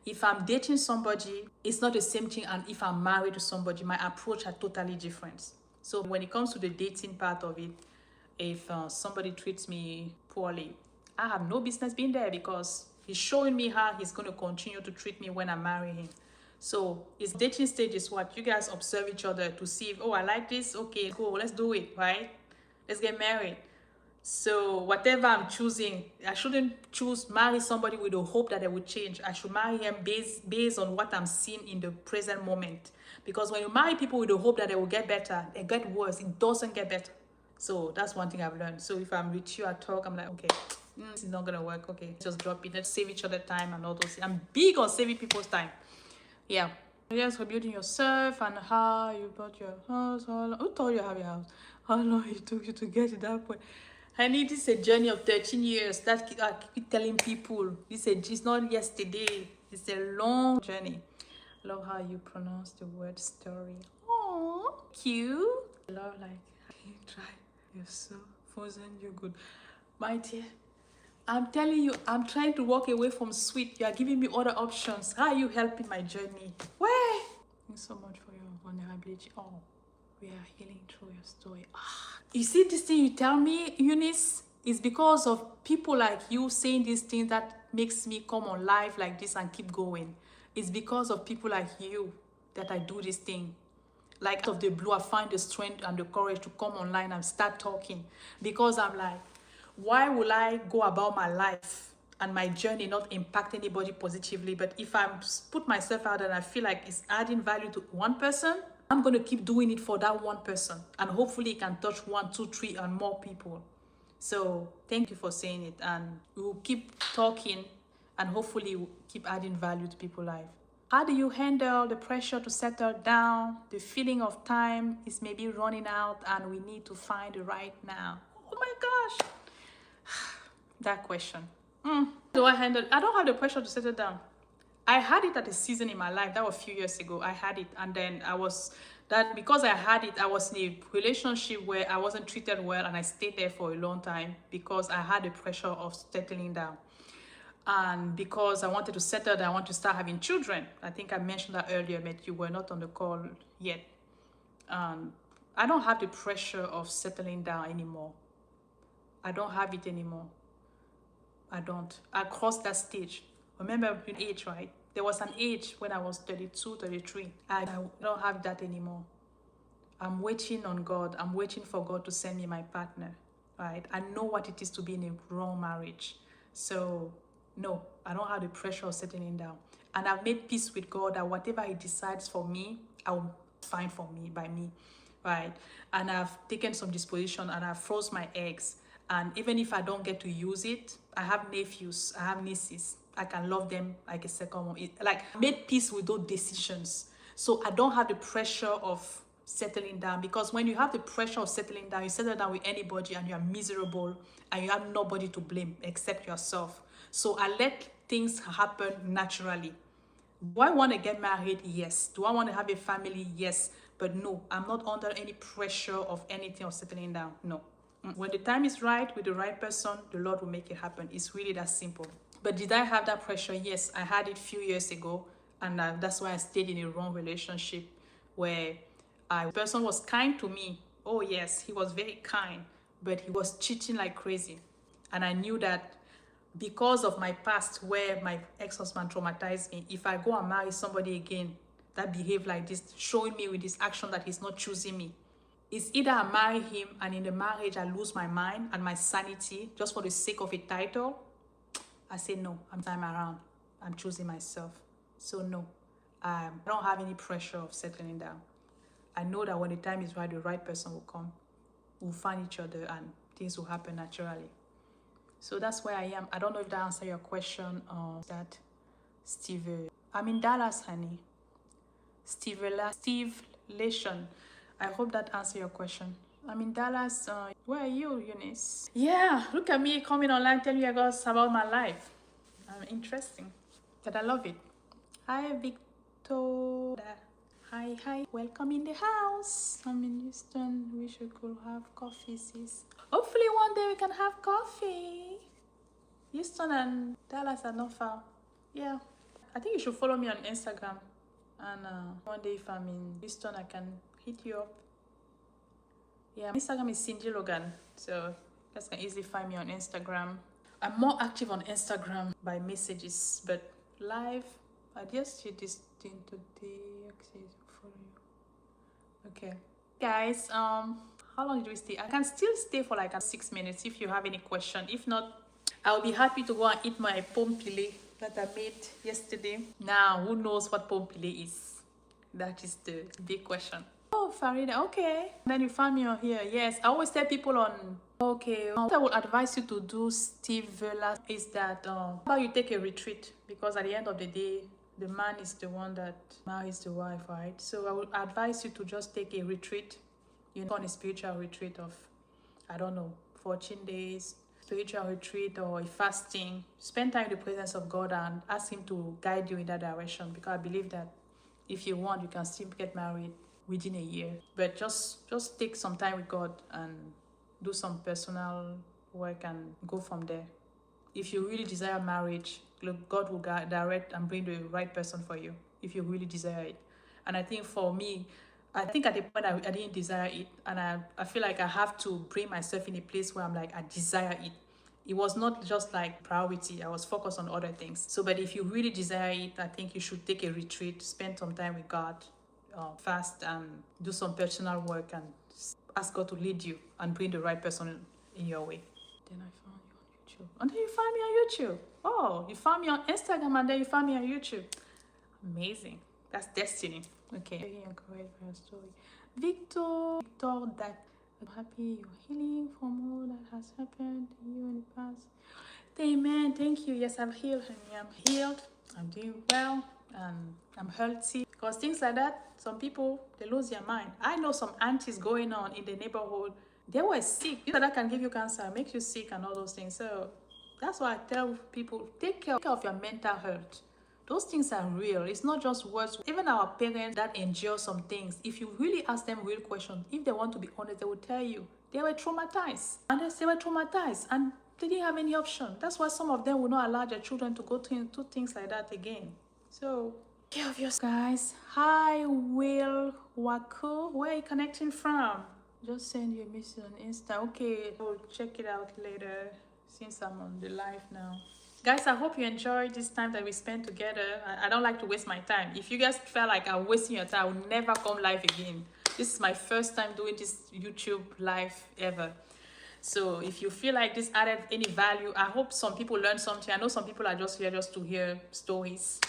A: If I'm dating somebody, it's not the same thing, and if I'm married to somebody, my approach are totally different. So when it comes to the dating part of it, if somebody treats me poorly, I have no business being there, because he's showing me how he's going to continue to treat me when I marry him. So his dating stage is what? You guys observe each other to see if, oh, I like this, okay, cool, let's do it, right? Let's get married. So whatever I'm choosing, I shouldn't marry somebody with the hope that they will change. I should marry him based on what I'm seeing in the present moment. Because when you marry people with the hope that they will get better, they get worse. It doesn't get better. So that's one thing I've learned. So if I'm with you, I talk, I'm like, okay, this is not gonna work. Okay, just drop it. Let's save each other time and all those things. I'm big on saving people's time. Yeah. Yes, rebuilding yourself and how you bought your house. Who told you to have your house? How long it took you to get to that point? Honey, this is a journey of 13 years. That I keep telling people. It's not yesterday. It's a long journey. I love how you pronounce the word story. Oh, cute. I love, like, you try. You're so frozen. You're good. My dear, I'm telling you, I'm trying to walk away from sweet. You are giving me other options. How are you helping my journey? Where? Thanks so much for your vulnerability. Oh, we are healing through your story. You see, this thing you tell me, Eunice, is because of people like you saying these things that makes me come on live like this and keep going. It's because of people like you that I do this thing. Like out of the blue, I find the strength and the courage to come online and start talking, because I'm like, why will I go about my life and my journey not impact anybody positively? But if I put myself out and I feel like it's adding value to one person, I'm going to keep doing it for that one person, and hopefully it can touch 1, 2, 3 and more people. So thank you for saying it, and we'll keep talking, and hopefully we'll keep adding value to people's life. How do you handle the pressure to settle down? The feeling of time is maybe running out and we need to find the right now. Oh my gosh. That question. Do I handle? I don't have the pressure to settle down. I had it at a season in my life. That was a few years ago. I had it, and then because I had it, I was in a relationship where I wasn't treated well, and I stayed there for a long time because I had the pressure of settling down. And because I wanted to settle down, I want to start having children. I think I mentioned that earlier, but you were not on the call yet. I don't have the pressure of settling down anymore. I don't have it anymore. I don't. I crossed that stage. Remember in age, right? There was an age when I was 32, 33. I don't have that anymore. I'm waiting on God. I'm waiting for God to send me my partner, right? I know what it is to be in a wrong marriage. So no, I don't have the pressure of settling down. And I've made peace with God that whatever He decides for me, I'll find for me, by me, right? And I've taken some disposition and I've froze my eggs. And even if I don't get to use it, I have nephews, I have nieces. I can love them like a second one. Like, I made peace with those decisions. So I don't have the pressure of settling down, because when you have the pressure of settling down, you settle down with anybody and you are miserable and you have nobody to blame except yourself. So I let things happen naturally. Do I want to get married? Yes. Do I want to have a family? Yes. But no, I'm not under any pressure of anything or settling down. No. When the time is right with the right person, the Lord will make it happen. It's really that simple. But did I have that pressure? Yes, I had it a few years ago. And that's why I stayed in a wrong relationship where a person was kind to me. Oh yes, he was very kind, but he was cheating like crazy. And I knew that because of my past where my ex-husband traumatized me, if I go and marry somebody again that behave like this, showing me with this action that he's not choosing me, it's either I marry him and in the marriage I lose my mind and my sanity just for the sake of a title. I say no, I'm time around. I'm choosing myself. So no, I don't have any pressure of settling down. I know that when the time is right, the right person will come. We'll find each other and things will happen naturally. So that's where I am. I don't know if that answers your question or that. Steve, I'm in Dallas, honey. Steve Lation. I hope that answers your question. I'm in Dallas. Where are you, Eunice? Yeah, look at me coming online telling you guys about my life. Interesting. But I love it. Hi, Victor. Hi. Welcome in the house. I'm in Houston. Wish we could have coffee, sis. Hopefully one day we can have coffee. Houston and Dallas are not far. Yeah. I think you should follow me on Instagram. And one day if I'm in Houston, I can hit you up. Yeah, my Instagram is Cindy Logan. So you guys can easily find me on Instagram. I'm more active on Instagram by messages, but live, I just did this thing today. Okay, guys, how long did we stay? I can still stay for like 6 minutes if you have any question. If not, I'll be happy to go and eat my pomme pile that I made yesterday. Now, who knows what pomme pile is? That is the big question. Oh, Farida, okay. Then you found me on here. Yes, I always tell people on. Okay, what I would advise you to do, Steve Vela, is that how about you take a retreat? Because at the end of the day, the man is the one that marries the wife, right? So I would advise you to just take a retreat, on a spiritual retreat of, I don't know, 14 days, spiritual retreat or a fasting. Spend time in the presence of God and ask Him to guide you in that direction, because I believe that if you want, you can still get married within a year. But just take some time with God and do some personal work and go from there. If you really desire marriage, God will direct and bring the right person for you if you really desire it. And I think for me, I think at the point I didn't desire it, and I feel like I have to bring myself in a place where I'm like, I desire it. It was not just like priority. I was focused on other things. So, but if you really desire it, I think you should take a retreat, spend some time with God, fast and do some personal work and ask God to lead you and bring the right person in your way. Then I found you on YouTube. And then you found me on YouTube. Oh, you found me on Instagram and then you found me on YouTube. Amazing. That's destiny. Okay. Very encouraged by your story. Victor, that I'm happy you're healing from all that has happened to you in the past. Amen. Thank you. Yes, I'm healed, honey. I'm healed. I'm doing well. And I'm healthy. Because things like that, some people, they lose their mind. I know some aunties going on in the neighborhood. They were sick. Things like that can give you cancer, make you sick and all those things. So that's why I tell people, take care of your mental health. Those things are real. It's not just words. Even our parents that endure some things, if you really ask them real questions, if they want to be honest, they will tell you they were traumatized. And they were traumatized and they didn't have any option. That's why some of them will not allow their children to go into things like that again. So, take care of yourself, guys. Hi, Will Waku. Where are you connecting from? Just send you a message on Insta. Okay, we'll check it out later since I'm on the live now. Guys, I hope you enjoyed this time that we spent together. I don't like to waste my time. If you guys felt like I'm wasting your time, I will never come live again. This is my first time doing this YouTube live ever. So if you feel like this added any value, I hope some people learn something. I know some people are just here just to hear stories.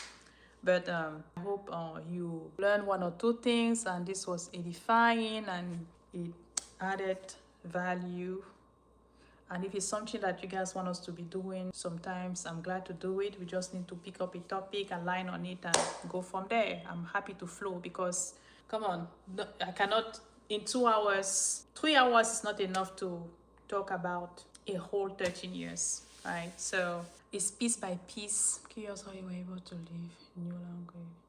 A: But I hope you learn one or two things and this was edifying and it added value. And if it's something that you guys want us to be doing, sometimes I'm glad to do it. We just need to pick up a topic, align on it, and go from there. I'm happy to flow because, come on, I cannot, in 2 hours, 3 hours is not enough to talk about a whole 13 years, right? So it's piece by piece. Curious how you were able to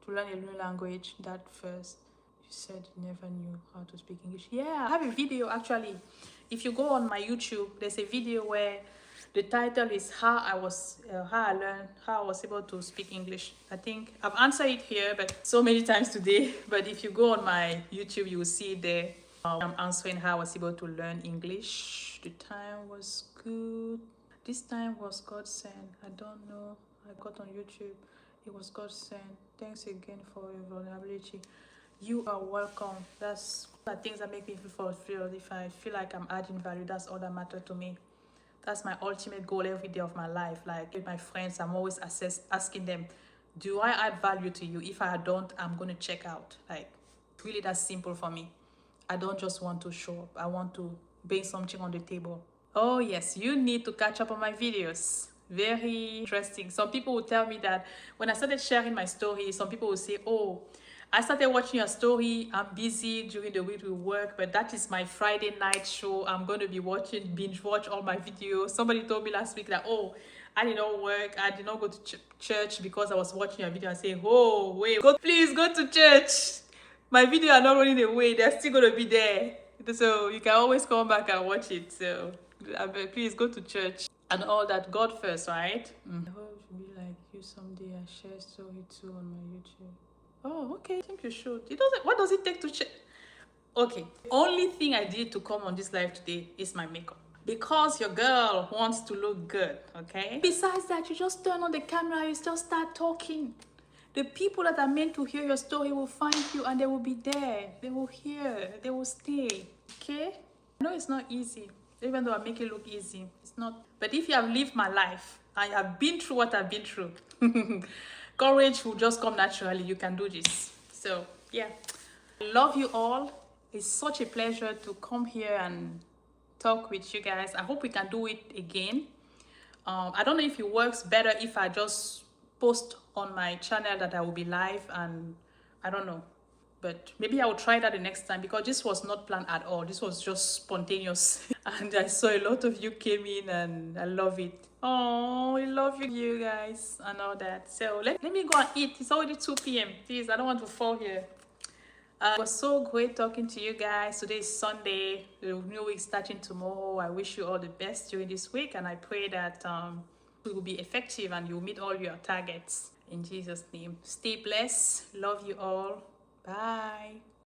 A: learn a new language, that first. You said you never knew how to speak English. Yeah, I have a video actually. If you go on my YouTube, there's a video where the title is how I was able to speak English. I think I've answered it here, but so many times today. But if you go on my YouTube, you will see it there. I'm answering how I was able to learn English. The time was good. This time was God sent. I don't know. I got on YouTube. It was God sent. Thanks again for your vulnerability. You are welcome. That's the things that make me feel fulfilled. If I feel like I'm adding value, that's all that matters to me. That's my ultimate goal every day of my life. Like with my friends, I'm always asking them, do I add value to you? If I don't, I'm going to check out. Like, really that's simple for me. I don't just want to show up. I want to bring something on the table. Oh yes, you need to catch up on my videos. Very interesting. Some people will tell me that when I started sharing my story, some people will say, oh, I started watching your story. I'm busy during the week with work, but that is my Friday night show. I'm going to be binge watch all my videos. Somebody told me last week that, oh, I did not work. I did not go to church because I was watching your video. I say, oh, wait, please go to church. My videos are not running away. They're still going to be there. So you can always come back and watch it. So please go to church and all that. God first, right? I hope it will be like you someday. I share story too on my YouTube. Oh, okay. I think you should. What does it take to check? Okay. Only thing I did to come on this live today is my makeup. Because your girl wants to look good, okay? Besides that, you just turn on the camera, you just start talking. The people that are meant to hear your story will find you and they will be there. They will hear. They will stay, okay? I know it's not easy. Even though I make it look easy, it's not. But if you have lived my life and you have been through what I've been through, courage will just come naturally. You can do this. So, yeah. I love you all. It's such a pleasure to come here and talk with you guys. I hope we can do it again. I don't know if it works better if I just post on my channel that I will be live, and I don't know. But maybe I will try that the next time because this was not planned at all. This was just spontaneous. And I saw a lot of you came in and I love it. Oh, I love you guys and all that. So let me go and eat. It's already 2 p.m. Please, I don't want to fall here. It was so great talking to you guys. Today is Sunday. The new week starting tomorrow. I wish you all the best during this week. And I pray that it will be effective and you'll meet all your targets. In Jesus' name. Stay blessed. Love you all. Bye.